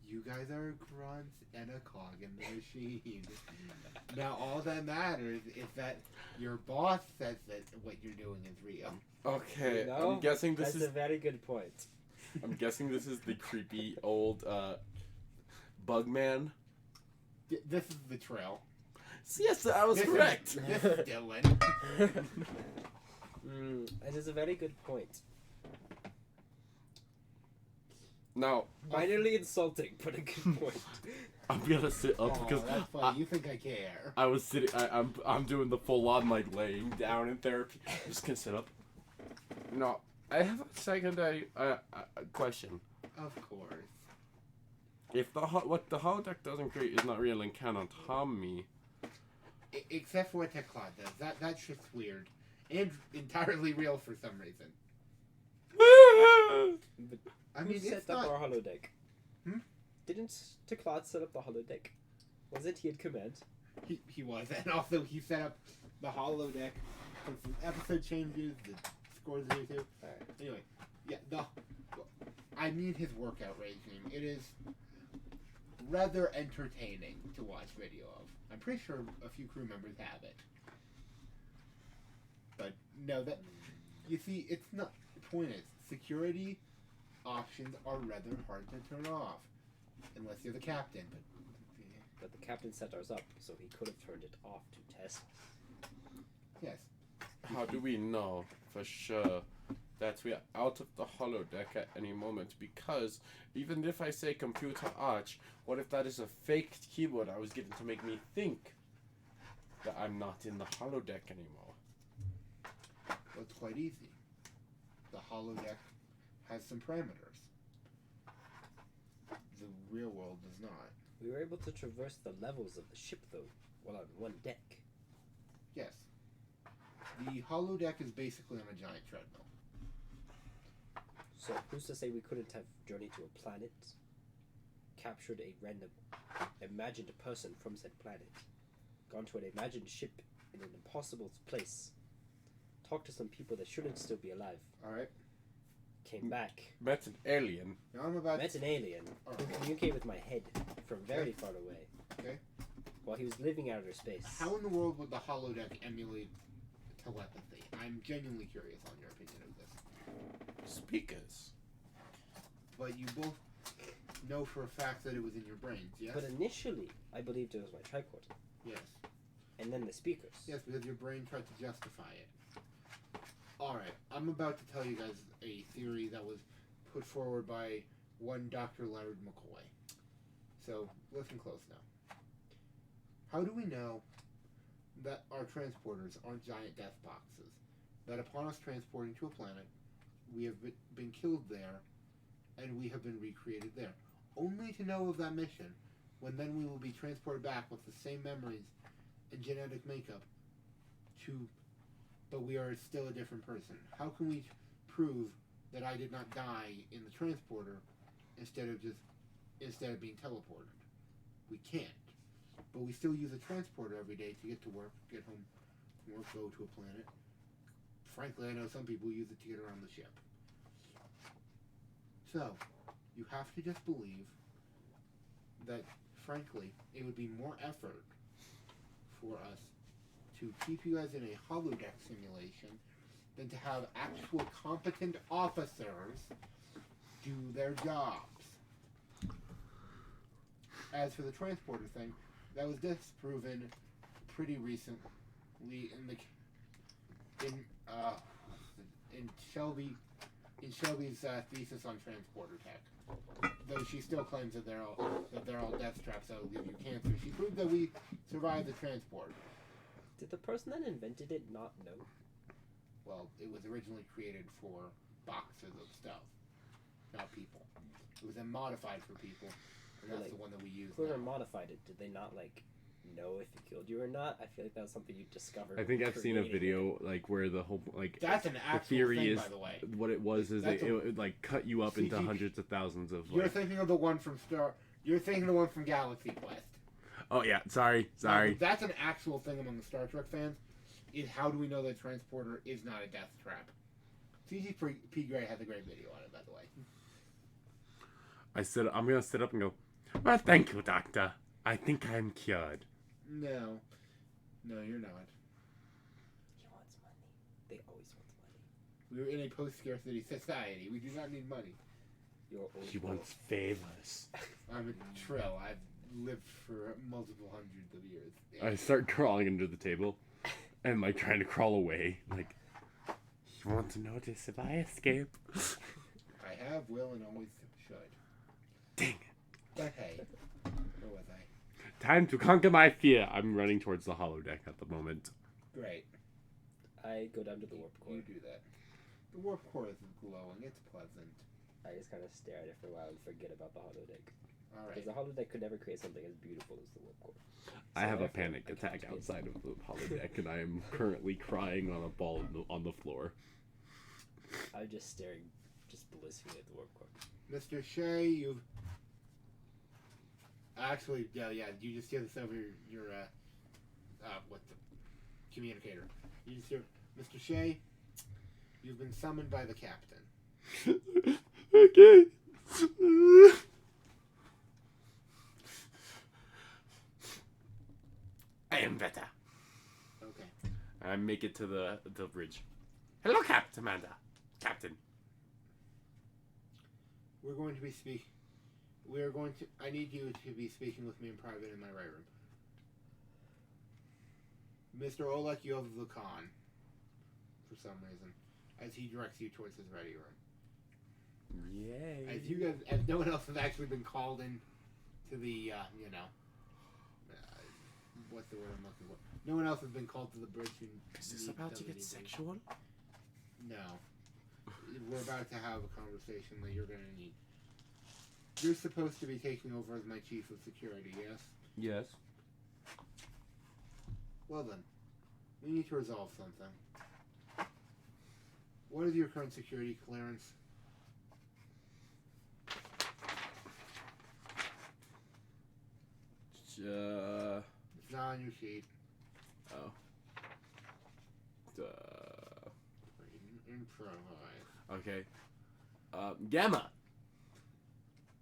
You guys are grunts and a cog in the machine. Now all that matters is that your boss says that what you're doing is real. Okay, You know, I'm guessing this That's is. a very good point. I'm guessing this is the creepy old bug man. This is the trail. Yes, I was correct. This is Dylan. It is a very good point. Now, Minorly insulting, but a good point. I'm gonna sit up Oh, because that's funny. You think I care? I was sitting. I'm doing the full on like laying down in therapy. I'm just gonna sit up. No, I have a secondary question. Of course. If what the holodeck doesn't create is not real and cannot harm me, Except for what Teclad does. That shit's weird. And entirely real for some reason. But I who mean, set it's up not... our holodeck? Didn't Teclad set up the holodeck? Wasn't he in command? He was. And also he set up the holodeck for some episode changes, the scores there too. Alright. Anyway, yeah, I mean his workout regime. It is rather entertaining to watch video of. I'm pretty sure a few crew members have it. But no, that you see, it's not. The point is, security options are rather hard to turn off, unless you're the captain. But the captain set ours up, so he could have turned it off to test. Yes. how do we know for sure that we are out of the holodeck at any moment? Because even if I say computer arch, what if that is a fake keyboard I was given to make me think that I'm not in the holodeck anymore? Well, it's quite easy. The holodeck has some parameters. The real world does not. We were able to traverse the levels of the ship, though, while on one deck. Yes. The holodeck is basically on a giant treadmill. So who's to say we couldn't have journeyed to a planet, captured a random imagined person from said planet, gone to an imagined ship in an impossible place, talked to some people that shouldn't still be alive, Alright. came back, Met an alien. Now I'm about met an alien who Alright. communicated with my head from very far away. Okay. While he was living in outer space. How in the world would the holodeck emulate telepathy? I'm genuinely curious on your opinion of this. Speakers. But you both know for a fact that it was in your brains, yes? But initially, I believed it was my tricorder, Yes. and then the speakers. Yes, because your brain tried to justify it. Alright, I'm about to tell you guys a theory that was put forward by one Dr. Leonard McCoy. So, listen close now. How do we know that our transporters aren't giant death boxes? That upon us transporting to a planet, we have been killed there, and we have been recreated there. Only to know of that mission, when then we will be transported back with the same memories and genetic makeup but we are still a different person. How can we prove that I did not die in the transporter instead of being teleported? We can't. But we still use a transporter every day to get to work, get home from work, go to a planet. Frankly, I know some people use it to get around the ship. So, you have to just believe that, frankly, it would be more effort for us to keep you guys in a holodeck simulation than to have actual competent officers do their jobs. As for the transporter thing, that was disproven pretty recently in Shelby's thesis on transporter tech. Though she still claims that they're all death traps that will give you cancer, she proved that we survived the transport. Did the person that invented it not know? Well, it was originally created for boxes of stuff, not people. It was then modified for people, and that's the one that we use. Whoever now. modified it, did they not know if it killed you or not? I feel like that was something you discovered. I think I've seen a video where the whole that's an the actual theory thing, is by the way. what it was is it would cut you up into CG hundreds of thousands of. You're thinking of the one from You're thinking of the one from Galaxy Quest. Oh yeah, sorry. No, that's an actual thing among the Star Trek fans. Is how do we know that transporter is not a death trap? CG P. Gray has a great video on it, by the way. I'm gonna sit up and go, well, thank you, Doctor. I think I'm cured. No, you're not. He wants money. They always want money. We're in a post-scarcity society. We do not need money. He wants favors. I'm a Trill. I've lived for multiple hundreds of years. I start crawling under the table, and trying to crawl away. You want to notice if I escape? I have, will, and always should. Dang it. But hey, where was I? Time to conquer my fear. I'm running towards the holodeck at the moment. Great. I go down to the warp core. You do that. The warp core is glowing. It's pleasant. I just kind of stare at it for a while and forget about the holodeck. All right. Because the holodeck could never create something as beautiful as the warp core. I have a panic attack outside of the holodeck, and I am currently crying on a ball on the floor. I'm just staring, just blissfully at the warp core. Mr. Shea, you've... Actually, yeah, you just hear this over your communicator. You just hear, Mr. Shea, you've been summoned by the captain. Okay. I am better. Okay. I make it to the bridge. Hello, Captain Amanda. Captain. I need you to be speaking with me in private in my right room. Mr. Olek, you have the con. For some reason. As he directs you towards his ready room. Yay. As no one else has actually been called in to the, what's the word I'm looking for? No one else has been called to the bridge. Is this about to get sexual? No. We're about to have a conversation that you're going to need. You're supposed to be taking over as my chief of security, yes? Yes. Well then, we need to resolve something. What is your current security clearance? It's not on your sheet. Oh. Improvise. Okay. Gamma.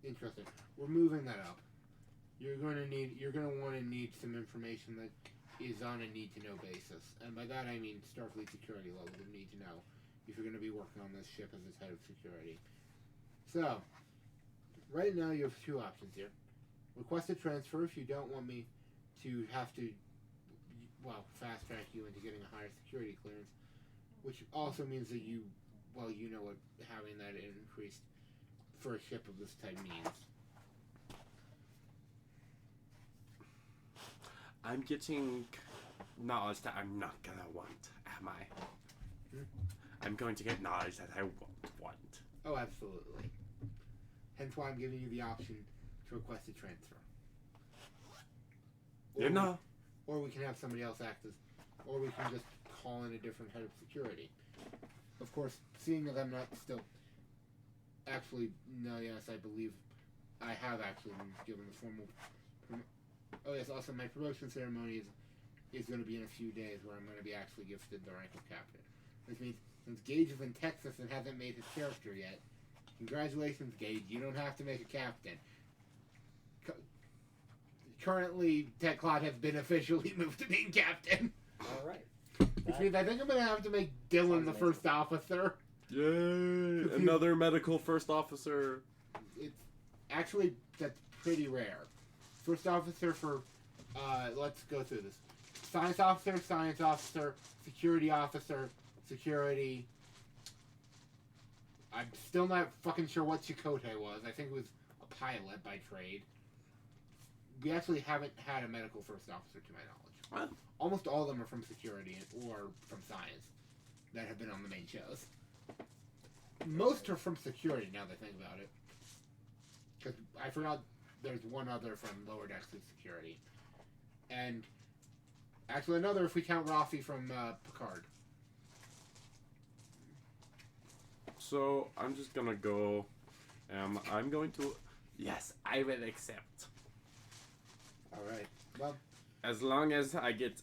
Interesting. We're moving that up. You're going to want to need some information that is on a need-to-know basis. And by that I mean Starfleet security level of need to know if you're going to be working on this ship as its head of security. So, right now you have two options here. Request a transfer if you don't want me to have to, fast-track you into getting a higher security clearance, which also means that you know what having that increased for a ship of this type means. I'm getting knowledge that I'm not gonna want, am I? I'm going to get knowledge that I won't want. Oh, absolutely. Hence why I'm giving you the option to request a transfer. Or we can have somebody else act as, or we can just call in a different head of security. Of course, seeing that I'm not still, actually, no, yes, I believe I have actually been given the formal, oh yes, also my promotion ceremony is going to be in a few days where I'm going to be actually gifted the rank of captain. Which means, since Gage is in Texas and hasn't made his character yet, congratulations, Gage, you don't have to make a captain. Currently, Tech Clot has been officially moved to being captain. Alright. Which means I think I'm going to have to make Dylan the first officer. Yay! Another medical first officer. It's actually, that's pretty rare. First officer for, let's go through this. Science officer, security officer, security, I'm still not fucking sure what Chakotay was. I think it was a pilot by trade. We actually haven't had a medical first officer to my knowledge. Well, Almost all of them are from security or from science that have been on the main shows. Most are from security now that I think about it. Because I forgot there's one other from lower decks of security. And actually another if we count Rafi from Picard. so I'm just gonna go. I'm going to. Yes, I will accept. Alright. Well, As long as I get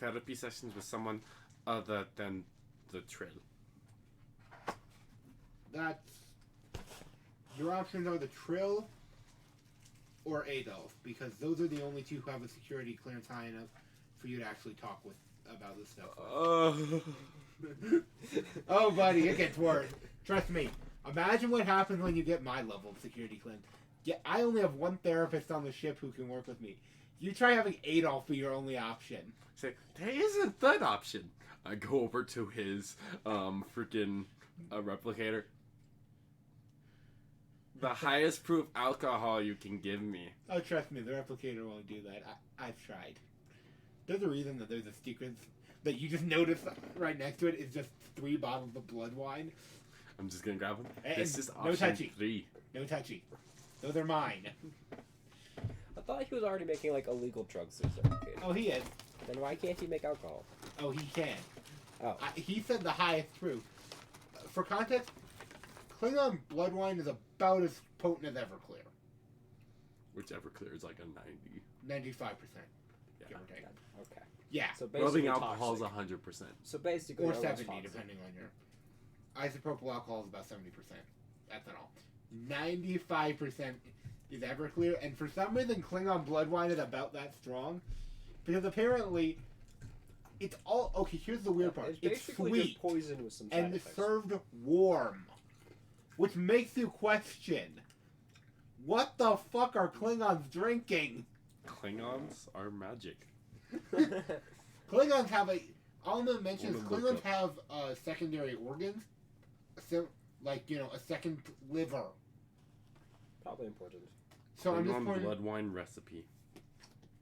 therapy sessions with someone other than the Trill. that's... Your options are the Trill or Adolf, because those are the only two who have a security clearance high enough for you to actually talk with about this stuff. Oh, buddy, it gets worse. Trust me. Imagine what happens when you get my level of security clearance. Yeah, I only have one therapist on the ship who can work with me. You try having Adolf be your only option. Say, there is a third option. I go over to his freaking replicator. The highest proof alcohol you can give me. Oh, trust me, the replicator won't do that. I've tried. There's a reason that there's a secret that you just notice right next to it is just 3 bottles of blood wine. I'm just gonna grab them. And This is no option touchy. 3. No touchy. Those are mine. I thought he was already making like illegal drugs or something. Oh, he is. Then why can't he make alcohol? Oh, he can. Oh. He said the highest proof. For context, Klingon blood wine is about as potent as Everclear. Whichever clears like a 90. 95%. Yeah. Give or take. Okay. Yeah. So basically Rubbing alcohol is toxic. 100%. So basically Or almost 70, toxic. depending on your... Isopropyl alcohol is about 70% ethanol. 95% is Everclear, and for some reason Klingon blood wine is about that strong. Because apparently, it's all... Okay, here's the weird part. It's It's basically sweet, just poison with some side and effects. served warm. Which makes you question, what the fuck are Klingons drinking? Klingons are magic. Klingons have a... All the mentions, Wanna look Klingons have secondary organs. So, like, you know, a second liver. Probably important. So I'm just Klingon pointing... blood wine recipe.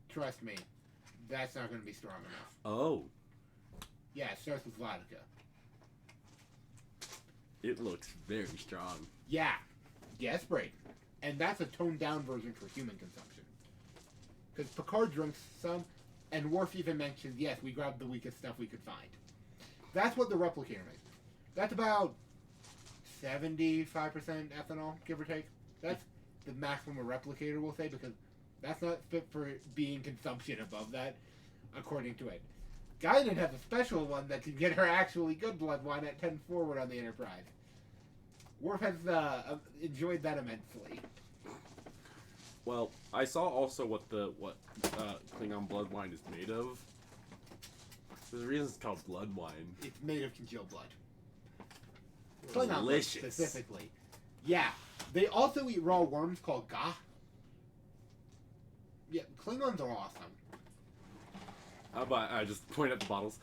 Trust me, that's not going to be strong enough. Oh, Yeah, it starts with vodka. it looks very strong. Yeah, desperate. And that's a toned down version for human consumption. Because Picard drinks some, and Worf even mentions, yes, we grabbed the weakest stuff we could find. That's what the replicator makes. That's about 75% ethanol, give or take. That's the maximum a replicator will say, because that's not fit for being consumption above that, according to it. Guinan has a special one that can get her actually good blood wine at 10 forward on the Enterprise. Worf has enjoyed that immensely. Well, I saw also what Klingon blood wine is made of. There's a reason it's called blood wine. It's made of congealed blood. Klingon blood Delicious. specifically. Yeah. They also eat raw worms called ga. Yeah, Klingons are awesome. How about I just point at the bottles?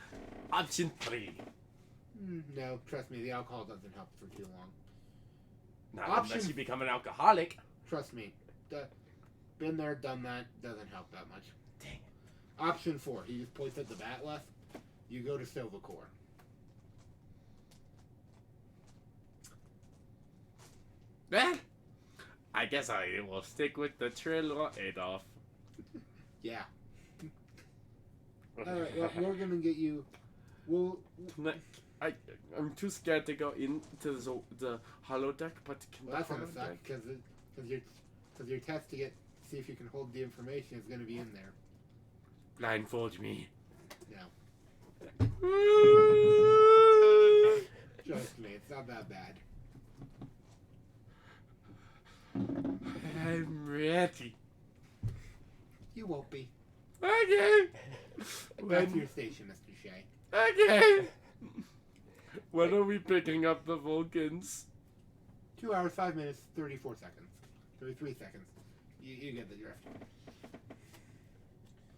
Option 3. No, trust me, the alcohol doesn't help for too long. Not Option- unless you become an alcoholic. Trust me. Been there, done that, doesn't help that much. Dang it. Option 4, he just points at the bat left. You go to Silvacore. Eh? I guess I will stick with the Trill or Adolf. Yeah. Alright, well, we're gonna get you... Well, I'm too scared to go into the holodeck, but can well that's the gonna suck, holodeck... because your test to see if you can hold the information is gonna be in there. Blindfold me. No. Trust me, it's not that bad. I'm ready. You won't be. Okay. Back to your station, Mr. Shea. Okay. When are we picking up the Vulcans? 2 hours, 5 minutes, 34 seconds. 33 seconds. You get the drift.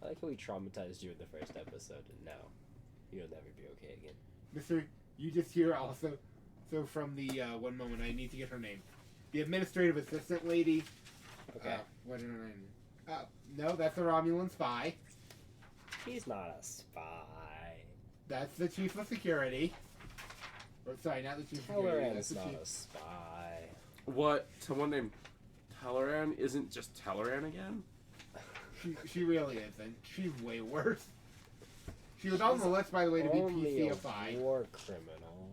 I like how we traumatized you in the first episode, and now you'll never be okay again. Mister, you just hear also So from the one moment, I need to get her name. The administrative assistant lady. Okay. What is her name? No, that's a Romulan spy. He's not a spy. That's the chief of security. Or sorry, not the chief of security. That's Teleran's the not chief. a spy. What? Someone named Teleran isn't just Teleran again? She really isn't. She's way worse. She was on the list, by the way, to be Only PCFI. a war criminal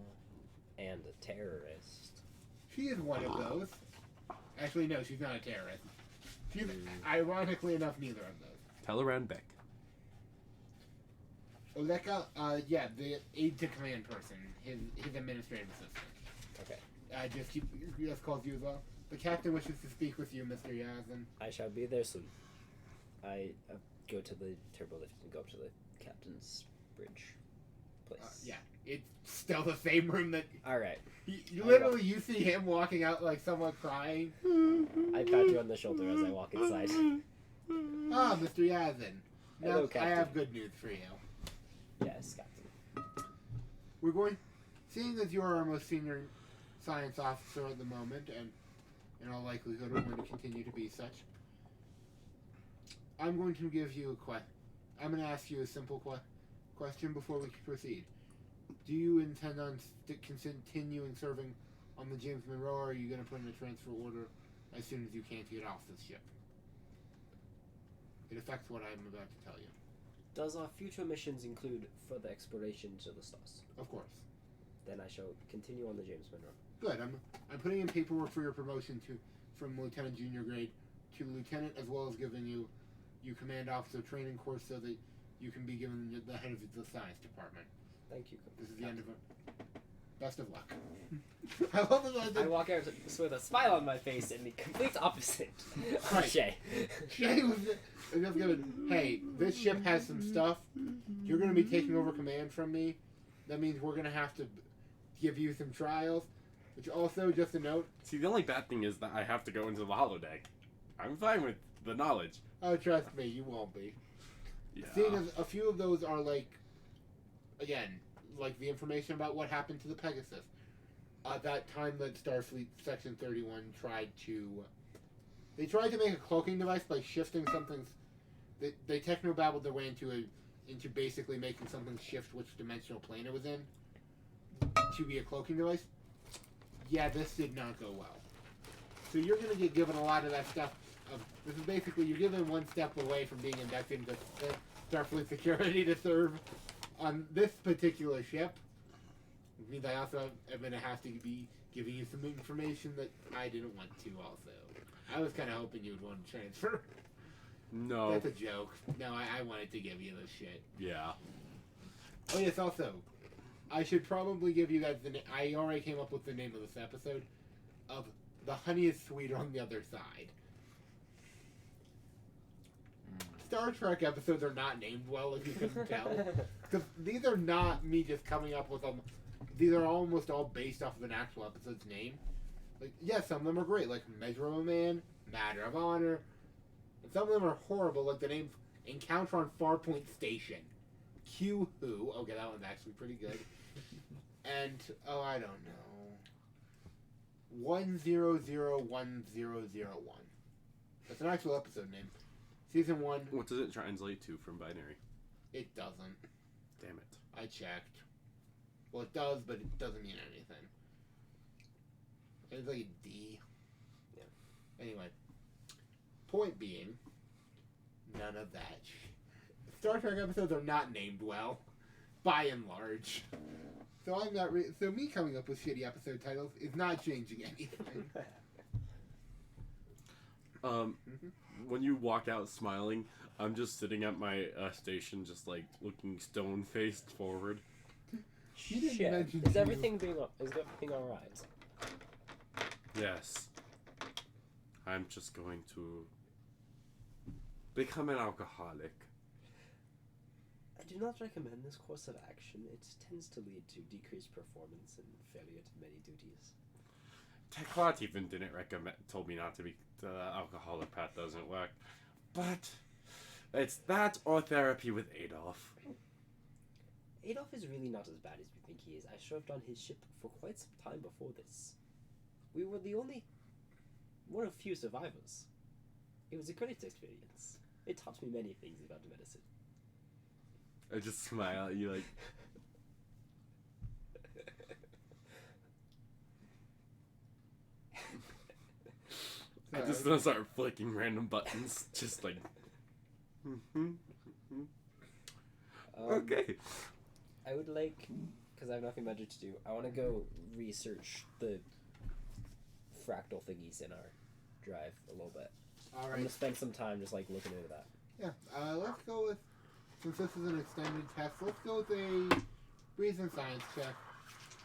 and a terrorist. She is one of those. Actually, no, she's not a terrorist. She's, ironically enough, neither of those. Teleran Beck. Oleka, yeah, the aide to command person, his administrative assistant. Okay. Just calls you as well. The captain wishes to speak with you, Mr. Yazan. I shall be there soon. I go to the turbo lift and go up to the captain's bridge place. Yeah, it's still the same room that. Alright. Literally, you see him walking out like someone crying. I pat you on the shoulder as I walk inside. Ah, Mr. Yazan. Hello, Now, I Captain. have good news for you. Yes, Captain. We're going, seeing as you are our most senior science officer at the moment, and in all likelihood are going to continue to be such, I'm going to give you I'm going to ask you a simple question before we proceed. Do you intend on continuing serving on the James Monroe, or are you going to put in a transfer order as soon as you can to get off this ship? It affects what I'm about to tell you. Does our future missions include further exploration to the stars? Of course. Then I shall continue on the James Monroe. Good. I'm putting in paperwork for your promotion from lieutenant junior grade to lieutenant, as well as giving you command officer training course so that you can be given the head of the science department. Thank you. This is the end of it. Best of luck. I love it. I walk out with a smile on my face and the complete opposite. Right. Shay. Shay was just given, hey, this ship has some stuff. You're going to be taking over command from me. That means we're going to have to give you some trials. Which also, just a note. See, the only bad thing is that I have to go into the holodeck. I'm fine with the knowledge. Oh, trust me, you won't be. Yeah. Seeing as a few of those are like, again, like the information about what happened to the Pegasus. That time that Starfleet Section 31 tried to make a cloaking device by shifting something. They technobabbled their way into basically making something shift which dimensional plane it was in to be a cloaking device. Yeah, this did not go well. So you're going to get given a lot of that stuff. This is basically, you're given one step away from being inducted into Starfleet security to serve on this particular ship. Which means I also am going to have to be giving you some information that I didn't want to also. I was kind of hoping you would want to transfer. No. That's a joke. No, I wanted to give you this shit. Yeah. Oh yes, also, I should probably give you guys the name. I already came up with the name of this episode of The Honey is Sweeter on the Other Side. Star Trek episodes are not named well, if you couldn't tell. Because these are not me just coming up with them. These are almost all based off of an actual episode's name. Like, yes, some of them are great, like Measure of a Man, Matter of Honor. And some of them are horrible, like the name Encounter on Farpoint Station. Q Who. Okay, that one's actually pretty good. And, oh, I don't know. 1001001. That's an actual episode name. Season 1. What does it translate to from binary? It doesn't. Damn it. I checked. Well, it does, but it doesn't mean anything. It's like a D. Yeah. Anyway. Point being, none of that. Star Trek episodes are not named well, by and large. So I'm not. So me coming up with shitty episode titles is not changing anything. When you walk out smiling, I'm just sitting at my station, just like looking stone-faced forward. He didn't Shit. mention Is you. everything alright? Yes. I'm just going to become an alcoholic. I do not recommend this course of action. It tends to lead to decreased performance and failure to many duties. Tequat even told me not to be. The alcoholic path doesn't work. But it's that or therapy with Adolf. Adolf is really not as bad as we think he is. I served on his ship for quite some time before this. We were the only one of few survivors. It was a great experience. It taught me many things about medicine. I just smile at you like. I just gonna start flicking random buttons, just like. Okay. I would like, because I have nothing better to do, I want to go research the fractal thingies in our drive a little bit. All I'm right. gonna spend some time just like looking into that. Yeah. Let's go with, since this is an extended test, let's go with a reason science check.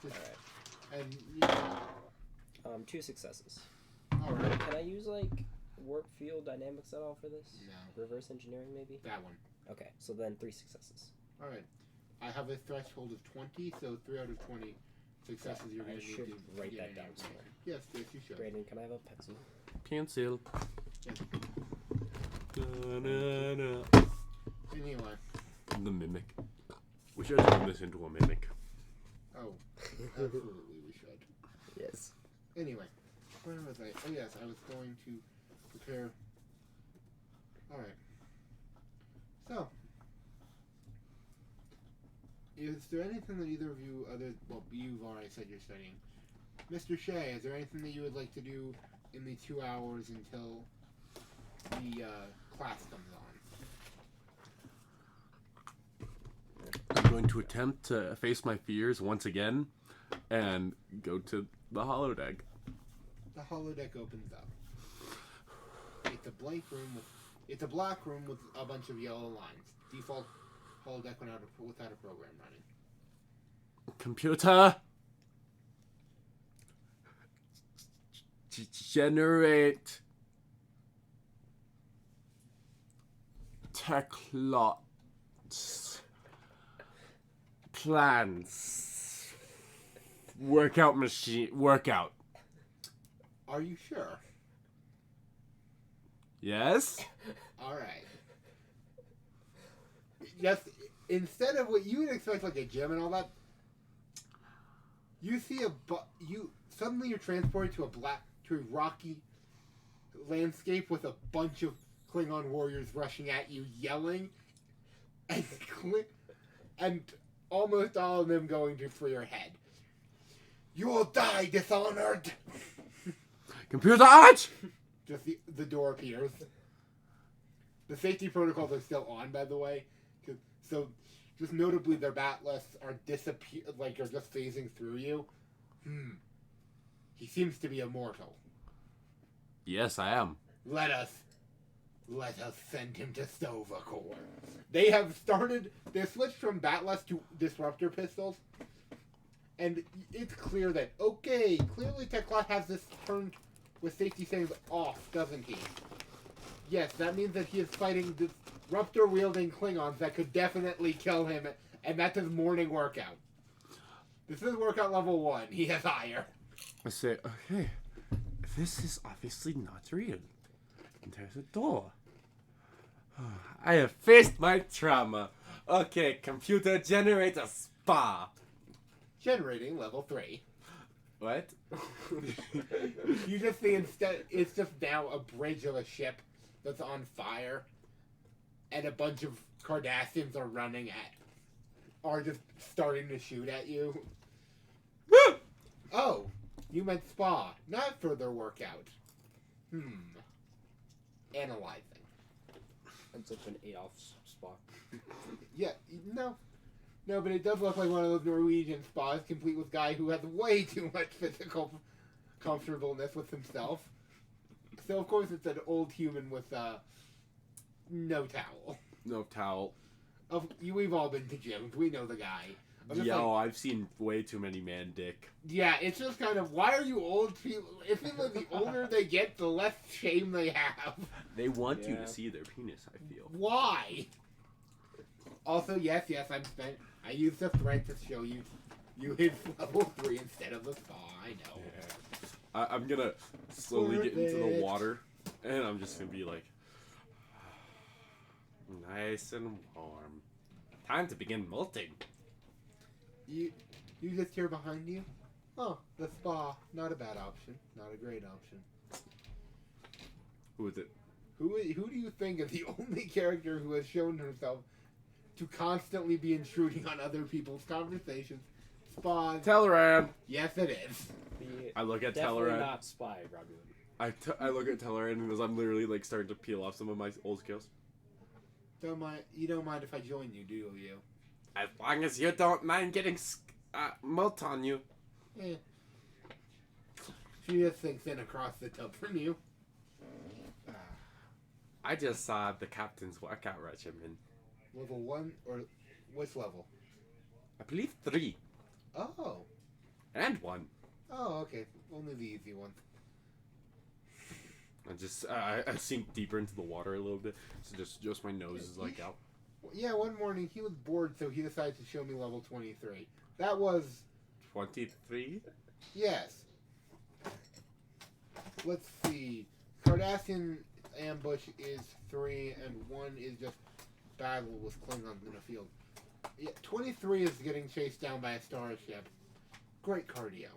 Just, All right. And you know, 2 successes. all right. Can I use like warp field dynamics at all for this? No. Reverse engineering maybe? That one. Okay, so then 3 successes. All right. I have a threshold of 20, so 3 out of 20 successes you're I going to need should to write get that any down information. somewhere. Yes, yes, you should. Brayden, can I have a pencil? Pencil. Anyway. The mimic. We should turn this into a mimic. Oh, absolutely we should. Yes. Anyway, where was I? Oh yes, I was going to prepare. Alright. So, is there anything that either of you, well, you've already said you're studying. Mr. Shea, is there anything that you would like to do in the 2 hours until the class comes on? I'm going to attempt to face my fears once again and go to the holodeck. The holodeck opens up. It's a blank room it's a black room with a bunch of yellow lines. Default holodeck without a program running. Computer, generate techlots, plans, workout machine, workout. Are you sure? Yes? Alright. Just, instead of what you would expect, like a gym and all that, you see suddenly you're transported to a rocky landscape with a bunch of Klingon warriors rushing at you, yelling, and almost all of them going for your head. You will die, dishonored! Computer art! Just the door appears. The safety protocols are still on, by the way. So, just notably, their batless are are just phasing through you. He seems to be immortal. Yes, I am. Let us send him to Stovacor. They switched from batless to disruptor pistols. And it's clear that, clearly Techlot has this turned with safety settings off, doesn't he? Yes, that means that he is fighting disruptor-wielding Klingons that could definitely kill him, and that's his morning workout. This is workout level 1. He has higher. I say, okay, this is obviously not real. And there's a door. I have faced my trauma. Okay, computer, generate a spa. Generating level 3. What? You just see it's just now a bridge of a ship that's on fire, and a bunch of Cardassians are just starting to shoot at you. Oh, you meant spa, not further workout. Analyzing. It's like an Adolf's spot. Yeah, no, but it does look like one of those Norwegian spas, complete with a guy who has way too much physical comfortableness with himself. So of course it's an old human with no towel. No towel. We've all been to gyms. We know the guy. Yo, I've seen way too many man dick. Yeah, it's just kind of, why are you old people? It seems like the older they get, the less shame they have. They want you Yeah. to see their penis, I feel. Why? Also, yes, I used the thread to show you hit level 3 instead of the spa, I know. Yeah. I'm gonna slowly Worth get into the it. water, and I'm just gonna be like, nice and warm. Time to begin molting. You just hear behind you. Oh, the spa. Not a bad option. Not a great option. Who is it? Who do you think is the only character who has shown herself to constantly be intruding on other people's conversations? Spa. Teleran. Yes, it is. I look at Definitely Teleran. not spy, Romulan. I look at Teleran as I'm literally like starting to peel off some of my old skills. You don't mind if I join you, do you? As long as you don't mind getting melt on you. Eh. She just sinks in across the tub from you. I just saw the captain's workout regimen. Level 1 or which level? I believe 3 Oh. and 1. Oh, okay. Only the easy one. I just I sink deeper into the water a little bit, so just my nose is like out. Yeah, one morning he was bored, so he decided to show me level 23. That was 23. yes. Let's see. Cardassian ambush is 3, and 1 is just battle with Klingons in a field. Yeah, 23 is getting chased down by a starship. Great cardio.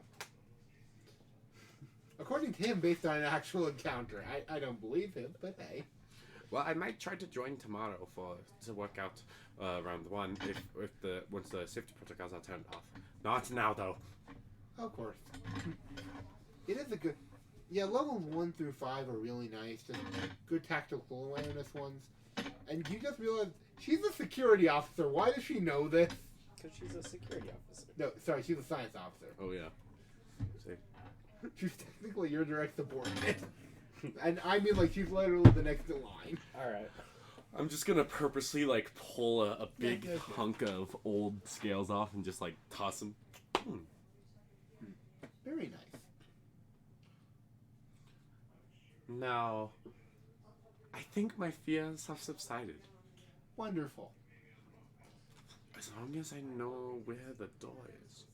According to him, based on an actual encounter. I don't believe him, but hey. Well, I might try to join tomorrow to work out round 1 if once the safety protocols are turned off. Not now though. Of course. It is a good... Yeah, levels 1 through 5 are really nice. Just good tactical awareness ones. And you just realize she's a security officer. Why does she know this? Because she's a security officer. No, sorry, she's a science officer. Oh yeah. See. She's technically your direct subordinate. And I mean, like, she's literally the next in line. Alright. I'm just gonna purposely like pull a big yeah. hunk of old scales off and just like toss them. Very nice. Now, I think my fears have subsided. Wonderful. As long as I know where the door is.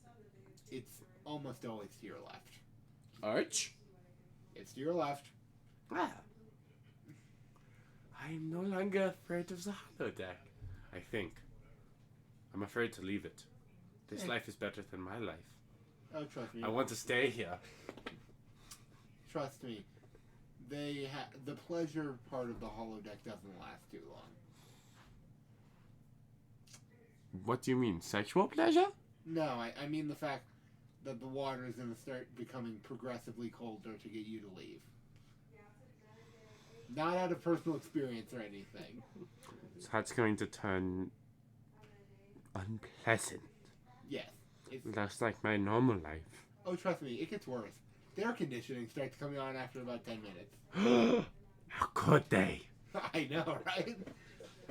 It's almost always to your left. Arch? It's to your left. Ah. I'm no longer afraid of the holodeck, I think. I'm afraid to leave it. This life is better than my life. Oh, trust me. I want to stay here. Trust me. The pleasure part of the holodeck doesn't last too long. What do you mean? Sexual pleasure? No, I mean the fact that the water is going to start becoming progressively colder to get you to leave. Not out of personal experience or anything. So that's going to turn unpleasant. Yes. Just like my normal life. Oh, trust me, it gets worse. The air conditioning starts coming on after about 10 minutes. How could they? I know, right?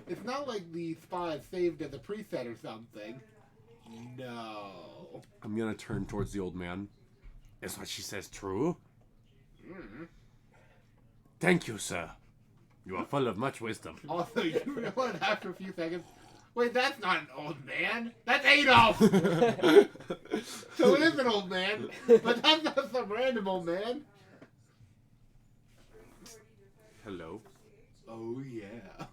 It's not like the spa is saved as a preset or something. No. I'm gonna turn towards the old man. Is what she says true? Mm. Thank you, sir. You are full of much wisdom. Also, you realize after a few seconds, wait, that's not an old man. That's Adolf! So it is an old man, but that's not some random old man. Hello. Oh, yeah.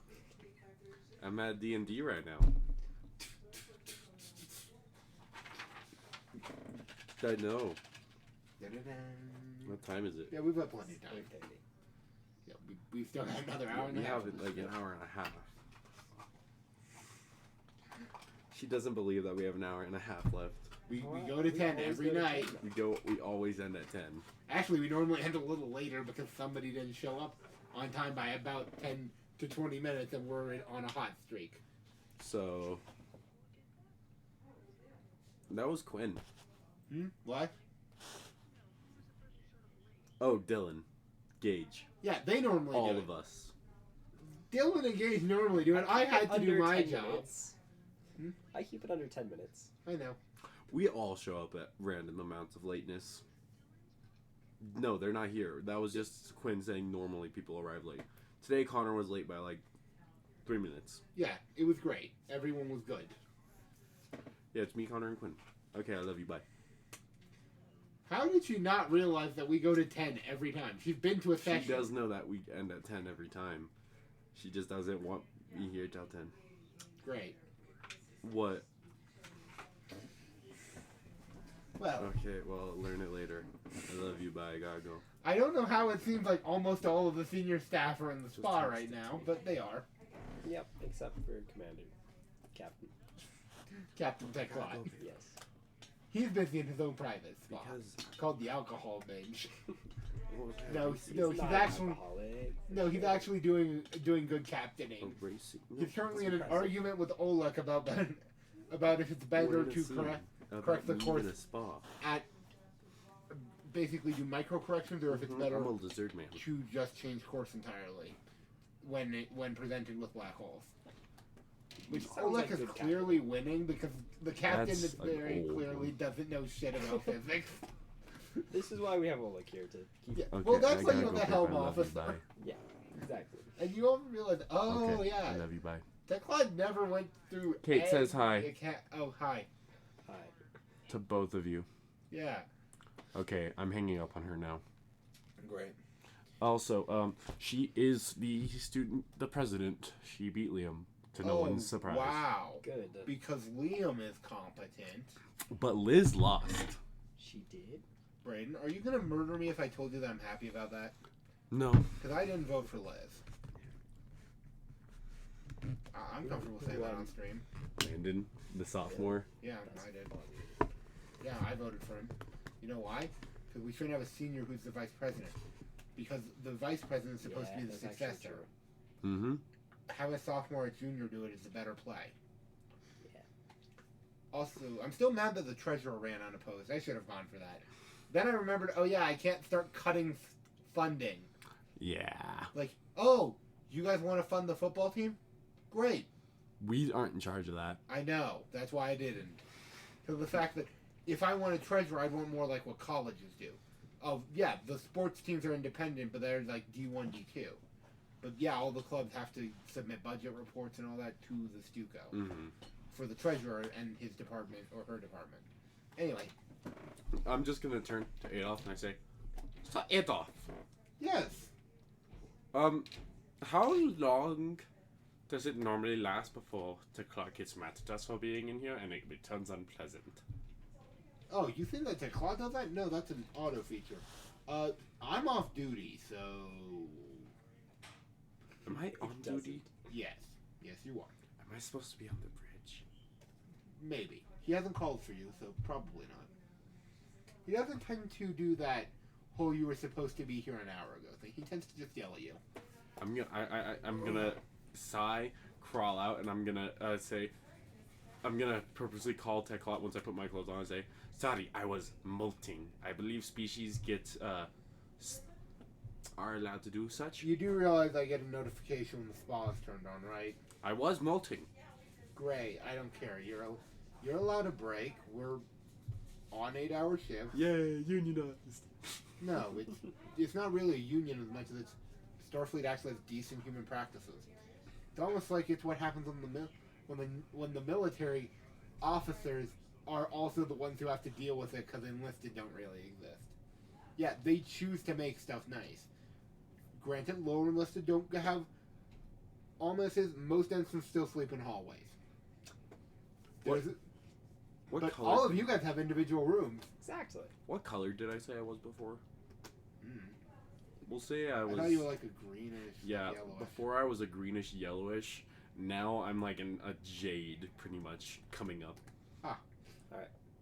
I'm at D&D right now. I know. What time is it? Yeah, we've got plenty of time. Yeah, we've still got another hour and a We half. have like an hour and a half. She doesn't believe that we have an hour and a half left. We go to 10 every night. We always end at 10. Actually, we normally end a little later because somebody didn't show up on time by about 10 to 20 minutes and we're on a hot streak. So that was Quinn. What? Oh, Dylan. Gage. Yeah, they normally do All it. of us. Dylan and Gage normally do it. I had to do Under my 10 job. minutes. I keep it under 10 minutes. I know. We all show up at random amounts of lateness. No, they're not here. That was just Quinn saying normally people arrive late. Today Connor was late by like 3 minutes. Yeah, it was great. Everyone was good. Yeah, it's me, Connor, and Quinn. Okay, I love you. Bye. How did she not realize that we go to 10 every time? She's been to a session. She does know that we end at 10 every time. She just doesn't want me here till 10. Great. What? Well, Okay, well, learn it later. I love you. Bye. I gotta go. I don't know how it seems like almost all of the senior staff are in the spa text right it now, to me. but they are. Yep, except for Commander. Captain. Captain Gotta Teclot. go Yes. He's busy in his own private spa. because Called the Alcohol Binge. what was I No, racing? no, he's not actually an alcoholic. no, he's actually doing good captaining. Oh, racing. He's currently in an impressive. argument with Oleg about if it's better to correct the course in a spa. at basically do micro corrections or if it's better I'm a lizard man. to just change course entirely when presented with black holes. Which Sounds Oleg like is good clearly winning because the captain That's is very an old clearly one. doesn't know shit about physics. This is why we have Oleg here to keep. Yeah. Okay, Well, that's I why gotta you're go the pick helm my love you, officer. bye. Yeah, exactly. And you all realize, oh Okay, yeah, I love you. Bye. Teclad never went through. Kate says every hi. Oh, hi. Hi. To both of you. Yeah. Okay, I'm hanging up on her now. Great. Also, she is the president. She beat Liam to no one's surprise. Wow. Good. Because Liam is competent. But Liz lost. She did. Brayden, are you gonna murder me if I told you that I'm happy about that? No. Because I didn't vote for Liz. I'm comfortable saying that on stream. Landon, the sophomore. Yeah, That's I did. funny. Yeah, I voted for him. You know why? Because we shouldn't have a senior who's the vice president. Because the vice president is supposed to be the that's actually successor. true. Mm-hmm. Have a sophomore or junior do it is a better play. Yeah. Also, I'm still mad that the treasurer ran unopposed. I should have gone for that. Then I remembered, oh yeah, I can't start cutting funding. Yeah. Like, oh, you guys want to fund the football team? Great. We aren't in charge of that. I know. That's why I didn't. Because the fact that if I want a treasurer, I'd want more like what colleges do. Oh, yeah, the sports teams are independent, but they're like D1, D2. But yeah, all the clubs have to submit budget reports and all that to the Stuco Mm-hmm. for the treasurer and his department or her department. Anyway, I'm just gonna turn to Adolf and I say, "So Adolf, yes. how long does it normally last before the clock gets mad at us for being in here and it becomes unpleasant?" Oh, you think that Teclad does that? No, that's an auto feature. I'm off duty, so Am I on doesn't. duty? yes. Yes, you are. Am I supposed to be on the bridge? Maybe. He hasn't called for you, so probably not. He doesn't tend to do that whole you were supposed to be here an hour ago thing. He tends to just yell at you. I'm gonna sigh, crawl out, and I'm gonna say, I'm gonna purposely call Teclot once I put my clothes on and say, "Sorry, I was molting. I believe species are allowed to do such. You do realize I get a notification when the spa is turned on, right? I was molting. Great. I don't care. You're allowed a break. We're on 8-hour shifts. Yay, unionized. No, it's not really a union as much as it's Starfleet actually has decent human practices. It's almost like it's what happens when the military officers are also the ones who have to deal with it because enlisted don't really exist. Yeah, they choose to make stuff nice. Granted, lower enlisted don't have almost as most ensigns still sleep in hallways. What But color? all of you guys have individual rooms. Exactly. What color did I say I was before? Mm. We'll say I I was. thought you were like a greenish, Yeah, yellowish. before I was a greenish yellowish. Now I'm like a jade, pretty much coming up.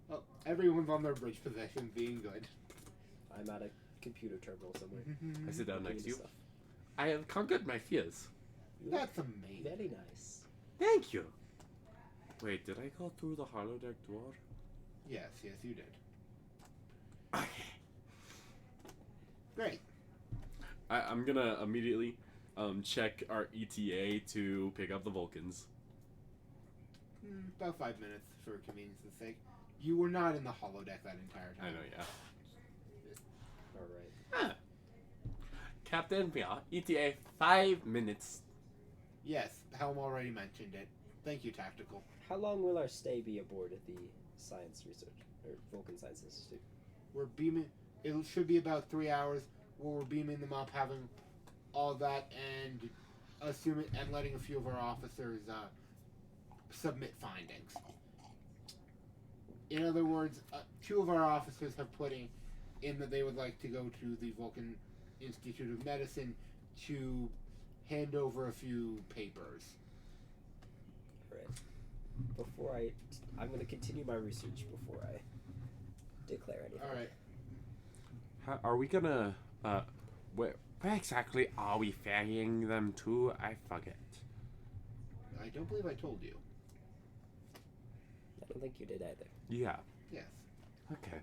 Well, everyone's on their bridge possession, being good. I'm at a computer terminal somewhere. I sit down looking next to into you. stuff. I have conquered my fears. You look That's amazing. very nice. Thank you. Wait, did I go through the holodeck door? Yes, you did. Okay. Great. I'm gonna immediately check our ETA to pick up the Vulcans. About 5 minutes for convenience's sake. You were not in the holodeck that entire time. I know, yeah. Alright. Huh. Captain, yeah, ETA 5 minutes. Yes, Helm already mentioned it. Thank you, Tactical. How long will our stay be aboard at the Science Research, or Vulcan Science Institute? We're beaming. It should be about 3 hours where we're beaming them up, having all that, and letting a few of our officers submit findings. In other words, 2 of our officers have put in that they would like to go to the Vulcan Institute of Medicine to hand over a few papers. Alright. I'm going to continue my research before I declare anything. Alright. Are we gonna, where exactly are we ferrying them to? I forget. I don't believe I told you. I don't think you did either. Yeah. Yes. Okay.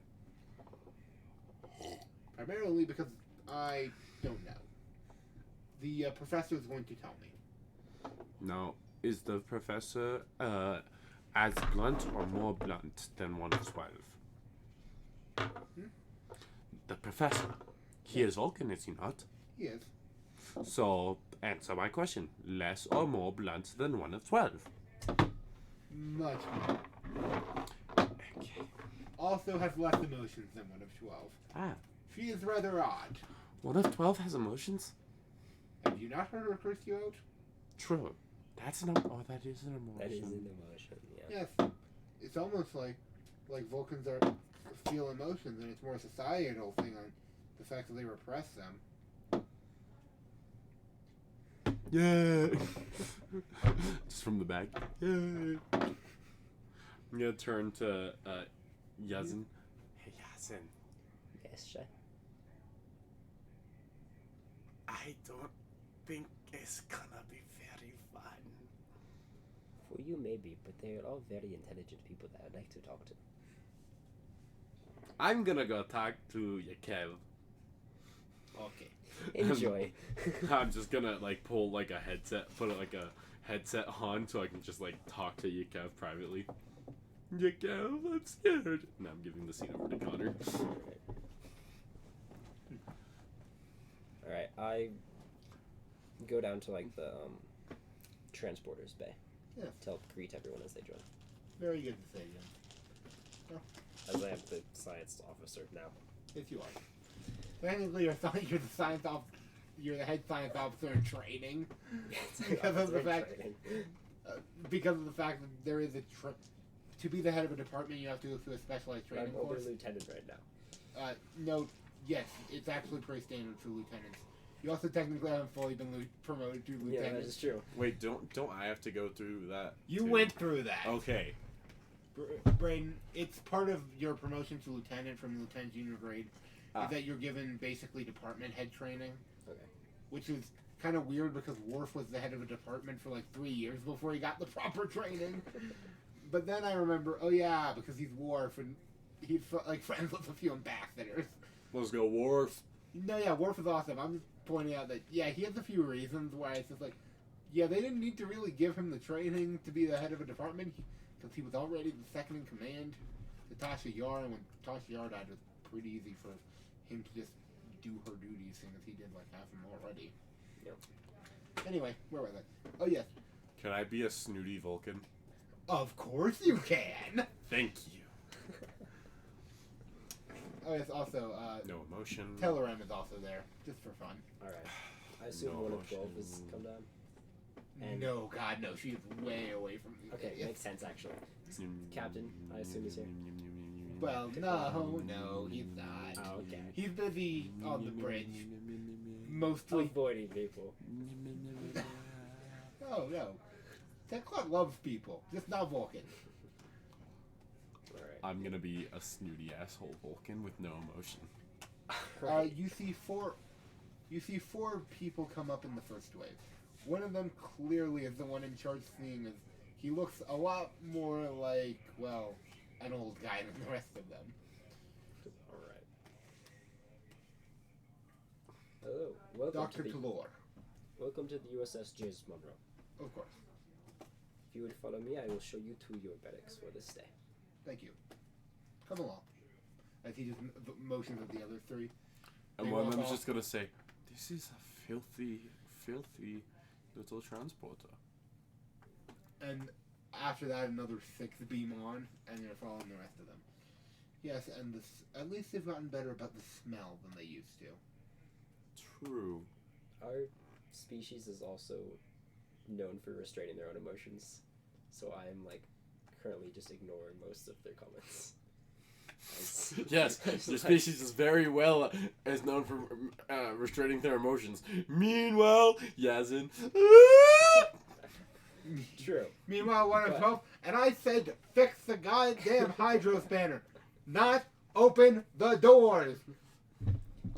Primarily because I don't know. The professor is going to tell me. Now, is the professor, as blunt or more blunt than 1 of 12? The professor. He is Vulcan, is he not? He is. So, answer my question. Less or more blunt than 1 of 12? Much more. Okay. Also has less emotions than 1 of 12. Ah. She is rather odd. 1 of 12 has emotions? Have you not heard her curse you out? True. That's an that is an emotion. That is an emotion, yeah. Yes. It's almost like Vulcans feel emotions, and it's more a societal thing on the fact that they repress them. Yeah. Just from the back. Yeah. I'm gonna turn to Yazin. Hey Yazin. Yes, sure. I don't think it's gonna be very fun. For you, maybe, but they're all very intelligent people that I'd like to talk to. I'm gonna go talk to Yakev. Okay. Enjoy. I'm just gonna pull a headset, put a headset on so I can just talk to Yakev privately. Yakev, I'm scared. Now I'm giving the scene over to Connor. Alright, I go down to the transporter's bay. Yes. To help greet everyone as they join. Very good to say, Jim. As I am the science officer now. Yes, you are. Technically, you're the science officer. You're the head science officer in training. Because of the fact that there is to be the head of a department, you have to go through a specialized training I'm over course. lieutenant right now. No, yes, it's actually pretty standard for lieutenants. You also technically haven't fully been promoted to lieutenant. Yeah, that is true. Wait, don't I have to go through that? You too? went through that. Okay. Braden, it's part of your promotion to lieutenant from lieutenant junior grade is that you're given basically department head training. Okay. Which is kind of weird because Worf was the head of a department for 3 years before he got the proper training. But then I remember, oh yeah, because he's Worf and he's friends with a few ambassadors. Let's go, Worf. No, yeah, Worf is awesome. I'm just pointing out that, yeah, he has a few reasons why it's just yeah, they didn't need to really give him the training to be the head of a department because he was already the second in command to Tasha Yar, and when Tasha Yar died, it was pretty easy for him to just do her duties, seeing as he did half of them already. Yep. Anyway, where was I? Oh, yes. Can I be a snooty Vulcan? Of course you can! Thank you. Oh, yes, also, No emotion. Teleram is also there, just for fun. Alright. I assume No 1 of 12 has emotion. come down. And No, God, no, she is way away from you. okay, Yes. makes sense actually. Captain, I assume he's here. Well, no, he's not. Oh, okay. He's busy on the bridge. Mostly. Avoiding people. Oh, no. That club loves people, just not Vulcan. Alright. I'm gonna be a snooty asshole Vulcan with no emotion. You see four people come up in the first wave. One of them clearly is the one in charge, seeing as he looks a lot more like, well, an old guy than the rest of them. Alright. Hello. Welcome Dr. to the Talor, Welcome to the USS James Monroe. of course. If you would follow me, I will show you to your barracks for this day. Thank you. Come along. As he just motions at the other 3. And They one of walk them's off. just gonna say, "This is a filthy little transporter." And after that, another 6 beam on, and they're following the rest of them. Yes, and at least they've gotten better about the smell than they used to. True. Our species is also known for restraining their own emotions, so I am currently just ignoring most of their comments. Yes, your species is very well is known for restraining their emotions. Meanwhile, Yazin. True. Meanwhile, one of But- 12, and I said fix the goddamn hydro spanner, not open the doors.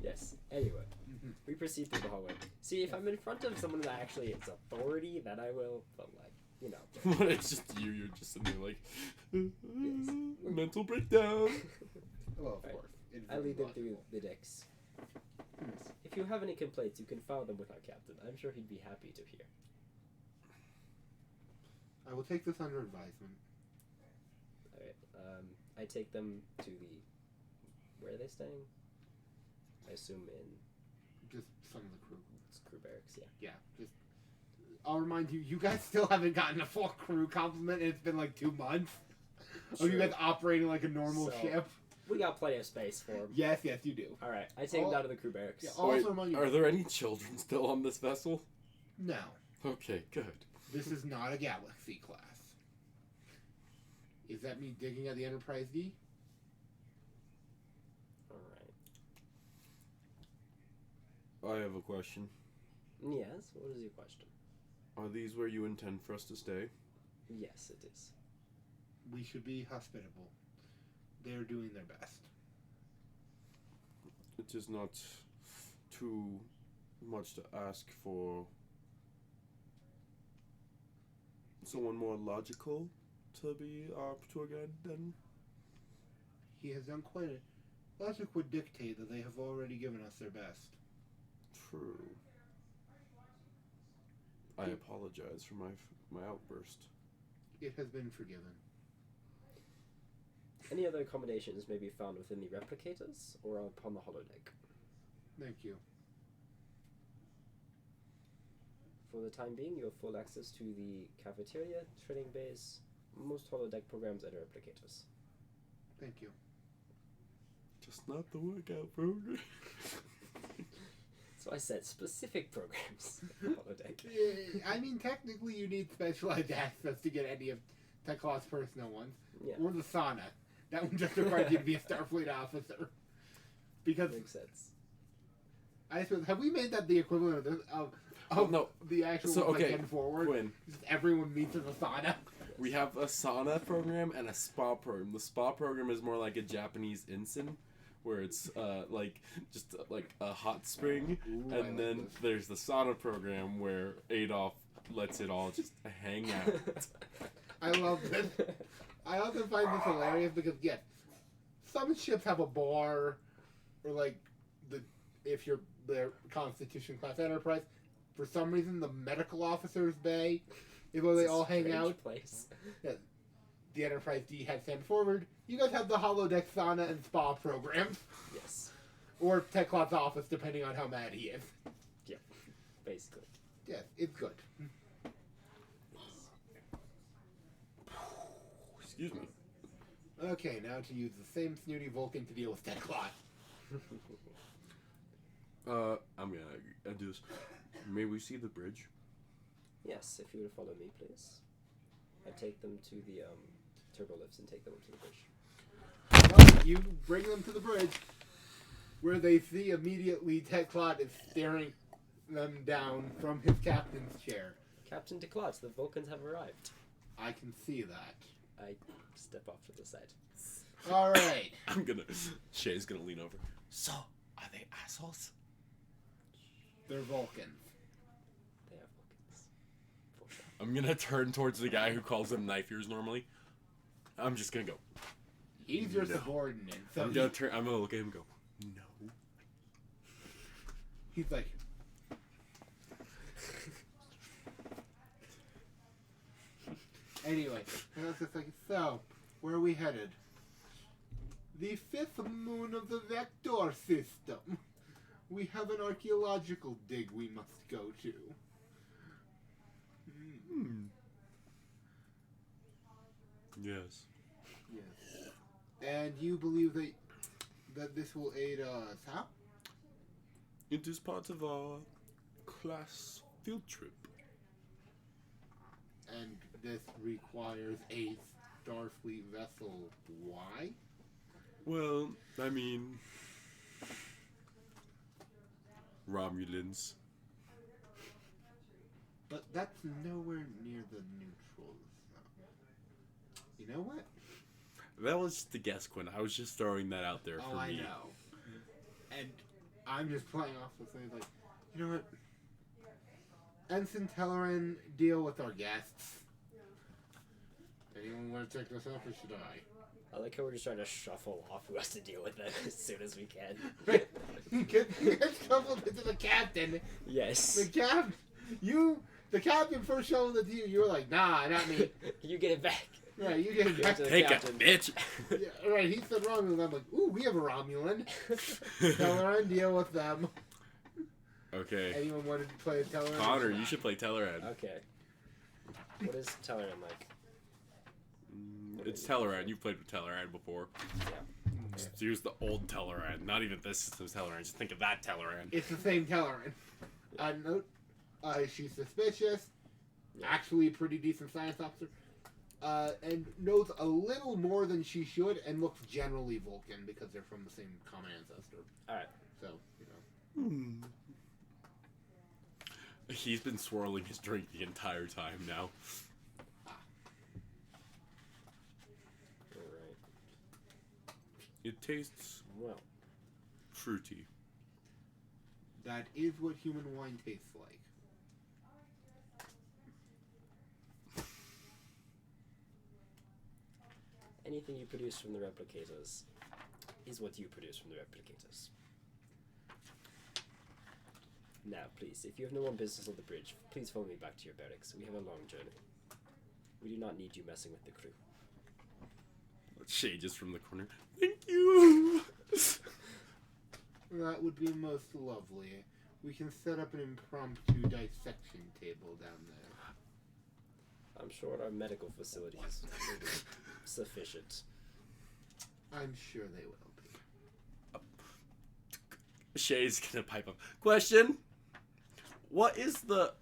Yes. Anyway, we proceed through the hallway. See, if I'm in front of someone that actually is authority, then I will. But like, you know. When it's just you, you're just sitting there like mental breakdown. Well, of Right. course. it's I lead them logical. through the decks. If you have any complaints, you can file them with our captain. I'm sure he'd be happy to hear. I will take this under advisement. Alright. I take them to the. Where are they staying? I assume in Just some of the crew. crew barracks. Yeah. Yeah, just. I'll remind you, you guys still haven't gotten a full crew compliment, and it's been like 2 months. Of you True. guys operating like a normal So- ship. We got plenty of space for them. Yes, you do. All right. I take them down to the crew barracks. Yeah, Wait, also remind you. are there any children still on this vessel? No, Okay, good. this is not a Galaxy class. Is that me digging at the Enterprise D? All right. I have a question. Yes. What is your question? Are these where you intend for us to stay? Yes, it is. We should be hospitable. They're doing their best. It is not too much to ask for someone more logical to be our tour guide then? He has done quite a... Logic would dictate that they have already given us their best. True. I apologize for my outburst. It has been forgiven. Any other accommodations may be found within the replicators or upon the holodeck. Thank you. For the time being, you have full access to the cafeteria, training base, most holodeck programs, and replicators. Thank you. Just not the workout program. So I said specific programs. Holodeck. I mean, technically you need specialized access to get any of Tech-Class personal ones. Yeah, Or the sauna. That one just requires you to be a Starfleet officer. Because, makes sense. I suppose, have we made that the equivalent of this? Of No. the actual So, ones that okay, get forward? Quinn, Just everyone meets in the sauna. we have a sauna program and a spa program. The spa program is more like a Japanese insin, where it's like just like a hot spring, Ooh, I and like then this. there's the sauna program where Adolf lets it all just hang out. I love this. I often find this hilarious because, yes, some ships have a bar, or like if you're the Constitution class Enterprise, for some reason the medical officers' bay is where they It's a all hang strange out. Place. The Enterprise D had sent forward. You guys have the holodeck sauna and spa programs, Yes, or Tech-Class office, depending on how mad he is. basically. Yes, it's good. Excuse me. Okay, now to use the same snooty Vulcan to deal with Tech-Class. I'm gonna do this. May we see the bridge? Yes, if you would follow me, please. I take them to the turbo lifts and take them up to the bridge. Well, you bring them to the bridge, where they see immediately Tech-Class is staring them down from his captain's chair. Captain Declot, the Vulcans have arrived. I can see that. I step off to the side. All right. Shay's gonna lean over. So, are they assholes? They're Vulcans. They have Vulcans. For sure. I'm gonna turn towards the guy who calls them knife ears normally. I'm just gonna go. He's your No. subordinate. So I'm gonna look at him and go, no. he's like, anyway, and I was just like, so, where are we headed? The fifth moon of the Vector system. We have an archaeological dig we must go to. Yes. Yes. And you believe that this will aid us, huh? It is part of our class field trip. And this requires a Starfleet vessel. Why? Well, I mean, Romulans. But that's nowhere near the neutrals. You know what? That was just a guess, Quinn. I was just throwing that out there for I me. know. And I'm just playing off the thing like, you know what? Ensign Telleran, deal with our guests. Anyone want to take this up, or should I? I like how we're just trying to shuffle off who has to deal with it as soon as we can. You get shuffled into the captain. Yes. The captain first shuffled it to you. You were like, nah, not me. You get it back. Right, you get it back. to the Take captain. it, bitch. Yeah, right, he said Romulan. I'm like, ooh, we have a Romulan. Telleran, deal with them. Okay. Anyone wanted to play Telleran? Connor, you should play Telleran. Okay. What is Telleran like? It's Telleran. You've played with Telleran before. Yeah. Just use the old Telleran, not even this system's Telleran. Just think of that Telleran. It's the same Telleran. Note, she's suspicious, actually a pretty decent science officer, and knows a little more than she should, and looks generally Vulcan because they're from the same common ancestor. Alright. So, you know. He's been swirling his drink the entire time now. Alright. It tastes Well. fruity. That is what human wine tastes like. Anything you produce from the replicators is what you produce from the replicators. Now, please, if you have no more business on the bridge, please follow me back to your barracks. We have a long journey. We do not need you messing with the crew. Shay just from the corner. Thank you! That would be most lovely. We can set up an impromptu dissection table down there. I'm sure our medical facilities will be sufficient. I'm sure they will be. Shay's gonna pipe up. Question: what is the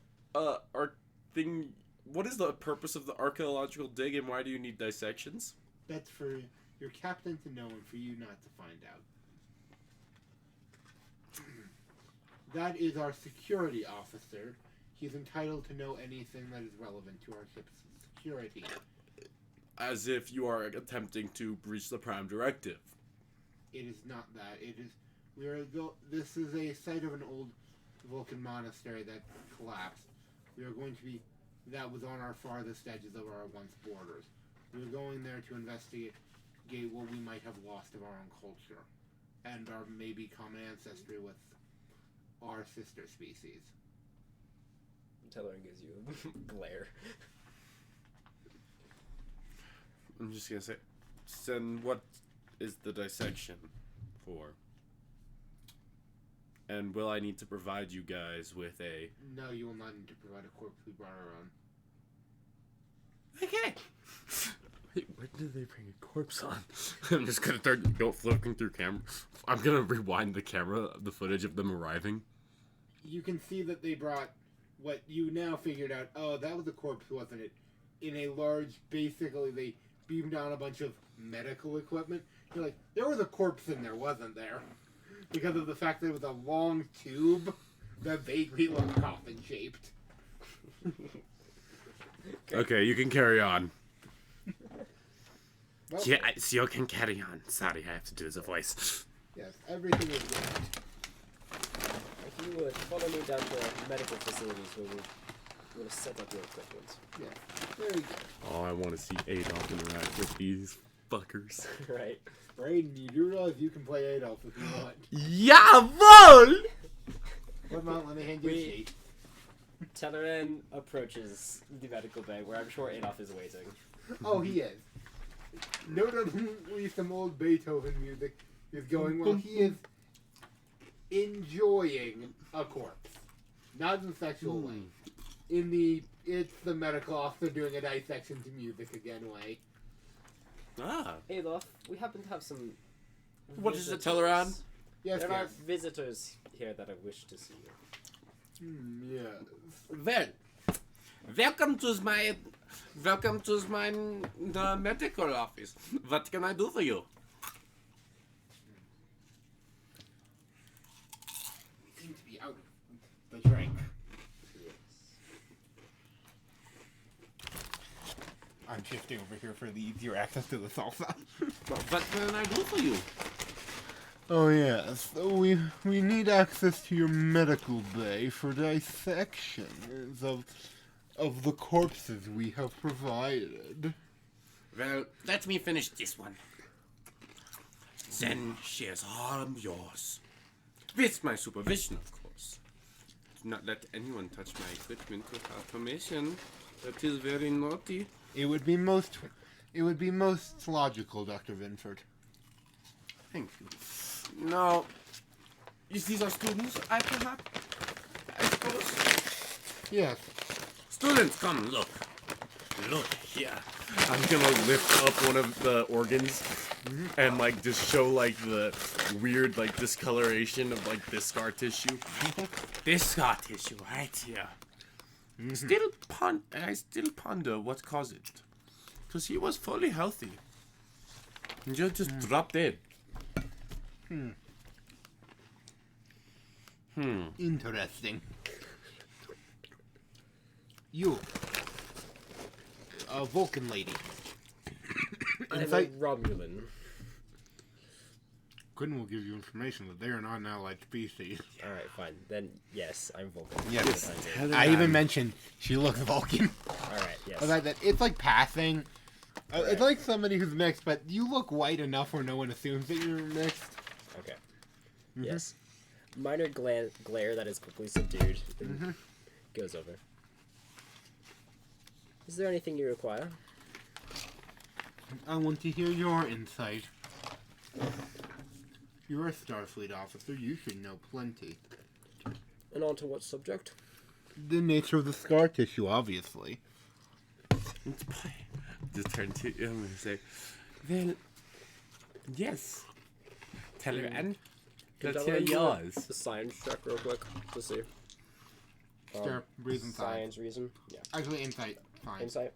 what is the purpose of the archaeological dig, and why do you need dissections? That's for your captain to know and for you not to find out. That is our security officer. He's entitled to know anything that is relevant to our ship's security. As if you are attempting to breach the Prime Directive. It is not that. It is. This is a site of an old Vulcan monastery that collapsed. We are going to be. That was on our farthest edges of our once borders. We are going there to investigate what we might have lost of our own culture, and our maybe common ancestry with our sister species. Telleran gives you a glare. I'm just gonna say, then what is the dissection for? And will I need to provide you guys with a... No, you will not need to provide a corpse. We brought our own. Okay. Wait, when did they bring a corpse on? I'm just gonna start flipping through camera. I'm gonna rewind the camera, the footage of them arriving. You can see that they brought what you now figured out. Oh, that was a corpse, wasn't it? In a large, basically, they beamed down a bunch of medical equipment. You're like, there was a corpse in there, wasn't there? Because of the fact that it was a long tube that vaguely looked coffin-shaped. Okay, you can carry on. Well, Yeah, you can carry on. Sorry, I have to do the voice. yes, everything is right. If you would follow me down to medical facilities where we'll set up your equipment. Yeah, very good. Oh, I want to see Adolf interact with these fuckers. Right. Brayden, you do realize you can play Adolf if you want. Jawohl! Come on, let me hand you a sheet. Telleran approaches the medical bay where I'm sure Adolf is waiting. Oh, he is. Notably, some old Beethoven music is going while he is enjoying a corpse. Not in a sexual way. It's the medical officer doing a dissection to music again way. Ah. Adolf, we happen to have some. What is it, visitors. Telleran? Yes, There are yes. visitors here that I wish to see you. Yes. Well, welcome to my welcome to the medical office. What can I do for you? Seem to be out of the drink. I'm shifting over here for the easier access to the salsa. What can I do for you? Oh yes, we need access to your medical bay for dissections of the corpses we have provided. Well, let me finish this one. Then she is all yours. With my supervision, of course. Do not let anyone touch my equipment without permission. That is very naughty. It would be most logical, Dr. Vinford. Thank you. Now, is these our students, I suppose? Yes. Students, come, look. Look here. I'm gonna lift up one of the organs and, like, just show, like, the weird, like, discoloration of, like, this scar tissue. This scar tissue right here. I still ponder what caused it. Because he was fully healthy. And just dropped dead. Interesting. You, a Vulcan lady. I'm a Insight. Romulan. Quinn will give you information that they are not an allied species. Alright, fine. Then, yes, I'm Vulcan. Yes. I did. I even mentioned she looks Vulcan. Alright, yes. The fact that it's like passing. Right. It's like somebody who's mixed, but you look white enough where no one assumes that you're mixed. Okay. Yes. Minor glare that is quickly subdued and goes over. Is there anything you require? I want to hear your insight. You're a Starfleet officer. You should know plenty. And on to what subject? The nature of the scar tissue, obviously. Just turn to him and say, well, yes. Tell her, and let's hear yours. The science check real quick to see. Sure. Reason side. Science reason. Yeah. Actually, insight. Fine. Insight.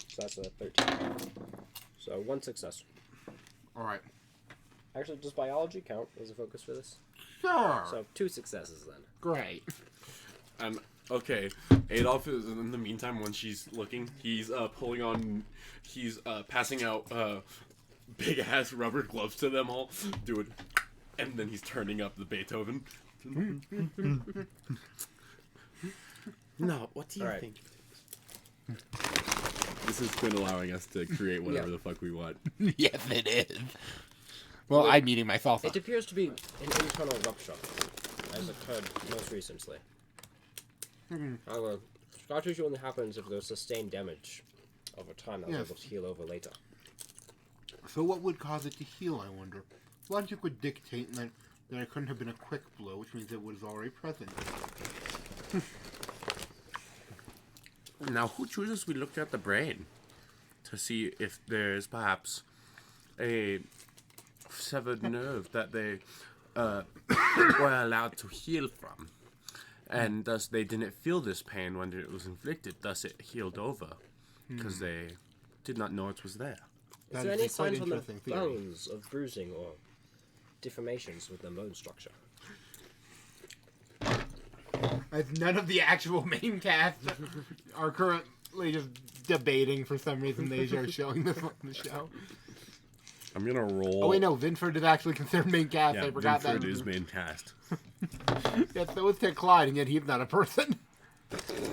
So that's a 13. So 1 success. Alright. Actually, does biology count as a focus for this? Sure. So 2 successes then. Great. Okay, Adolf is, in the meantime, when she's looking, he's passing out big-ass rubber gloves to them all, and then he's turning up the Beethoven. No, what do you think? This is Quinn allowing us to create whatever the fuck we want. Yes, it is. Well, I'm eating my salsa. It appears to be an internal rupture, as occurred most recently. However, scar tissue only happens if there's sustained damage over time that was able to heal over later. So what would cause it to heal, I wonder? Logic would dictate that it couldn't have been a quick blow, which means it was already present. Now, who chooses we look at the brain to see if there's perhaps a severed nerve that they were allowed to heal from, and thus they didn't feel this pain when it was inflicted, thus it healed over, because they did not know it was there. Is there any signs on the bones of bruising or deformations with the bone structure? As none of the actual main cast are currently just debating for some reason they are showing this on the show. I'm gonna roll. Oh wait, no, Vinford is actually considered main cast. Yeah, I forgot Vinford that. is main cast. Yeah, so is Ted Clyde, and yet he's not a person.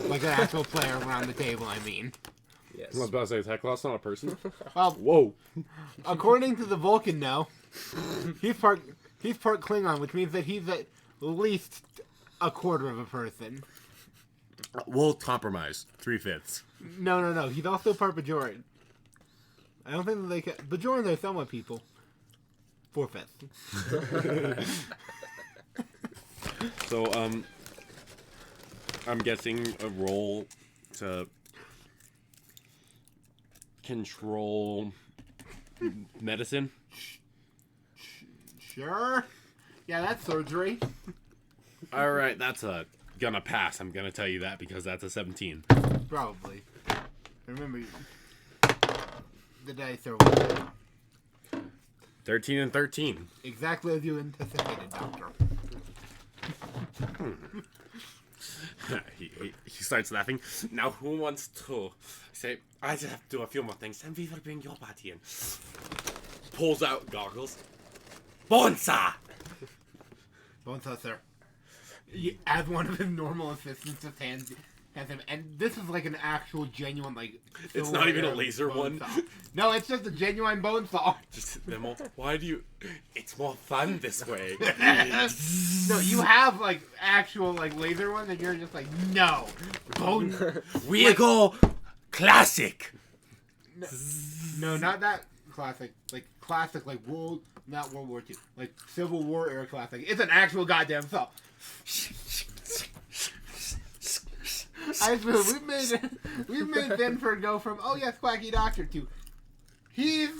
Like an actual player around the table, I mean. Yes. I was about to say, Teklo's not a person. Well, Whoa. according to the Vulcan, no. He's part Klingon, which means that he's at least a quarter of a person. We'll compromise. 3/5. No. He's also part Bajoran. I don't think that they can. Bajorans are somewhat people. 4/5. So, I'm guessing a roll to control medicine. Sure. Yeah, that's surgery. All right, that's gonna pass. I'm gonna tell you that because that's a 17. Probably. Remember, the dice are 13 and 13. exactly as you anticipated, Doctor. He starts laughing. Now, who wants to say, I just have to do a few more things, and we will bring your body in. Pulls out goggles. Bonsa! Bonsa, sir. As one of his normal assistants, just hands him, and this is like an actual genuine, like... It's not even a laser one. Saw. No, it's just a genuine bone saw. Just them all. Why do you... It's more fun this way. No, you have, like, actual, like, laser ones, and you're just like, no. Bone... We go classic. No, not that classic. Like, classic, like, not World War II. Like, Civil War era classic. It's an actual goddamn saw. I feel we've made Benford go from, oh yes, quacky doctor, to he's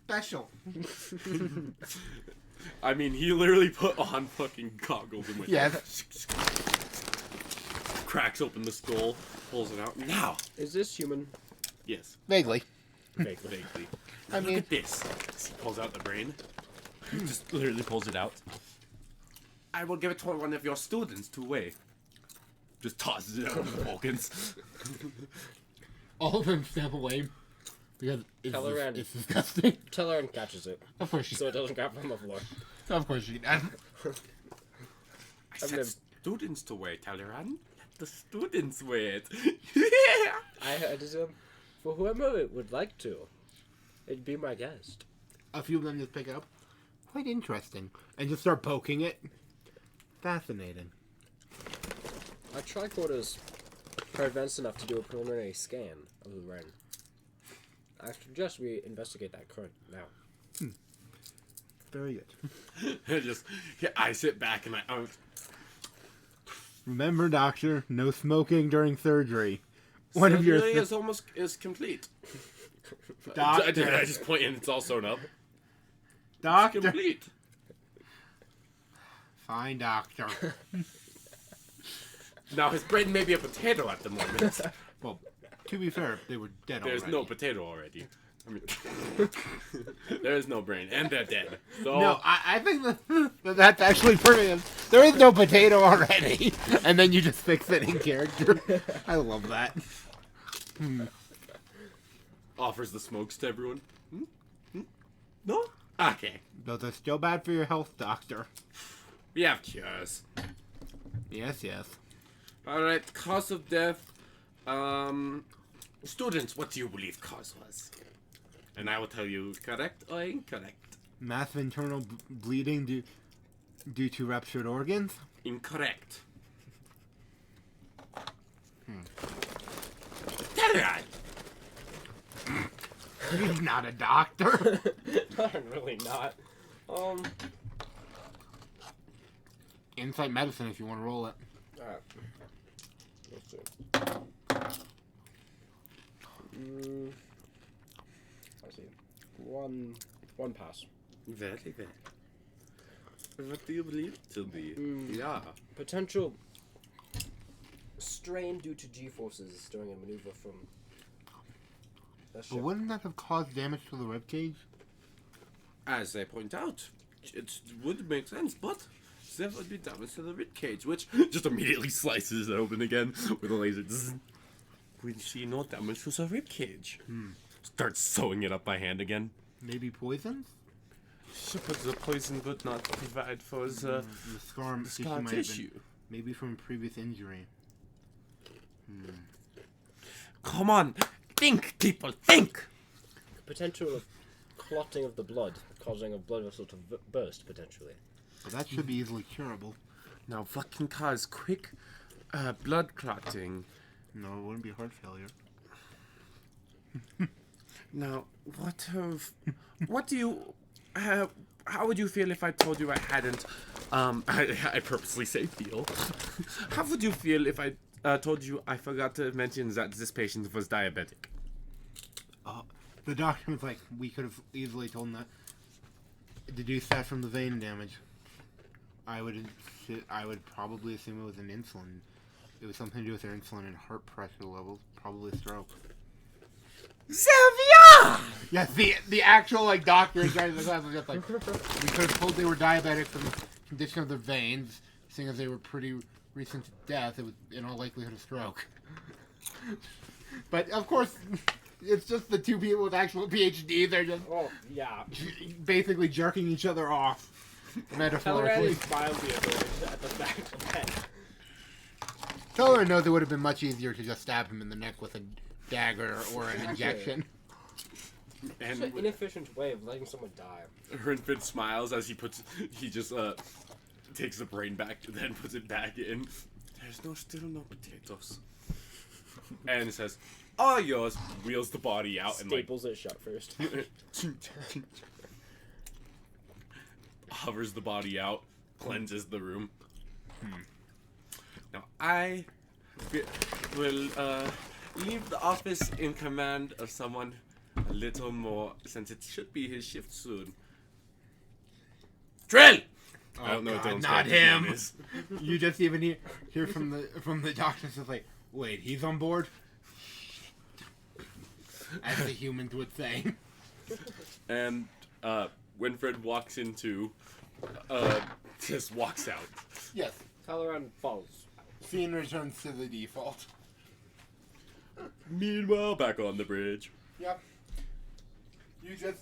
special. I mean, he literally put on fucking goggles and went. Yes. Cracks open the skull, pulls it out. Now. Is this human? Yes. Vaguely. Vaguely. Now look at this. He pulls out the brain. Just literally pulls it out. I will give it to one of your students to weigh. Just tosses it out of the Vulcans. All of them step away because Teleran. it's disgusting. Teleran catches it, Of course she so it doesn't grab from the floor. Of course she does. I said students to weigh, Teleran. Let the students weigh it. I had to, for whoever it would like to, it'd be my guest. A few of them just pick it up. Quite interesting. And just start poking it. Fascinating. Our tricorders are advanced enough to do a preliminary scan of the brain. I suggest we investigate that current now. Very good. I sit back and Remember, Doctor, no smoking during surgery. One of your is complete. Doctor. I just point and it's all sewn up. Doctor. It's complete. Fine, Doctor. Now his brain may be a potato at the moment. Well, to be fair, they were dead There's already. no potato already. I mean, there is no brain, and they're dead. So No, I think that's actually brilliant. There is no potato already, and then you just fix it in character. I love that. offers the smokes to everyone. No? Okay. Those are still bad for your health, Doctor. We have cures. Yes, yes. Alright, cause of death. Students, what do you believe cause was? And I will tell you correct or incorrect. Massive internal bleeding due to ruptured organs? Incorrect. Teleran! He's not a doctor. I'm really not. Insight medicine if you want to roll it. Alright. Let's see. Let's see. One pass. Very good. What do you believe it to be? Yeah. Potential strain due to G-forces during a maneuver from a But ship. wouldn't that have caused damage to the ribcage? As they point out, it would make sense, but there would be damage to the rib cage, which just immediately slices it open again with a laser. We see no damage to the rib cage. Starts sewing it up by hand again. Maybe poisons? Sure, but the poison would not provide for the scar scar might have tissue. been, maybe from a previous injury. Come on, think, people, think! Potential of clotting of the blood, causing a blood vessel to burst, potentially. But that should be easily curable. Now, what can cause quick blood clotting? No, it wouldn't be heart failure. Now, what do you, how would you feel if I told you I hadn't, I purposely say feel. How would you feel if I told you I forgot to mention that this patient was diabetic? The doctor was like, we could have easily told him that. Deduce that from the vein damage. I would probably assume it was an insulin It was something to do with their insulin and heart pressure levels. Probably a stroke. Sylvia! Yes, the actual like doctor inside the class was just like, we could have told they were diabetic from the condition of their veins, seeing as they were pretty recent to death. It was in all likelihood a stroke. But of course, it's just the two people with actual PhDs. They're just basically jerking each other off, metaphorically. is mildly annoyed at the fact that Teller knows it would have been much easier to just stab him in the neck with a dagger or an injection. it's an inefficient way of letting someone die. Rinford smiles as he just takes the brain back and then puts it back in. There's still no potatoes. And says, all yours, wheels the body out Staples it shut first. and hovers the body out, cleanses the room. Now I will leave the office in command of someone a little more, since it should be his shift soon. Drill! I don't know what Dylan's not character's name him. is. You just even hear from the doctor just like, wait, he's on board? As the humans would say. And Winfred walks into, just walks out. Yes. Talaran falls. Scene returns to the default. Meanwhile, back on the bridge. Yep. You just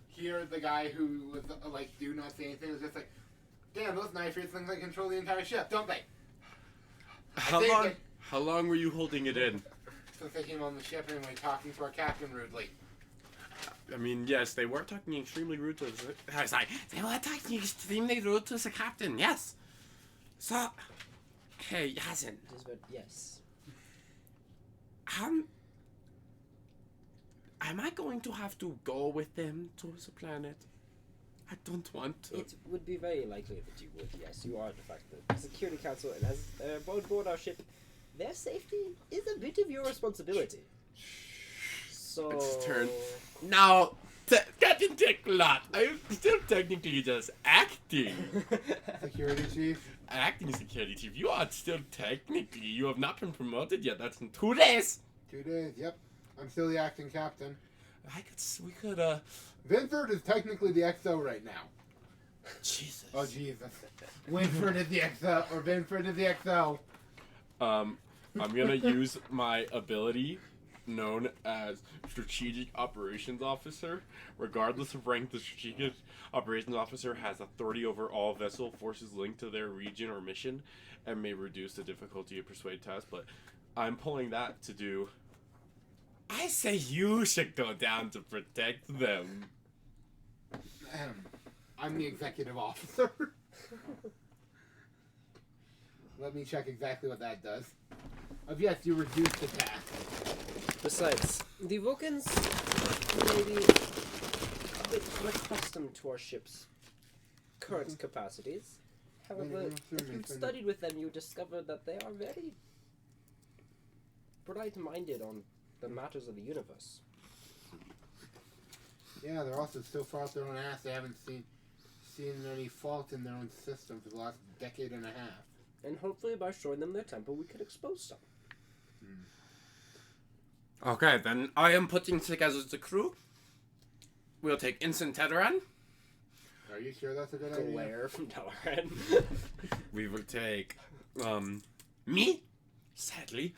hear the guy who was like, do not say anything. Was just like, damn, those knife things like control the entire ship, don't they? How long were you holding it in? Since they came on the ship and we were talking to our captain rudely. I mean, yes, they were talking extremely rude to the... They were talking extremely rude to the captain, yes. So, hey, Yasin. Yes. Am I going to have to go with them to the planet? I don't want to. It would be very likely that you would, yes. You are, in fact, the Security Council, and as board our ship, their safety is a bit of your responsibility. So... It's his turn. Now, that didn't take a lot. I'm still technically just acting. Security chief. Acting security chief. You are still technically. You have not been promoted yet. That's in 2 days. 2 days, yep. I'm still the acting captain. We could, Vinford is technically the XO right now. Jesus. Oh, Jesus. Winford is the XO, or Vinford is the XO. I'm gonna use my ability known as Strategic Operations Officer. Regardless of rank, the Strategic Operations Officer has authority over all vessel forces linked to their region or mission and may reduce the difficulty of persuade tasks, but I'm pulling that to do... I say you should go down to protect them. I'm the executive officer. Let me check exactly what that does. Yes, you reduce the task. Besides, the Vulcans may be a bit unaccustomed to our ship's current capacities. However, if you've studied with them, you discover that they are very bright-minded on the matters of the universe. Yeah, they're also so far up their own ass they haven't seen any fault in their own system for the last decade and a half. And hopefully by showing them their temper, we could expose some. Okay, then I am putting together the crew. We'll take Ensign Teteran. Are you sure that's a good idea? Glare from Teleran. We will take, me, sadly.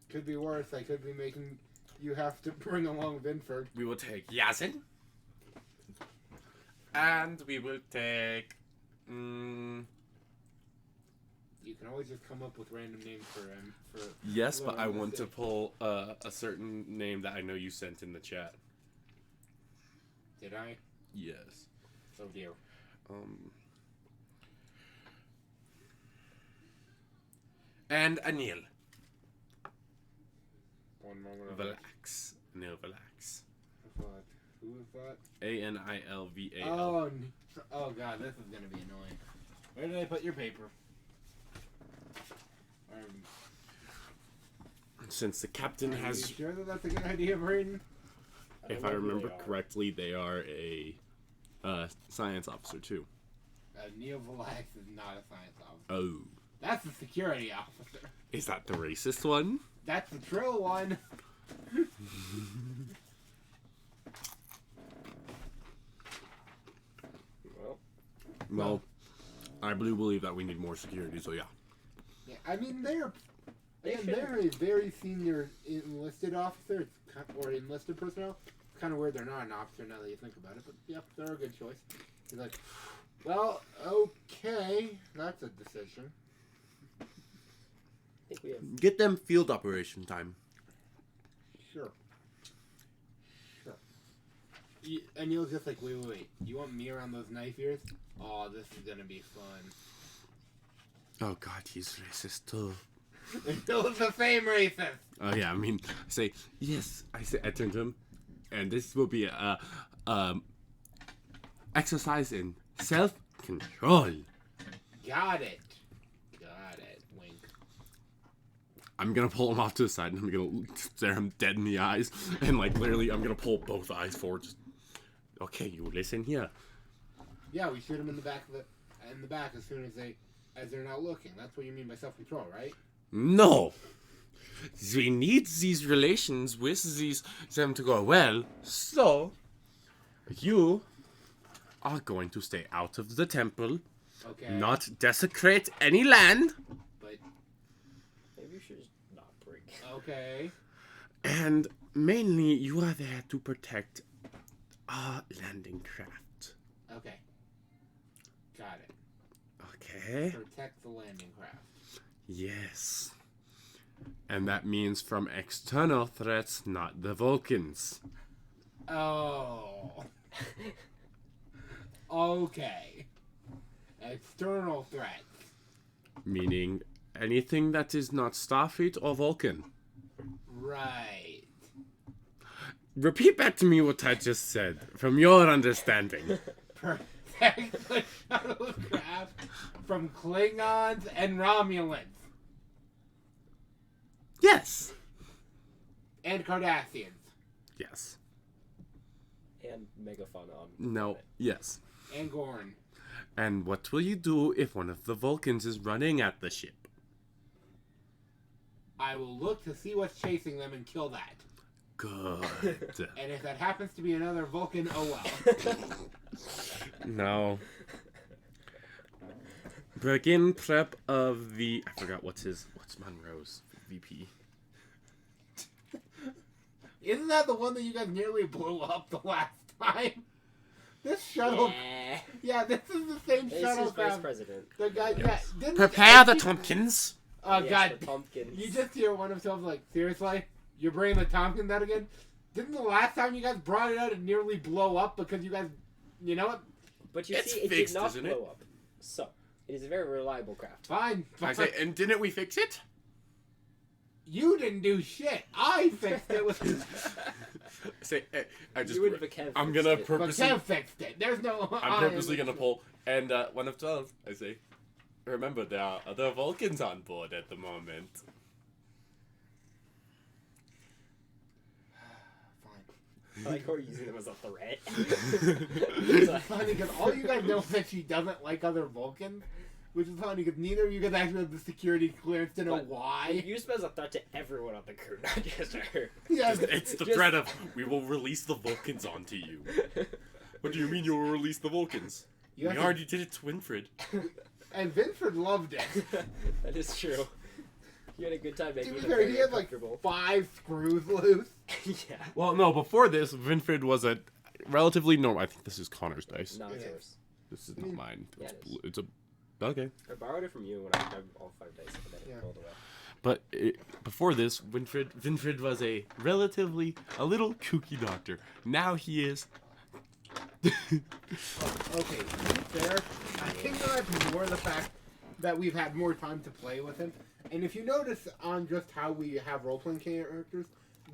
Could be worse. I could be making you have to bring along Vinford. We will take Yasin. And we will take, You can always just come up with random names for Yes, but I want to pull a certain name that I know you sent in the chat. Did I? Yes. Oh dear. And Anil. One moment. Relax. Anil, relax. Who was that? Anilval. Oh god, this is gonna be annoying. Where did I put your paper? Since the captain has... Are you sure that that's a good idea, Braden? If I remember correctly, they are a science officer, too. Neil Valax is not a science officer. Oh. That's the security officer. Is that the racist one? That's the true one. Well, I do believe that we need more security, so yeah. Yeah, I mean, they're a very senior enlisted officer. It's or enlisted personnel. It's kind of weird they're not an officer now that you think about it, but yeah, they're a good choice. He's like, well, okay, that's a decision. I think we have. Get them field operation time. Sure. And you'll just like, wait. You want me around those knife ears? Oh, this is gonna be fun. Oh god, he's racist too. Still the same racist. Oh yeah, I mean, I say yes. I turn to him, and this will be a exercise in self-control. Got it. Wink. I'm gonna pull him off to the side, and I'm gonna stare him dead in the eyes, and like literally, I'm gonna pull both eyes forward. Just, okay, you listen here. Yeah, we shoot him in the back as soon as they're not looking. That's what you mean by self-control, right? No. We need these relations with them to go well. So, you are going to stay out of the temple, Okay. not desecrate any land, But Maybe you should just not break. okay. and mainly you are there to protect our landing craft. Okay. Got it. Okay? Protect the landing craft. Yes. And that means from external threats, not the Vulcans. Oh. Okay. External threats. Meaning anything that is not Starfleet or Vulcan. Right. Repeat back to me what I just said, from your understanding. Protect the shuttlecraft from Klingons and Romulans. Yes. And Cardassians. Yes. And Megaphone on. No. Yes. And Gorn. And what will you do if one of the Vulcans is running at the ship? I will look to see what's chasing them and kill that. Good. And if that happens to be another Vulcan, oh well. No. Begin prep of the... I forgot what's Monroe's VP. Isn't that the one that you guys nearly blew up the last time? This shuttle... Yeah, this is the same This shuttle is Vice President. The guy, Yes. didn't Prepare the Tompkins. Oh, Yes, God. the pumpkins. You just hear one of themselves like, seriously? You're bringing the Tompkins out again? Didn't the last time you guys brought it out it nearly blow up because you guys... You know what? But you It's see, it fixed, did not isn't blow it? up. So, it is a very reliable craft. Fine. I say, and didn't we fix it? You didn't do shit. I fixed it with... Say, I just... You and Vakev I'm fixed gonna it. But purposely... Kev fixed it. There's no... I'm purposely gonna pull, and one of 12, I say, remember there are other Vulcans on board at the moment. Fine. I like how we're using them as a threat. It's funny because all you guys know is that she doesn't like other Vulcans, which is funny because neither of you guys actually have the security clearance to know But why. You use them as a threat to everyone on the crew, not just her. Yeah, It's the Just- threat of, we will release the Vulcans onto you. What do you mean you will release the Vulcans? you We have already did it to Winfred. and Vinford loved it. That is true. You had a good time To making be it fair, very he had like uncomfortable. 5 screws loose. Yeah. Well, no, before this, Winfred was a relatively normal... I think this is Connor's dice. No, it's Yeah. yours. This is not mine. Yeah, It's, it is. it's a... Okay. I borrowed it from you when I grabbed all 5 dice and then Yeah. it rolled away. But before this, Winfred was a little kooky doctor. Now he is... Okay, to be fair, I think that that's more the fact that we've had more time to play with him. And if you notice on just how we have role-playing characters,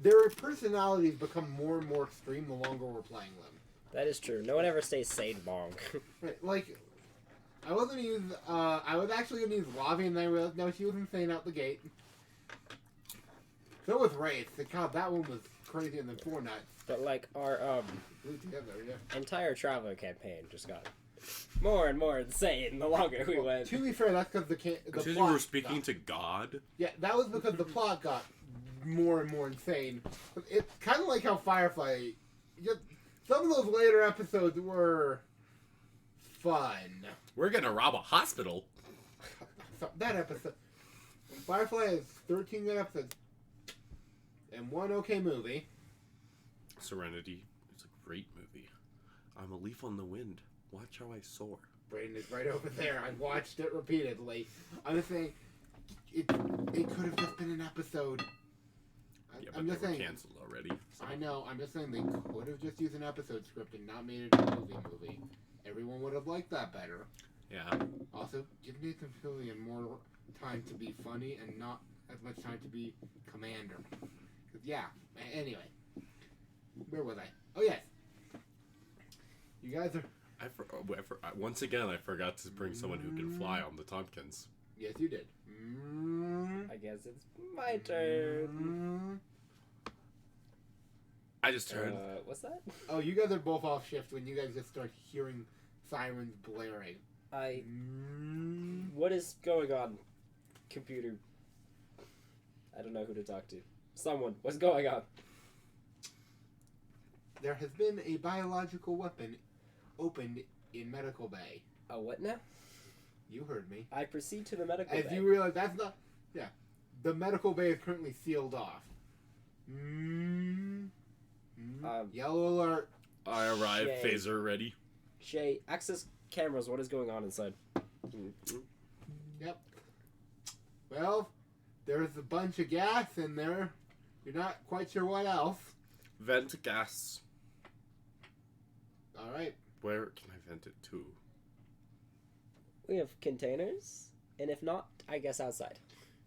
their personalities become more and more extreme the longer we're playing them. That is true. No one ever stays sane long. Right, like, I was actually gonna use Lavi, and then I realized, no, she was insane out the gate. So was Wraith. God, that one was crazier than 4 nuts. But like our Glued together, yeah. entire traveler campaign just got more and more insane the longer we went. To be fair, that's because the Because you plot were speaking got- to God. Yeah, that was because the plot got more and more insane. It's kind of like how Firefly. Some of those later episodes were fun. We're gonna rob a hospital. So that episode, Firefly has 13 good episodes and one okay movie. Serenity. It's a great movie. I'm a leaf on the wind. Watch how I soar. Braden is right over there. I watched it repeatedly. I'm just saying, it could have just been an episode. Yeah, but I'm just they were saying. canceled already. So. I know. I'm just saying they could have just used an episode script and not made it a movie. Everyone would have liked that better. Yeah. Also, give Nathan Fillion more time to be funny and not as much time to be commander. 'Cause, yeah. Anyway, where was I? Oh yes. You guys are. Once again, I forgot to bring someone who can fly on the Tompkins. Yes, you did. I guess it's my turn. I just heard. What's that? Oh, you guys are both off shift when you guys just start hearing sirens blaring. What is going on, computer? I don't know who to talk to. Someone, what's going on? There has been a biological weapon opened in Medical Bay. Oh, what now? You heard me. I proceed to the medical As bay. you realize, that's not... Yeah. The Medical Bay is currently sealed off. Yellow alert. I arrived, Shay. phaser ready. Shay, access cameras. What is going on inside? Yep. Well, there's a bunch of gas in there. You're not quite sure what else. Vent gas. Alright. Where can I vent it to? We have containers, and if not, I guess outside.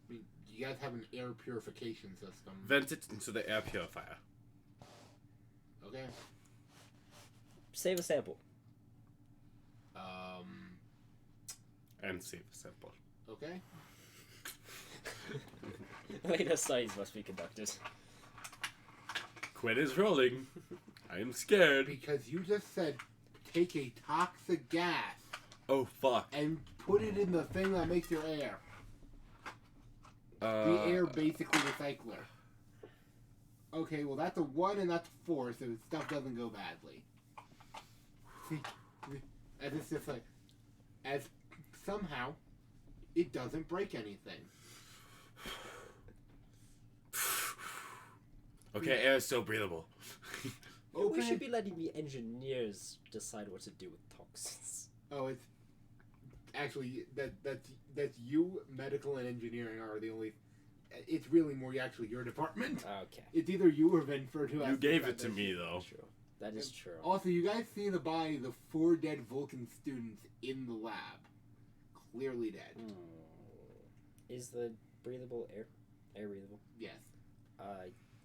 I mean, you guys have an air purification system. Vent it into the air purifier. Okay. Save a sample. And save a sample. Okay. Later studies must be conducted. Quinn is rolling. I am scared. Because you just said take a toxic gas Oh, fuck. and put it in the thing that makes your air. The air basically recycler. Okay, well that's a 1 and that's a 4, so stuff doesn't go badly. See, as it's just like, as somehow, it doesn't break anything. Okay, air is still breathable. Okay. We should be letting the engineers decide what to do with toxins. Oh, it's actually that's you, medical and engineering are the only. It's really more actually your department. Okay. It's either you or Venford who has You to gave decide it to that me, shit. though. True. That is true. Also, you guys see the body of the 4 dead Vulcan students in the lab. Clearly dead. Is the breathable air breathable? Yes.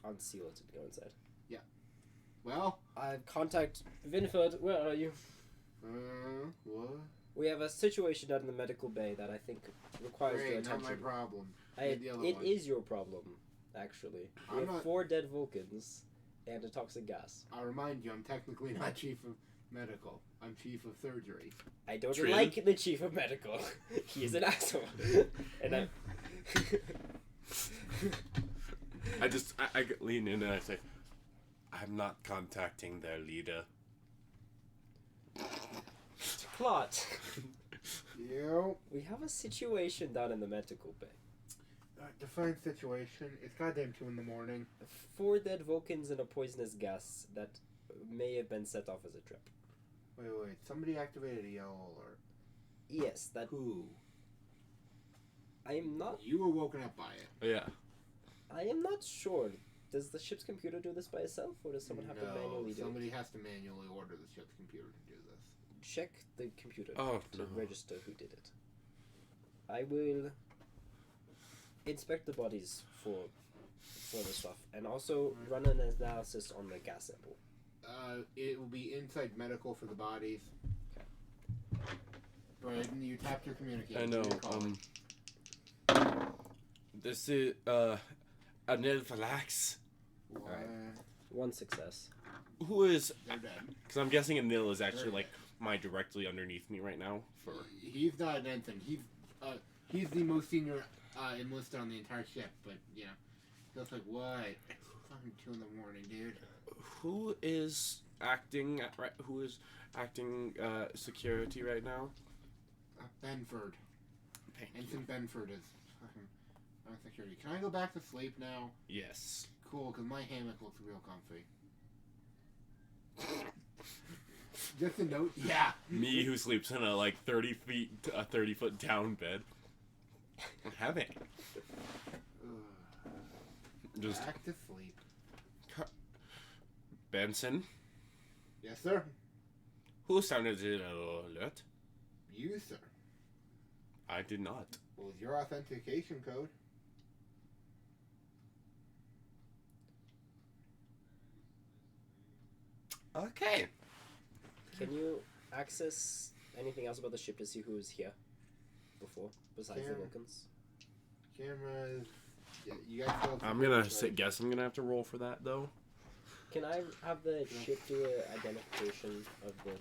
Unseal it and go inside. Well, Contact Vinford. Where are you? what? We have a situation out in the medical bay that I think requires your Great, not attention. my problem. It The other one. is your problem, actually. We I'm have not- 4 dead Vulcans and a toxic gas. I'll remind you, I'm technically not chief of medical. I'm chief of surgery. I don't Trin? like the chief of medical. He is an asshole. And I... I lean in and I say, I'm not contacting their leader. Plot. Yep. We have a situation down in the medical bay. Define situation. It's goddamn 2 in the morning. 4 dead Vulcans and a poisonous gas that may have been set off as a trip. Wait. Somebody activated a yellow alert. Yes, that... Who? I am not... You were woken up by it. Yeah. I am not sure. Does the ship's computer do this by itself, or does someone have to manually do somebody it? has to manually order the ship's computer to do this. Check the computer Oh, to no. register who did it. I will inspect the bodies for the stuff, and also run an analysis on the gas sample. It will be inside medical for the bodies. Okay. Braden, you tapped your communicator. I know. You're calling. This is, Anil Valax. What? Alright. 1 success. Who is, They're dead. because I'm guessing Anil is actually, like, directly underneath me right now? For He's not an ensign. He's the most senior enlisted on the entire ship. But you know, feels like what? It's fucking 2 in the morning, dude. who is acting security right now? Benford. Thank Ensign Benford is fucking on security. Can I go back to sleep now? Yes. Cool, because my hammock looks real comfy. Just a note. Yeah. Me who sleeps in a 30-foot down bed. Heaven. Just Back to sleep. Benson, Yes, sir. who sounded the alert? You, sir. I did not. What was your authentication code? Okay. Can you access anything else about the ship to see who was here before, besides the Cam- Vulcans? Cameras. Yeah, you guys still have I'm gonna guess I'm gonna have to roll for that though. Can I have the ship do an identification of the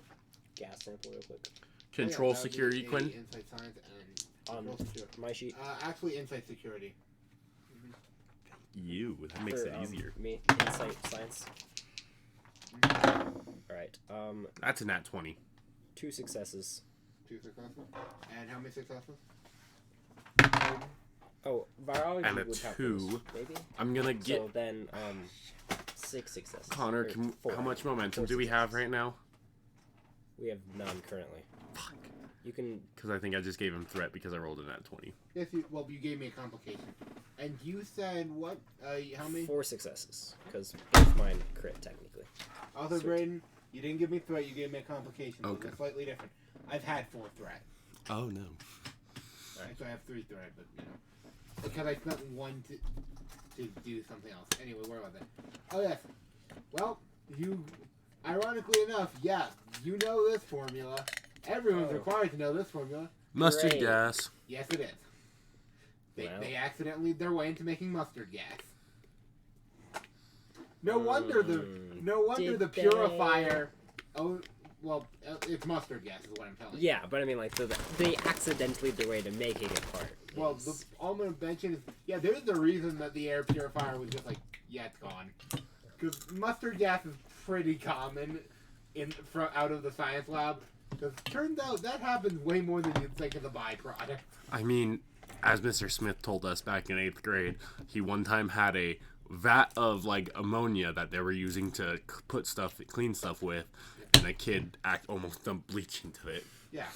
gas sample real quick? Control that would be security, a Quinn. Insight science and On control security. my sheet. Actually, insight security. You. That makes For, it easier. Me, insight science. Alright, That's a nat 20. 2 successes. 2 successes. And how many successes? Oh, virology And a would count 2. for this, maybe? I'm gonna get So then, 6 successes. Connor. Or 4. How much momentum 4 do we have successes. right now? We have none currently. Fuck. You can... Because I think I just gave him threat because I rolled a nat 20. Yes, you gave me a complication. And you said what? How many? 4 successes, because both mine crit, technically. Other Sweet. Braden, you didn't give me threat, you gave me a complication. So Okay. it's slightly different. I've had 4 threat. Oh no. So I have 3 threat, but you know. Because I spent 1 to do something else. Anyway, where was I? Oh yes. Well, you, ironically enough, yeah, you know this formula. Everyone's Oh. required to know this formula. Mustard Great. gas. Yes, it is. Wow. They accidentally lead their way into making mustard gas. No wonder the Did they? purifier. Oh, well, it's mustard gas is what I'm telling you. Yeah, but I mean, like, so they accidentally their way to making it part. Well, all I'm gonna mention is, yeah, there's the reason that the air purifier was just like, yeah, it's gone. Because mustard gas is pretty common out of the science lab. Because turns out that happens way more than you'd think as a byproduct. I mean, as Mr. Smith told us back in 8th grade, he one time had a vat of ammonia that they were using to clean stuff with, and a kid almost dumped bleach into it. Yeah,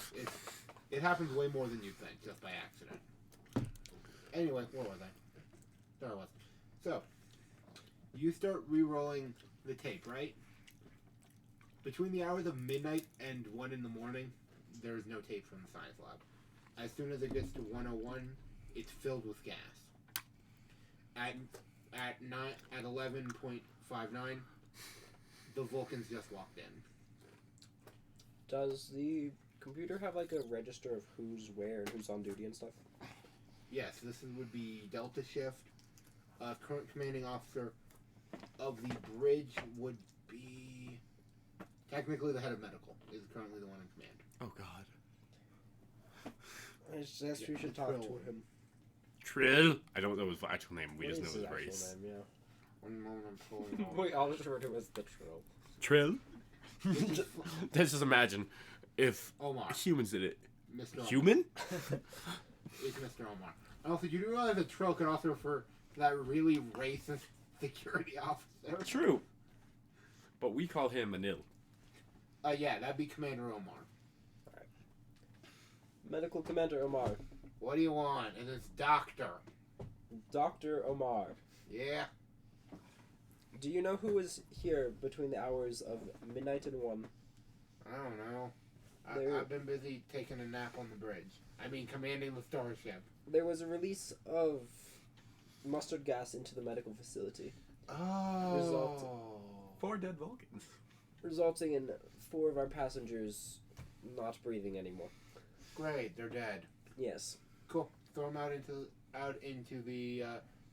it happens way more than you'd think, just by accident. Anyway, where was I? There I was. So, you start re-rolling the tape, right? Between the hours of midnight and 1 in the morning, there is no tape from the science lab. As soon as it gets to 101, it's filled with gas. At 11.59, the Vulcans just walked in. Does the computer have, like, a register of who's where and who's on duty and stuff? Yes, would be Delta Shift. Current commanding officer of the bridge would be... Technically, the head of medical is currently the one in command. Oh God. I guess we should talk talk to to him. Trill. I don't know his actual name. We What just is know his actual race. name, yeah. One moment, I'm pulling all. We all refer to him as the troll. Trill. Let's just imagine if Omar. humans did it. Mr. Omar. Human? It's Mr. Omar. And also, you do realize that Trill can also refer to that really racist security officer? True. But we call him Anil. Yeah, that'd be Commander Omar. Medical Commander Omar. What do you want? And it's Doctor. Dr. Omar. Yeah. Do you know who was here between the hours of midnight and 1? I don't know. There- I've been busy taking a nap on the bridge. I mean, commanding the starship. There was a release of mustard gas into the medical facility, Oh. 4 dead Vulcans. resulting in 4 of our passengers not breathing anymore. Great, they're dead. Yes. Cool. Throw them out into the.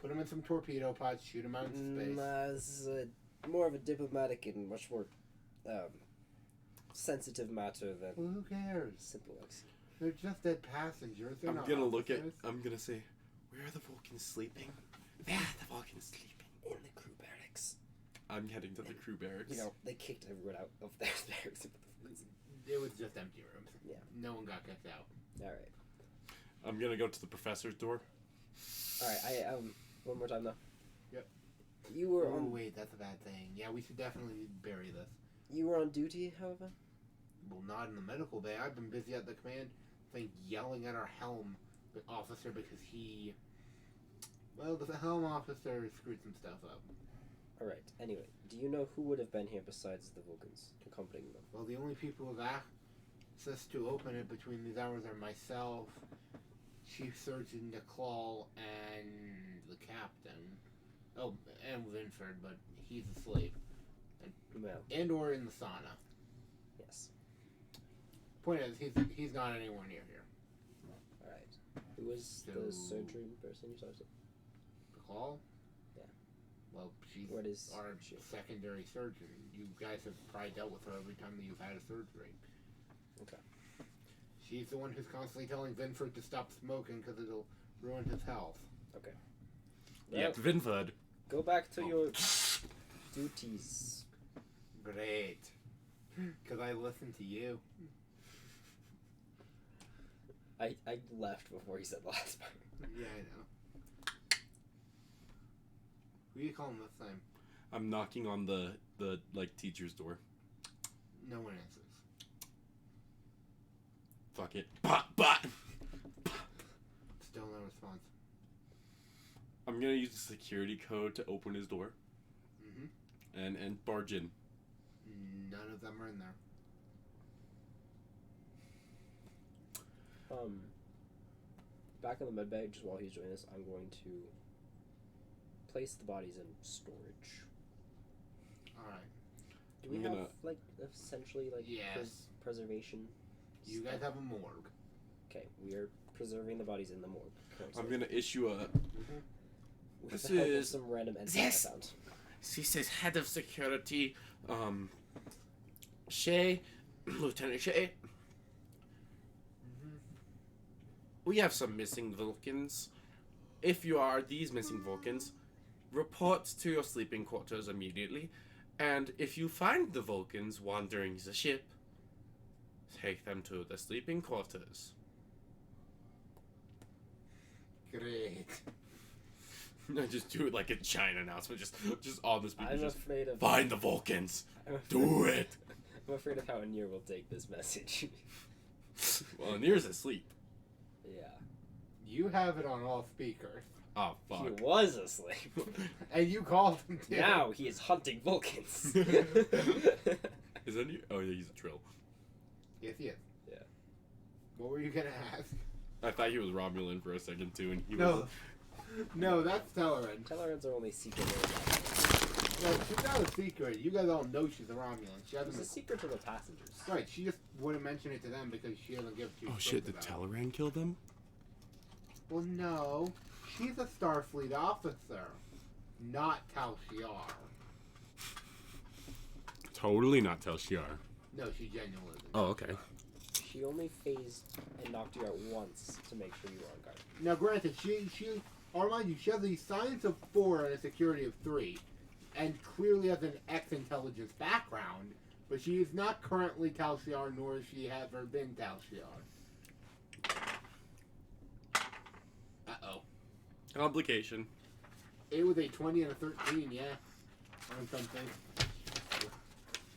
Put them in some torpedo pods. Shoot them out into space. This is more of a diplomatic and much more sensitive matter than Well, who cares? simple X. They're just dead passengers. They're I'm not gonna look at. officers. I'm gonna say, where are the Vulcans sleeping? There, the Vulcans sleeping. In the crew barracks. I'm heading to the crew barracks. You know, they kicked everyone out of their barracks. It was just empty rooms. Yeah. No one got kicked out. Alright. I'm gonna go to the professor's door. Alright, one more time though. Yep. You were Oh on wait, that's a bad thing. Yeah, we should definitely bury this. you were on duty, however? Well, not in the medical bay. I've been busy at the command thing yelling at our helm officer because he... Well, the helm officer screwed some stuff up. Alright, anyway, do you know who would have been here besides the Vulcans accompanying them? Well, the only people with access to open it between these hours are myself, Chief Surgeon DeClaw, and the captain. Oh, and Winford, but he's asleep. Well, And or in the sauna. yes. Point is, he's not anywhere near here. Alright. Who was the So- surgery person you talked to? DeClaw? Yeah. Well, she's What is our she? secondary surgeon. You guys have probably dealt with her every time that you've had a surgery. Okay. She's the one who's constantly telling Winford to stop smoking because it'll ruin his health. Yeah, Well, Vinford. go back to your duties. Great. Because I listen to you. I left before he said the last part. Yeah, I know. Who you calling this time? I'm knocking on the like teacher's door. No one answers. Fuck it. Still no response. I'm gonna use the security code to open his door Mm-hmm. and barge in. None of them are in there. Back in the med bay, just while he's doing this, I'm going to place the bodies in storage. Alright. Do we I'm have gonna- like essentially like Yes. preservation? You guys have a morgue. Okay, we are preserving the bodies in the morgue. currently. I'm gonna issue a. With this the help of is- some random ensign Yes! I found. She says head of security, Shay, Lieutenant Shay. We have some missing Vulcans. If you are these missing Vulcans, report to your sleeping quarters immediately. And if you find the Vulcans wandering the ship, take them to the sleeping quarters. Great. I just do it like a giant announcement, just on the speaker. I'm Just afraid of. find the Vulcans. I'm afraid, Do it. I'm afraid of how Anir will take this message. Well, Anir's asleep. Yeah. You have it on all speakers. Oh fuck. He was asleep. And you called him too. Now he is hunting Vulcans. Is Anir? Oh yeah, he's a Trill. Yes, he is. Yeah. What were you gonna ask? I thought he was Romulan for a second too, and he No. was. No, that's Tellerant. Tellarans are only secret. No, she's not a secret. You guys all know she's a Romulan. She It's a hasn't. secret to the passengers. Right, she just wouldn't mention it to them because she doesn't give two. Oh shits shit! Did about it. Teleran kill them? Well, no. She's a Starfleet officer, not Tal Shiar. Totally not Tel Shiar. No, she genuinely isn't. Oh okay. She only phased and knocked you out once to make sure you were on guard. Now, granted, I'll remind you, she has a science of 4 and a security of 3, and clearly has an X-intelligence background, but she is not currently Tal Shiar, nor has she ever been Tal Shiar. Uh-oh. Complication. It was a 20 and a 13, yeah. On something.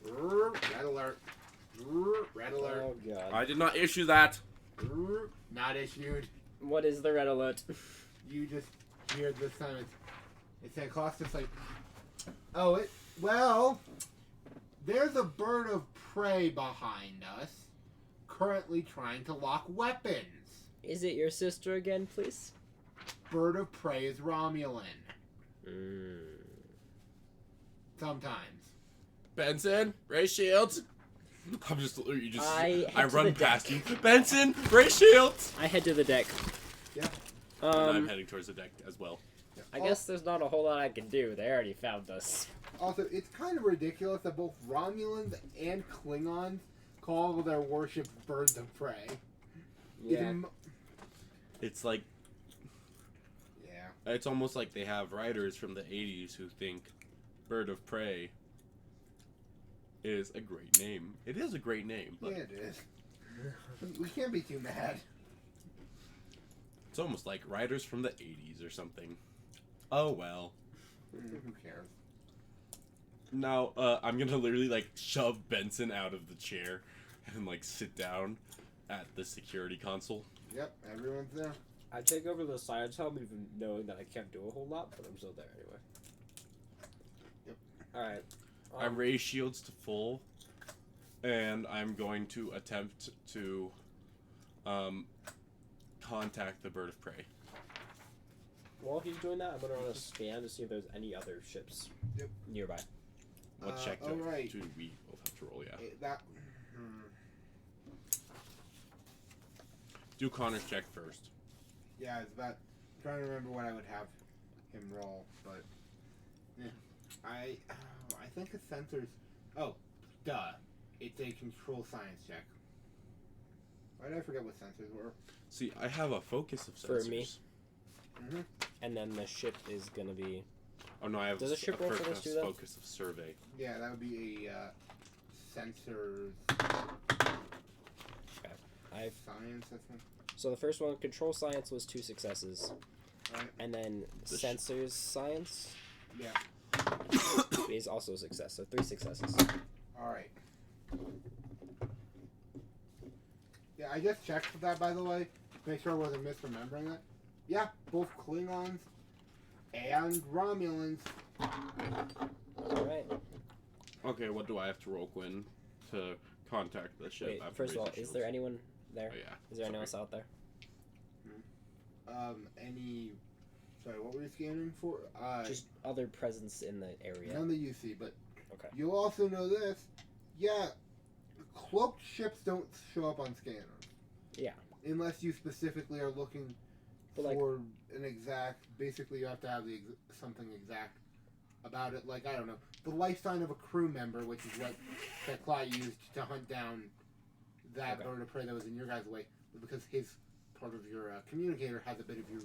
Red alert. Red alert. Oh god. I did not issue that. Not issued. What is the red alert? You just hear this time. It's that clock's just like, oh, well, there's a bird of prey behind us, currently trying to lock weapons. Is it your sister again, please? Bird of prey is Romulan. Mm. Sometimes. Benson, Ray Shields. I'm just. You just. I I head to run the past deck. you. Benson, Ray Shields. I head to the deck. Yeah. And I'm Um, heading towards the deck as well. I guess there's not a whole lot I can do. They already found us. Also, it's kind of ridiculous that both Romulans and Klingons call their warships birds of prey. Yeah. It's like Yeah. it's almost like they have writers from the 80s who think Bird of Prey is a great name. It is a great name, but Yeah, it is. We can't be too mad. it's almost like writers from the 80s or something. Oh well. Who cares? Now, I'm gonna literally like shove Benson out of the chair and like sit down at the security console. Yep, everyone's there. I take over the science hub even knowing that I can't do a whole lot, but I'm still there anyway. Yep. Alright. I raise shields to full, and I'm going to attempt to contact the Bird of Prey. While he's doing that, I'm gonna run a scan to see if there's any other ships nearby. What check do alright. we both have to roll? Yeah. Do Connor's check first. Yeah, it's about trying to remember what I would have him roll, but yeah. I think the sensors. Oh, duh! It's a control science check. Why did I forget what sensors were? See, I have a focus of For sensors. me. Mm-hmm. And then the ship is gonna be. Oh no, I have Does a ship roll for this do that? focus of survey. Yeah, that would be a sensors I've science. I think. So the first one, control science, was 2 successes. Right. And then The sensors science Yeah. is also a success, so 3 successes. All right. Yeah, I just checked for that, by the way. Make sure I wasn't misremembering that. Yeah, both Klingons and Romulans. Alright. Okay, what do I have to roll, Quinn, to contact the ship? Wait, after first of all, raising is there shields? anyone there? Oh yeah. Is there anyone Sorry. else out there? Any... Sorry, what were you scanning for? Just other presence in the area. None that you see, but Okay. you'll also know this. Yeah, cloaked ships don't show up on scanners. Yeah. Unless you specifically are looking But, like- for an exact... Basically, you have to have something exact about it. Like, I don't know. The life sign of a crew member, which is what that Clyde used to hunt down that Okay. bird of prey that was in your guys' way. Because his part of your communicator has a bit of your...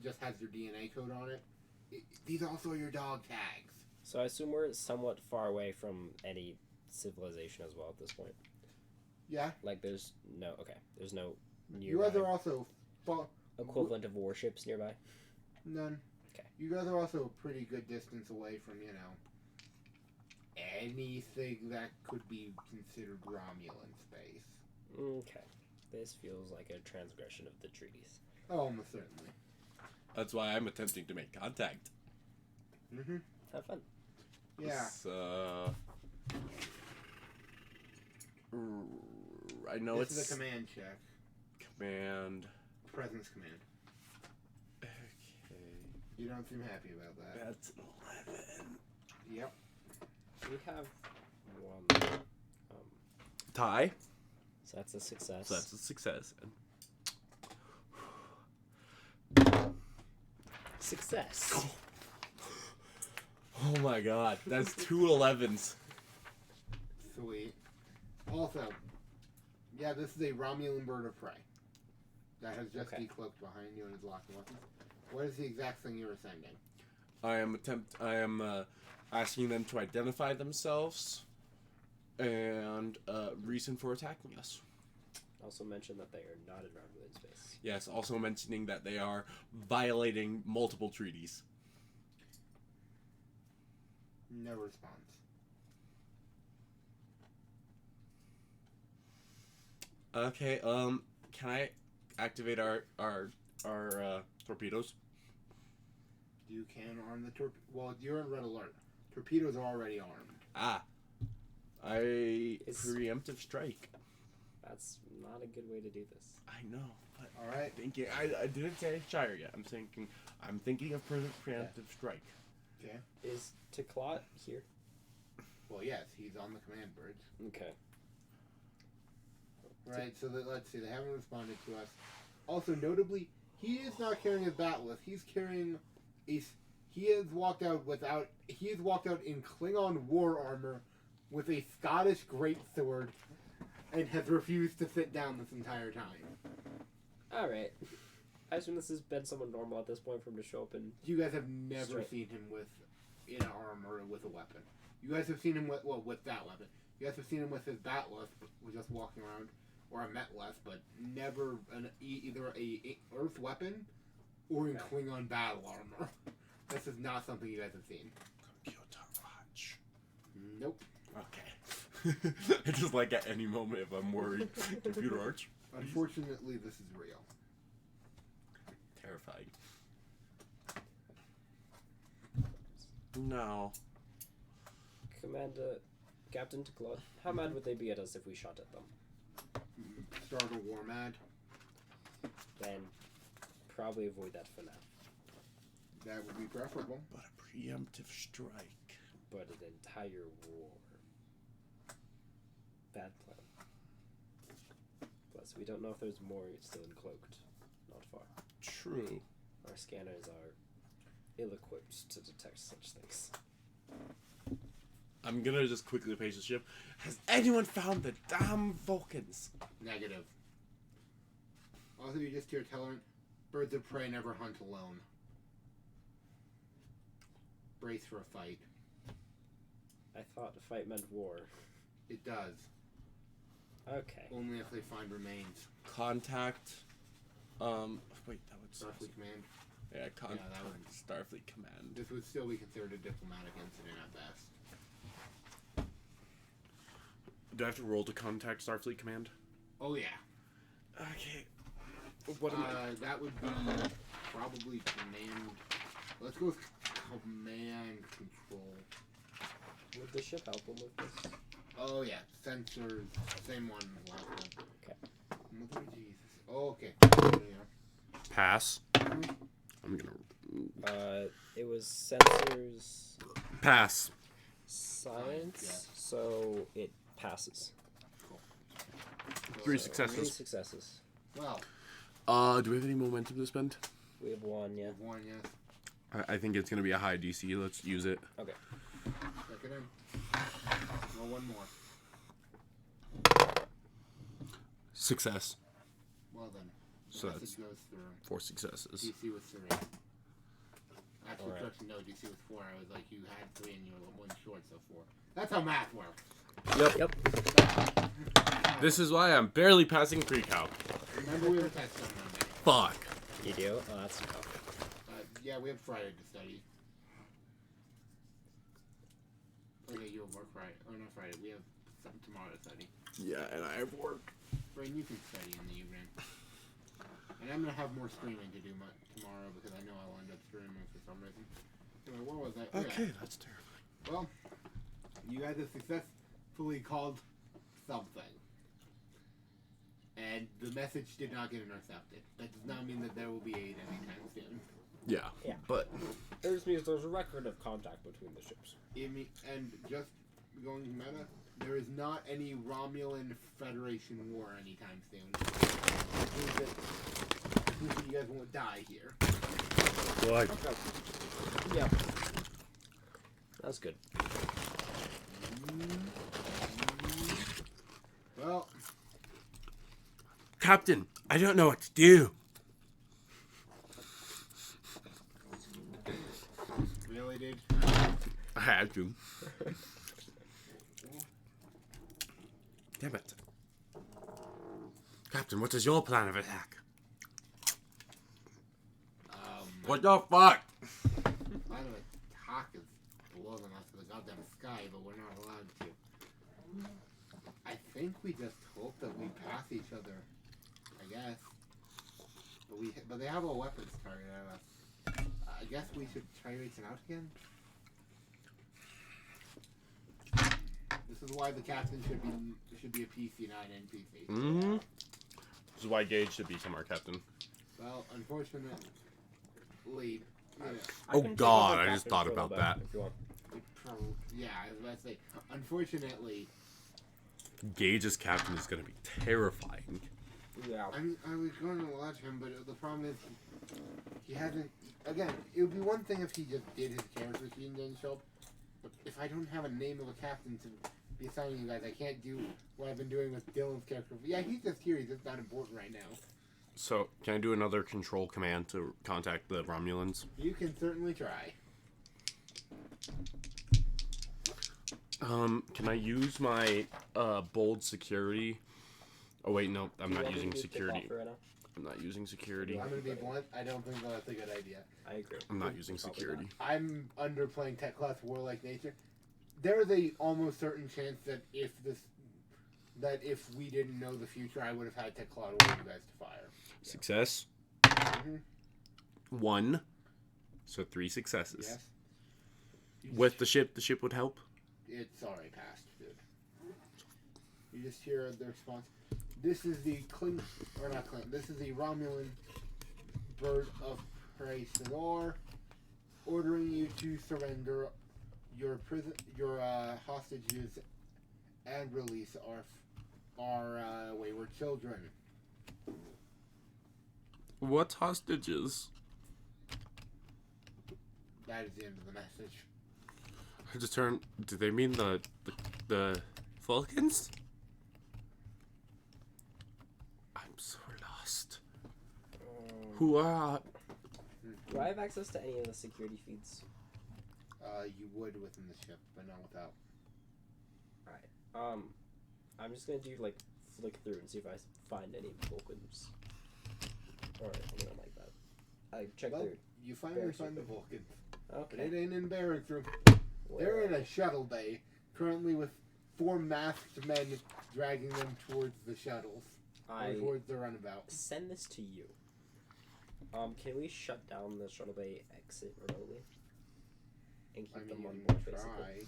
just has your DNA code on it. These also are your dog tags. So I assume we're somewhat far away from any civilization as well at this point. Yeah. Like, there's no You nearby guys are also... equivalent of warships nearby. None. Okay. You guys are also a pretty good distance away from, anything that could be considered Romulan space. Okay. This feels like a transgression of the treaties. Oh, almost certainly. That's why I'm attempting to make contact. Mm-hmm. Have fun. Yeah. I know This it's is a command check. command. Presence command. Okay, You don't seem happy about that. that's an 11. Yep. We have one. Tie. So that's a success. So that's a success. Success. Oh my god, that's 2 11s. Sweet. Also, yeah, this is a Romulan bird of prey that has just Okay. decloaked behind you and is locking weapons. What is the exact thing you were sending? I am asking them to identify themselves and reason for attacking us. Also mention that they are not in Romulan space. Yes, also mentioning that they are violating multiple treaties. No response. Okay, can I activate our torpedoes? You can arm the torpedo. Well, you're in red alert. Torpedoes are already armed. Preemptive strike. That's not a good way to do this. I know, but All right. thinking I didn't say Shire yet. I'm thinking of preemptive strike. Okay. Is Teklat here? Well, yes, he's on the command bridge. Okay. Right. So let's see. They haven't responded to us. Also, notably, he is not carrying his bat'leth. He's carrying a. He has walked out in Klingon war armor with a Scottish greatsword and has refused to sit down this entire time. Alright. I assume this has been someone normal at this point for him to show up and... You guys have never Straight. seen him in armor or with a weapon. You guys have seen him with that weapon. You guys have seen him with his batless, with just walking around, or a metless, but never either a earth weapon or in Klingon battle armor. This is not something you guys have seen. Computer watch. Nope. Okay. I just like at any moment if I'm worried. Computer arch. Unfortunately, this is real. Terrifying. No. Captain Claude, how mad would they be at us if we shot at them? Start a war mad. Then probably avoid that for now. That would be preferable. But a preemptive strike. But an entire war. Bad plan. Plus, we don't know if there's more still encloaked. Not far. True. Our scanners are ill-equipped to detect such things. I'm gonna just quickly page the ship. Has anyone found the damn Vulcans? Negative. Also, you just hear telling birds of prey never hunt alone. Brace for a fight. I thought the fight meant war. It does. Okay. Only if they find remains. Contact. Wait, that would Starfleet Command. Yeah, contact that would- Starfleet Command. This would still be considered a diplomatic incident at best. Do I have to roll to contact Starfleet Command? Oh yeah. Okay. What am I? That would be probably command. Let's go with command control. Would the ship help him with this? Oh yeah, sensors. Same one as last one. Okay. Mother Jesus. Oh, okay. Pass. I'm gonna. It was sensors Pass. science, Yeah. so it passes. Cool. 3 3 successes. successes. Well, Do we have any momentum to spend? We have one, yeah. one yes. I think it's gonna be a high DC. Let's use it. Okay. Check it in. Well, one more. Success. Well then. The So message that's goes through. 4 successes. DC was 3. Actually, Alright. correction, no, DC was 4. I was like, you had 3 and you were 1 short, so 4. That's how math works. Yep. This is why I'm barely passing pre-cal. Remember we have a test on Monday. Fuck. You do? Oh, that's tough. Yeah, we have Friday to study. Okay, you have work Friday. Oh, not Friday. We have some tomorrow to study. Yeah, and I have work. Brain, you can study in the evening. And I'm going to have more streaming to do tomorrow because I know I'll end up streaming for some reason. Anyway, what was that? Okay, Yeah. that's terrifying. Well, you guys have successfully called something. And the message did not get intercepted. That does not mean that there will be aid anytime soon. Yeah. Yeah. But It just means there's a record of contact between the ships. And just going meta, there is not any Romulan Federation war anytime soon. Which means that you guys won't die here. like Okay. Yeah. That's good. Well, Captain, I don't know what to do. really, dude? I had to. Damn it. Captain, what is your plan of attack? What the fuck? Plan of attack is below them us to the goddamn sky, but we're not allowed to. I think we just hope that we pass each other. I guess. But they have a weapons target at us. I guess we should try reaching out again. This is why the captain should be a PC, not an NPC. Mm-hmm. This is why Gage should become our captain. Well, unfortunately, yeah, Oh god, I just thought about that. If you want. yeah, I was about to say, unfortunately, Gage's captain is gonna be terrifying. Yeah. I was going to watch him, but the problem is he hasn't. Again, it would be one thing if he just did his character sheet and didn't show up. But if I don't have a name of a captain to be assigning you guys. I can't do what I've been doing with Dylan's character. Yeah, he's just here. He's just not important right now. So, can I do another control command to contact the Romulans? You can certainly try. Can I use my bold security? Oh wait, no, I'm Do you not want me using to take security. off right now? I'm not using security. I'm gonna be blunt. I don't think that's a good idea. I agree. I'm not using Probably security. I'm underplaying tech class warlike nature. There is a almost certain chance that if we didn't know the future, I would have had tech class order you guys to fire. Success. Mhm. 1. So 3 successes. Yes. With the ship would help. It's already passed, dude. You just hear the response. This is the This is the Romulan bird of prey Senor, ordering you to surrender your hostages and release our wayward children. What hostages? That is the end of the message. I just turned. Do they mean the Vulcans? I'm so lost. Who are? Do I have access to any of the security feeds? You would within the ship, but not without. Alright. I'm just gonna do like flick through and see if I find any Vulcans or anyone like that. I check Well, through. you finally Barracks find the room. Vulcans. But Okay. it ain't in barracks room. Where- They're in a shuttle bay, currently with 4 masked men dragging them towards the shuttles. Or I towards the runabout. send this to you. Can we shut down the shuttle bay exit remotely and keep I mean, them you on can board, basically? try.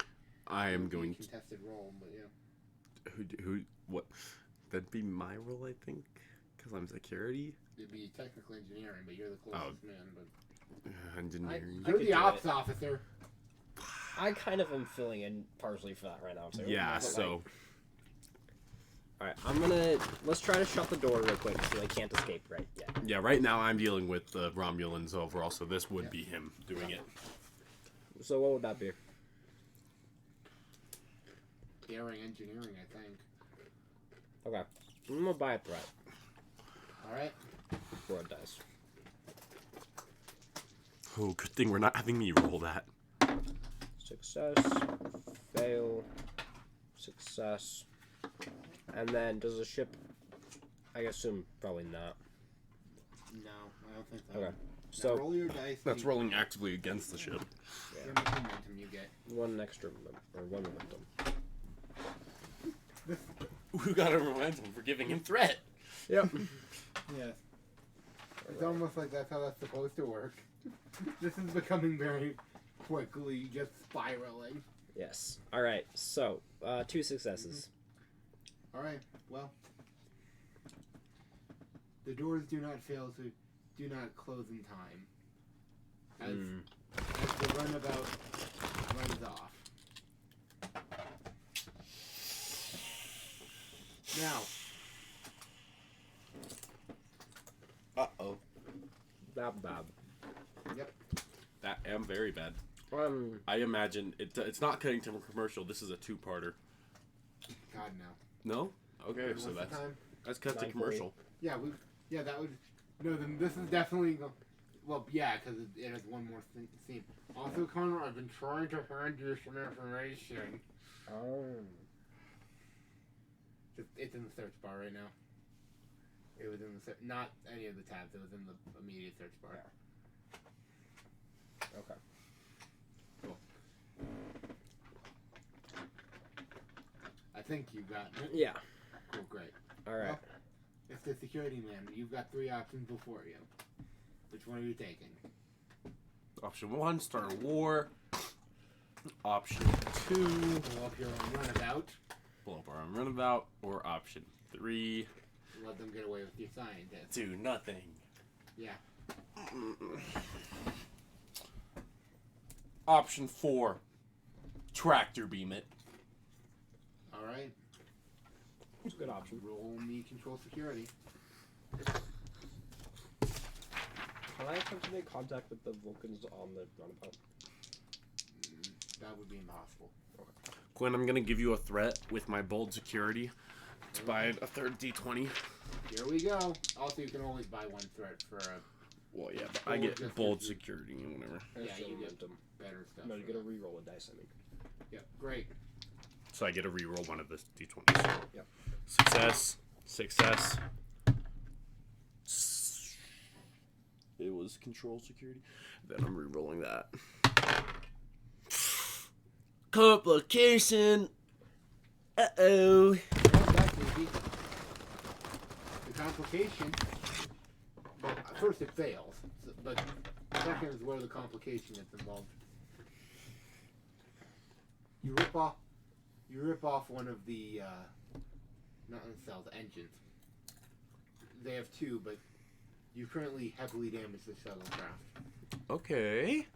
I am It'd be a going to. contested role, but yeah. Who? What? That'd be my role, I think, because I'm security. It'd be technical engineering, but you're the closest man. But Engineering. I you're could the do ops it. officer. I kind of am filling in partially for that right now. So Yeah. but, So. Alright, let's try to shut the door real quick so they can't escape right yet. Yeah. Right now, I'm dealing with the Romulans overall, so this would be him doing it. So what would that be? Daring engineering, I think. Okay. I'm gonna buy a threat. Alright. Roll dice. Oh, good thing we're not having me roll that. Success. Fail. Success. And then does the ship I assume probably not. No, I don't think so. Okay. Now So roll your dice. That's see rolling actively against the ship. how much momentum you get. one extra or one momentum. Who got a momentum for giving him threat? Yep. Yes. It's almost like that's how that's supposed to work. This is becoming very quickly just spiraling. Yes. Alright, so 2 successes. Alright, well. The doors do not fail to do not close in time. As the runabout runs off. Now, Uh-oh. Bad. That am very bad. Um, I imagine it's not cutting to a commercial. This is a 2-parter. God no. No? Okay, What's so the that's time? cut to 9:40. commercial. Yeah, that would. No, then this is definitely. Well, yeah, because it has one more scene. Also, Connor, I've been trying to hand you some information. It's in the search bar right now. It was in the not any of the tabs. It was in the immediate search bar. Okay. I think you've gotten it. Yeah. Cool, great. Alright. Well, if the security man, you've got 3 options before you. Which one are you taking? Option 1, start a war. Option 2, Blow up your own runabout. blow up our own runabout. Or option 3, Let them get away with your scientists. do nothing. Yeah. Option 4, tractor beam it. Alright. It's a good option. Roll me control security. Can I attempt to make contact with the Vulcans on the runabout? That would be impossible. Quinn, I'm gonna give you a threat with my bold security to buy a third D20. Here we go. Also, you can always buy one threat for a... Well, yeah, but I get bold security and whatever. Yeah, you get better stuff. No, you for get a that. reroll a dice, I mean. Yeah, great. So I get to reroll one of the D20s. Yep. Success. Success. It was control security. Then I'm rerolling that. Complication. Uh-oh. Oh, that's easy. The complication... Well, first it fails, but second is where the complication is involved. You rip off one of the, not the cells, engines. They have two, but you currently heavily damaged the shuttlecraft. Okay.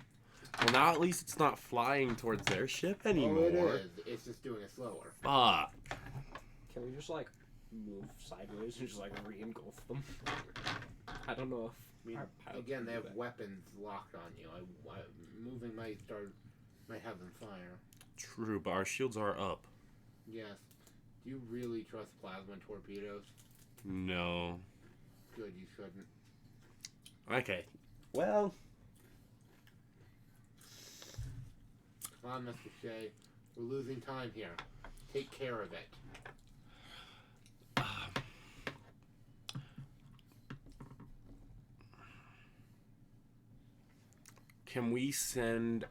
Well, now at least it's not flying towards their ship anymore. Oh, it is. It's just doing it slower. Fuck. Can we just, like, move sideways and just, like, re-engulf them? I don't know if... our pilots Again, can they do have that. weapons locked on you. Moving might have them fire. True, but our shields are up. Yes. Do you really trust plasma torpedoes? No. Good, you shouldn't. Okay. Well... Come on, Mr. Shea. We're losing time here. Take care of it. Can we send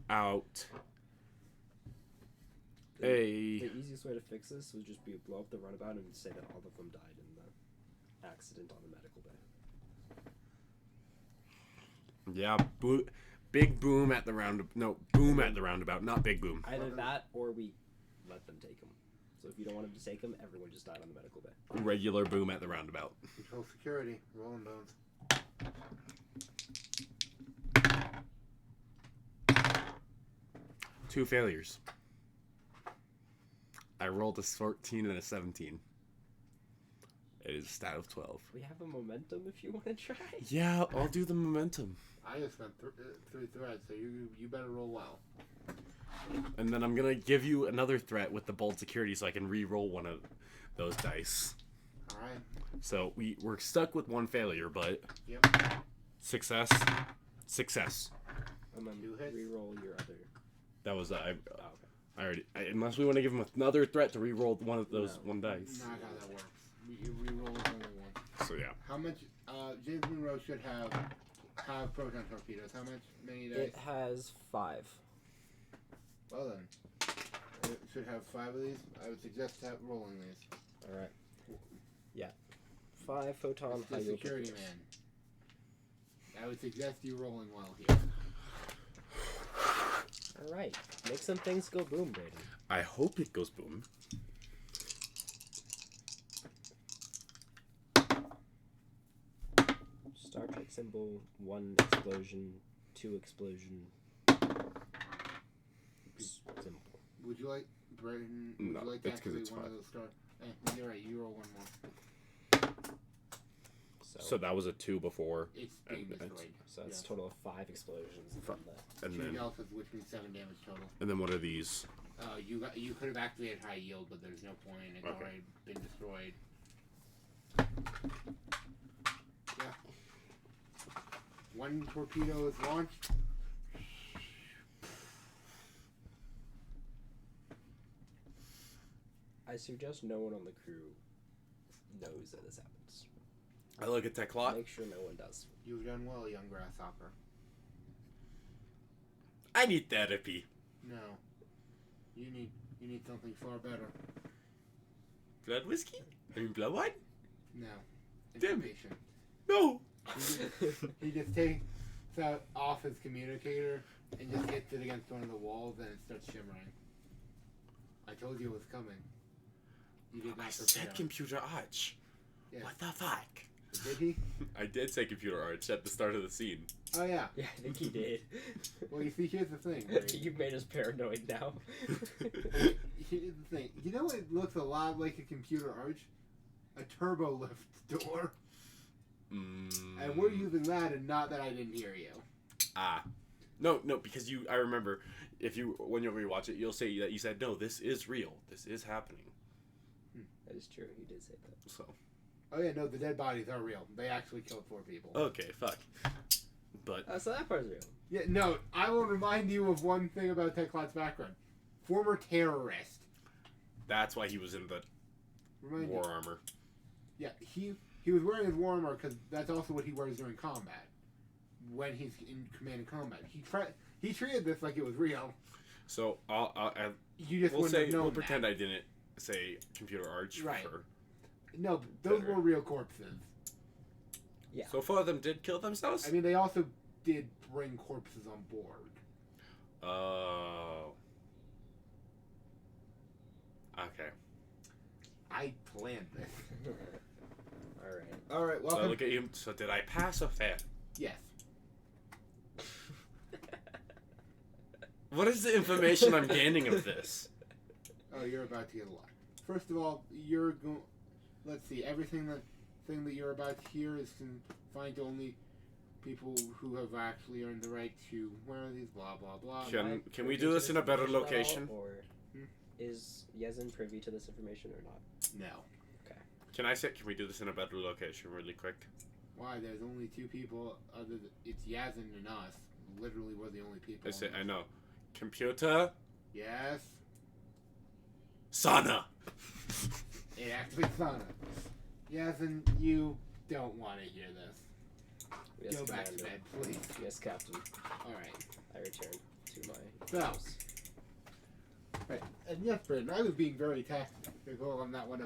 out The a... easiest way to fix this would just be blow up the runabout and say that all of them died in the accident on the medical bay. Yeah, big boom at the roundabout. No, boom at the roundabout, not big boom. Either that or we let them take them. So if you don't want them to take them, everyone just died on the medical bay. Regular boom at the roundabout. Control security. Rolling bones. Two failures. I rolled a 14 and a 17. It is a stat of 12. We have a momentum if you want to try. Yeah, I'll do the momentum. I just spent three threads, so you better roll well. And then I'm gonna give you another threat with the bold security so I can re-roll one of those dice. Alright. So we're stuck with one failure, but Yep. success. And then Two hits. re-roll your other. That was Oh, okay. I already. Unless we want to give him another threat to re-roll one of those one dice. Not how that works. You re-roll is only one. So yeah. How much? James Monroe should have proton torpedoes. How much? Many dice? It has 5. Well then, it should have 5 of these. I would suggest rolling these. All right. Yeah. 5 photon It's the high yield security torpedoes. man. I would suggest you rolling well here. All right. Make some things go boom, Brayden. I hope it goes boom. Star Trek symbol, 1 explosion, 2 explosion. Symbol. Would you like, Brayden? Would No, you like to it's 'cause activate it's one of 5. those stars? You're right. You roll one more. So that was a 2 before, It's being And- destroyed. So that's Yes. a total of 5 explosions. Fi- From the, and 2 then deltas, which means 7 damage total. what are these? You could have activated high yield, but there's no point. It's Okay. already been destroyed. Yeah. 1 torpedo is launched. I suggest no one on the crew knows that this happens. I look at Tech Lot. Make sure no one does. You've done well, young grasshopper. I need therapy. No. You need something far better. Blood whiskey? I mean blood wine? No. Damn. Information. No. He just takes out off his communicator and just hits it against one of the walls and it starts shimmering. I told you it was coming. You did not I prepare. said computer arch. Yes. What the fuck? Did he? I did say computer arch at the start of the scene. Oh yeah. Yeah, I think he did. Well, you see, here's the thing. Right? You've made us paranoid now. Here's the thing. You know what looks a lot like a computer arch? A turbo lift door. And we're using that, and not that I didn't hear you. No, because I remember when you rewatch it, you'll say that you said, no, this is real. This is happening. That is true. You did say that. So. Oh yeah, no, the dead bodies are real. They actually killed 4 people. Okay, fuck. But. Oh, so that part's real. Yeah, no, I will remind you of one thing about Teclat's background. Former terrorist. That's why he was in the war armor. Yeah, he was wearing his war armor because that's also what he wears during combat. When he's in command and combat, he treated this like it was real. So You just we'll wouldn't say have known we'll pretend that. I didn't say computer arch Right. for. No, those Better. were real corpses. Yeah. So 4 of them did kill themselves. I mean, they also did bring corpses on board. Oh. Okay. I planned this. Alright. All right, So welcome. look at you. So did I pass or fail? Yes. What is the information I'm gaining of this? Oh, you're about to get a lot. First of all, you're going. Let's see. Everything that you're about to hear is confined to only people who have actually earned the right to wear these. Blah blah blah. Can we do this in a better location? Or is Yezin privy to this information or not? No. Can we do this in a better location really quick? Why? There's only 2 people. It's Yazin and us. Literally, we're the only people. I know. Computer. Yes. Sana. It actually Sana. Yazin, you don't want to hear this. Yes, Go back to Commander. bed, please. Yes, Captain. All right. I return to my So. house. Right. And yes, Brandon, I was being very tactical on that one.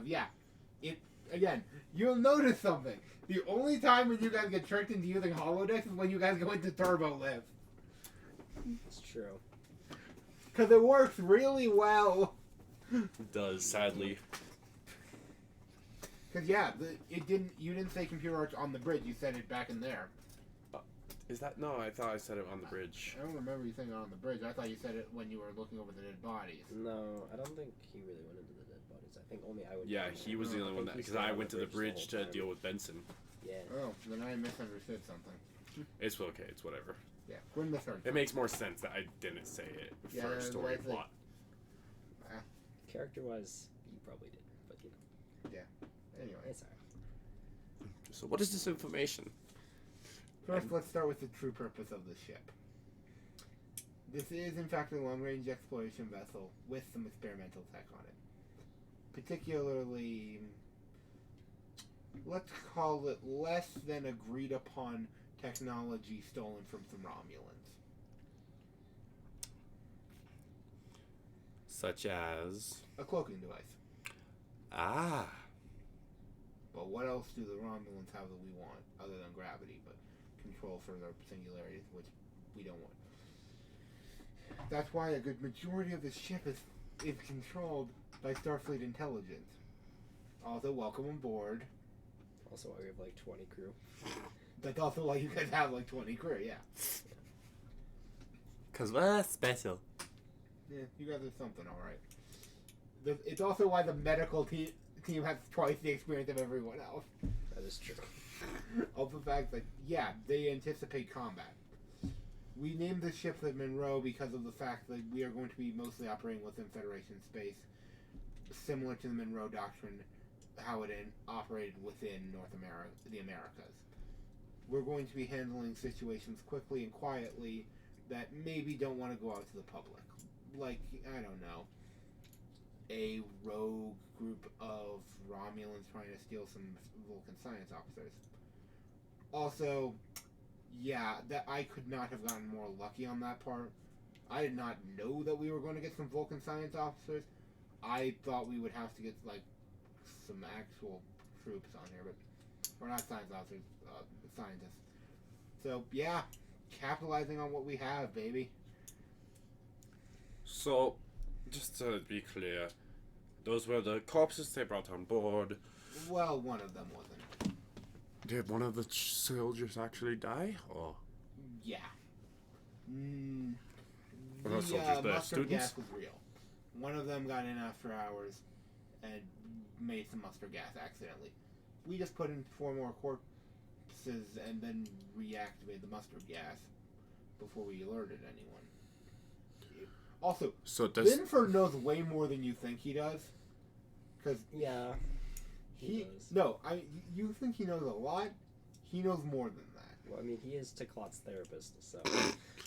Again, you'll notice something. The only time when you guys get tricked into using holodecks is when you guys go into turbo lift. It's true. Because it works really well. It does, sadly. Because you didn't say computer arch on the bridge. You said it back in there. Is that no? I thought I said it on the bridge. I don't remember you saying it on the bridge. I thought you said it when you were looking over the dead bodies. No, I don't think he really went into the dead bodies. I think only I would. Yeah, he was the only one that because I went to the bridge to deal with Benson. Yeah. Oh, then I misunderstood something. It's okay. It's whatever. Yeah, Gwen misheard. It makes more sense that I didn't say it Yeah, for story that's it. plot. Character-wise, you probably did, but you know, Anyway. it's alright. So what is this information? First, let's start with the true purpose of the ship. This is, in fact, a long-range exploration vessel with some experimental tech on it. Particularly, let's call it less than agreed-upon technology stolen from some Romulans. Such as A cloaking device. ah. But what else do the Romulans have that we want, other than gravity, but control for their singularities, which we don't want? That's why a good majority of the ship is controlled by Starfleet intelligence. Also, welcome on board. Also, we have like 20 crew. That's also why you guys have like 20 crew, yeah. Cause we're special. Yeah, you guys are something, alright. It's also why the medical team has twice the experience of everyone else. That is true. Of the fact that, yeah, they anticipate combat. We named the ship the Monroe because of the fact that we are going to be mostly operating within Federation space, similar to the Monroe Doctrine, how it operated within North America, the Americas. We're going to be handling situations quickly and quietly that maybe don't want to go out to the public. Like, I don't know, a rogue group of Romulans trying to steal some Vulcan science officers. Also, yeah, that I could not have gotten more lucky on that part. I did not know that we were going to get some Vulcan science officers. I thought we would have to get, like, some actual troops on here, but we're not science officers, scientists. So, yeah, capitalizing on what we have, baby. So, just to be clear, those were the corpses they brought on board. Well, one of them wasn't. Did one of the soldiers actually die? Or Yeah. Were those soldiers the mustard students? gas was real. One of them got in after hours and made some mustard gas accidentally. We just put in 4 more corpses and then reactivated the mustard gas before we alerted anyone. Also, So does Binford knows way more than you think he does. Because Yeah. He does. No, you think he knows a lot. He knows more than that. Well, I mean, he is Teklat's therapist, so.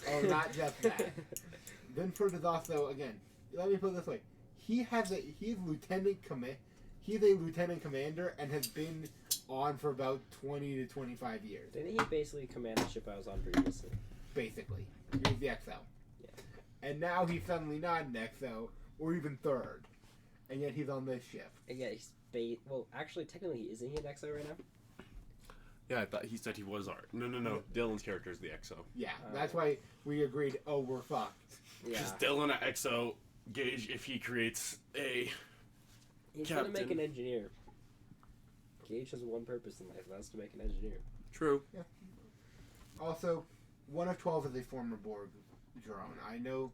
Oh, not just that. Binford is also, again, let me put it this way. He's a lieutenant commander and has been on for about 20 to 25 years. Didn't he basically command the ship I was on previously? Basically. He was the XO. Yeah. And now he's suddenly not an XO, or even third. And yet he's on this ship. And yeah, he's well, actually, technically, isn't he an XO right now? Yeah, I thought he said he was our. No. Dylan's character is the XO. Yeah, that's why we agreed, oh, we're fucked. Yeah. Because Dylan at XO, Gage, if he creates a He's captain. gonna make an engineer. Gage has one purpose in life, and that's to make an engineer. True. Yeah. Also, one of 12 is a former Borg drone. I know,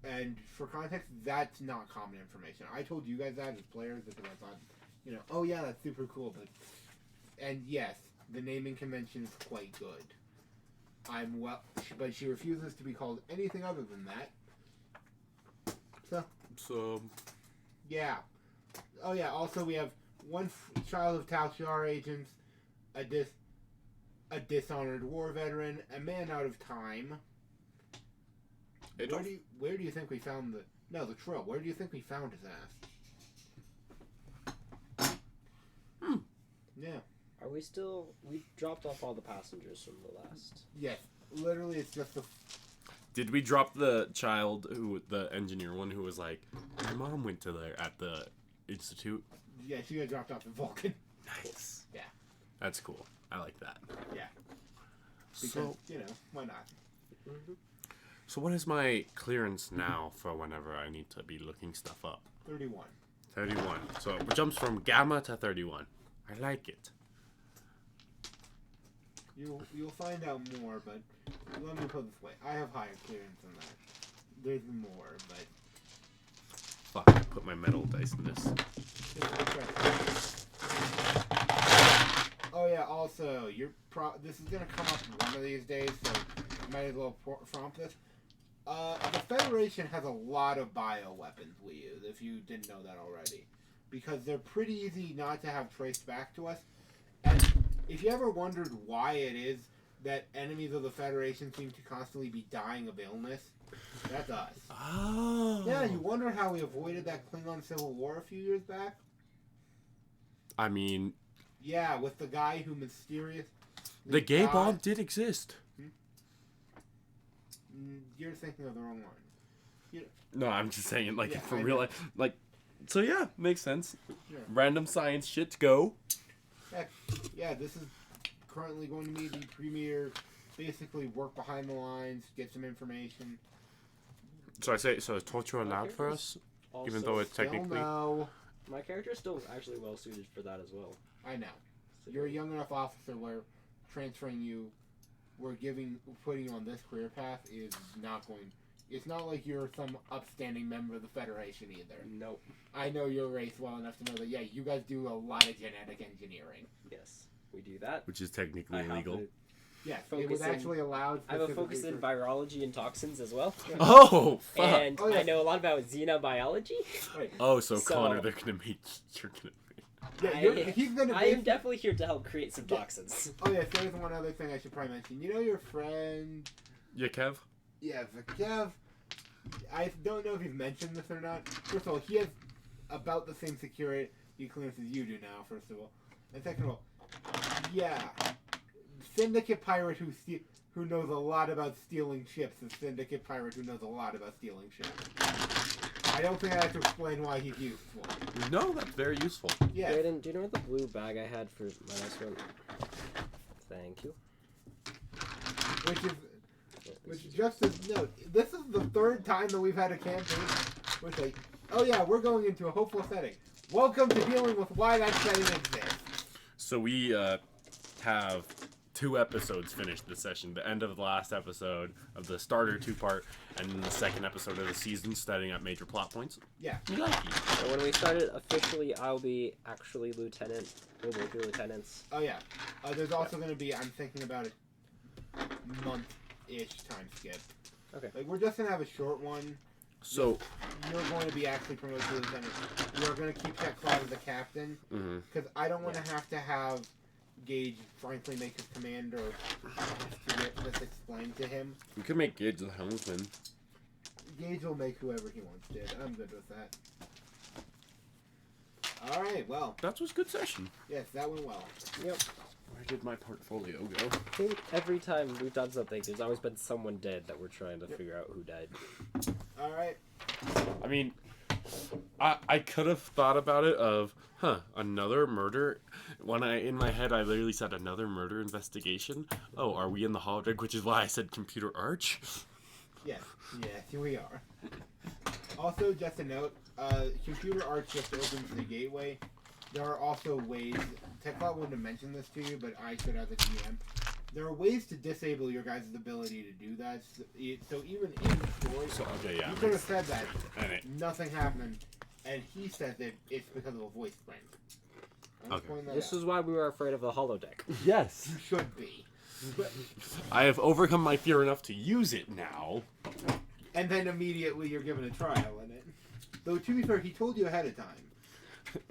and for context, that's not common information. I told you guys that as players because I thought, oh yeah, that's super cool. And yes, the naming convention is quite good. But she refuses to be called anything other than that. So. Yeah. Oh yeah. Also, we have one child of Tal Shiar agents, a dishonored war veteran, a man out of time. Where do you think we found the Trill? Where do you think we found his ass? Yeah. Are we still? We dropped off all the passengers from the last. Yes. Literally, it's just the. Did we drop the child the engineer one who was like, my mom went to there at the institute? Yeah, she got dropped off in Vulcan. Nice. Yeah. That's cool. I like that. Yeah. Because, So, why not? Mm-hmm. so what is my clearance now for whenever I need to be looking stuff up? 31. 31. So it jumps from gamma to 31. I like it. You'll find out more, but let me put it this way. I have higher clearance than that. There's more, but... Fuck, I put my metal dice in this. Oh yeah, also, this is gonna come up one of these days, so you might as well prompt this. The Federation has a lot of bioweapons we use, if you didn't know that already. Because they're pretty easy not to have traced back to us. And if you ever wondered why it is that enemies of the Federation seem to constantly be dying of illness, that's us. Oh. Yeah, you wonder how we avoided that Klingon Civil War a few years back? I mean... Yeah, with the guy who mysterious... The gay bomb did exist. You're thinking of the wrong one. No, I'm just saying, like, Yeah, for I real know. life. Like, so yeah, makes sense. Yeah. Random science shit, go. Yeah, this is currently going to be the premier, basically work behind the lines, get some information. So is torture allowed for us? Also, Even though it's technically... Still no. my character is still actually well suited for that as well. I know. So You're a young enough officer where transferring you, putting you on this career path is not going... It's not like you're some upstanding member of the Federation either. Nope. I know your race well enough to know that, yeah, you guys do a lot of genetic engineering. Yes, we do that. Which is technically I have illegal. to Yes, it Focus was in- actually allowed. I have a focus in specifically virology and toxins as well. Oh, fuck. And Oh, yeah. I know a lot about xenobiology. Oh, so So- Connor, they're gonna make... You're gonna... He's gonna. I am definitely here to help create some Yeah. toxins. Oh yes, there's one other thing I should probably mention. You know your friend? Yeah, Kev? Yeah, Kev. I don't know if you've mentioned this or not. First of all, he has about the same security clearance as you do now. First of all, and second of all, yeah, syndicate pirate who knows a lot about stealing ships is syndicate pirate who knows a lot about stealing ships. I don't think I have to explain why he's useful. No, that's very useful. Yeah. Brayden, do you know what the blue bag I had for my last one? Thank you. Which just as note, this is the third time that we've had a campaign which like, oh yeah, we're going into a hopeful setting. Welcome to dealing with why that setting exists. So we have 2 episodes finished this session. The end of the last episode of the starter 2-part, and then the second episode of the season, setting up major plot points. Yeah. We like it. So when we started officially, I'll be actually lieutenant. We'll both be lieutenants. Oh yeah. There's also going to be, I'm thinking about a month-ish time skip. Okay. Like, we're just going to have a short one So, You're going to be actually promoted to lieutenant. You're going to keep Techclaw as the captain. Because I don't want to have Gage frankly make his commander to get this explained to him. we could make Gage the helmsman. Gage will make whoever he wants to. I'm good with that. Alright, well. That was a good session. Yes, that went well. Yep. Where did my portfolio go? I think every time we've done something, there's always been someone dead that we're trying to figure out who died. Alright. I mean, I could have thought about it of, another murder. When in my head, I literally said another murder investigation. Oh, are we in the holodeck? Which is why I said computer arch. Yes, here we are. Also, just a note, computer arch just opens the gateway. There are also ways, Techbot wouldn't have mentioned this to you, but I should as a GM. There are ways to disable your guys' ability to do that. So even in the story, you could have said that, nothing happened, and he said that it's because of a voice print. This is why we were afraid of the holodeck. Yes. You should be. But, I have overcome my fear enough to use it now. and then immediately you're given a trial in it. Though, to be fair, he told you ahead of time.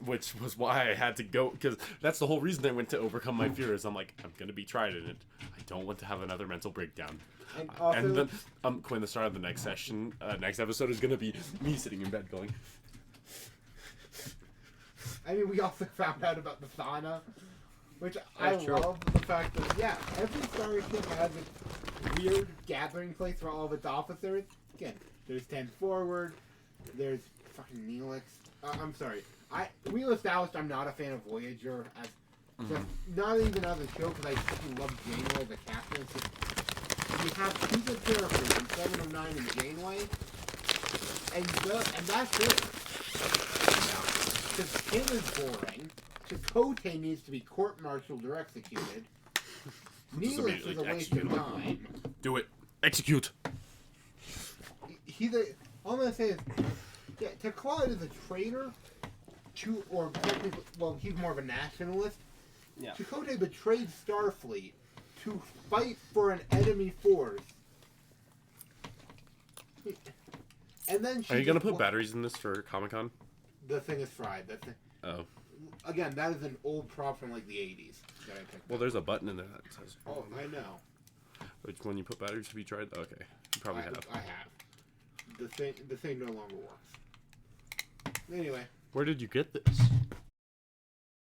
Which was why I had to go, because that's the whole reason I went to overcome my fears. I'm like, I'm going to be tried in it. I don't want to have another mental breakdown. And, also, and then, Quinn, the start of the next session, next episode is going to be me sitting in bed going... I mean, we also found out about the sauna, which That's I true. love the fact that, yeah, every starship has its weird gathering place for all of its officers. Again, there's 10 Forward, there's fucking Neelix. I'm sorry. We established I'm not a fan of Voyager, as just, not even as a show, because I fucking love Janeway as a captain. It's just, you have two good characters in 709 and Janeway, and that's it. Because Kim is boring. Chakotay needs to be court-martialed or executed. Neelix is a waste of time. Do it. Execute. All I'm gonna say is, yeah, Techclaw is a traitor or technically, well, he's more of a nationalist. Yeah. Chakotay betrayed Starfleet to fight for an enemy force. And then Are you going to put batteries in this for Comic-Con? The thing is fried. Oh. Again, that is an old prop from like the 80s that I picked Well, up. there's a button in there that says... Oh, I know. Which one you put batteries to be tried? Okay. You probably have. I have. The thing no longer works. Anyway. Where did you get this?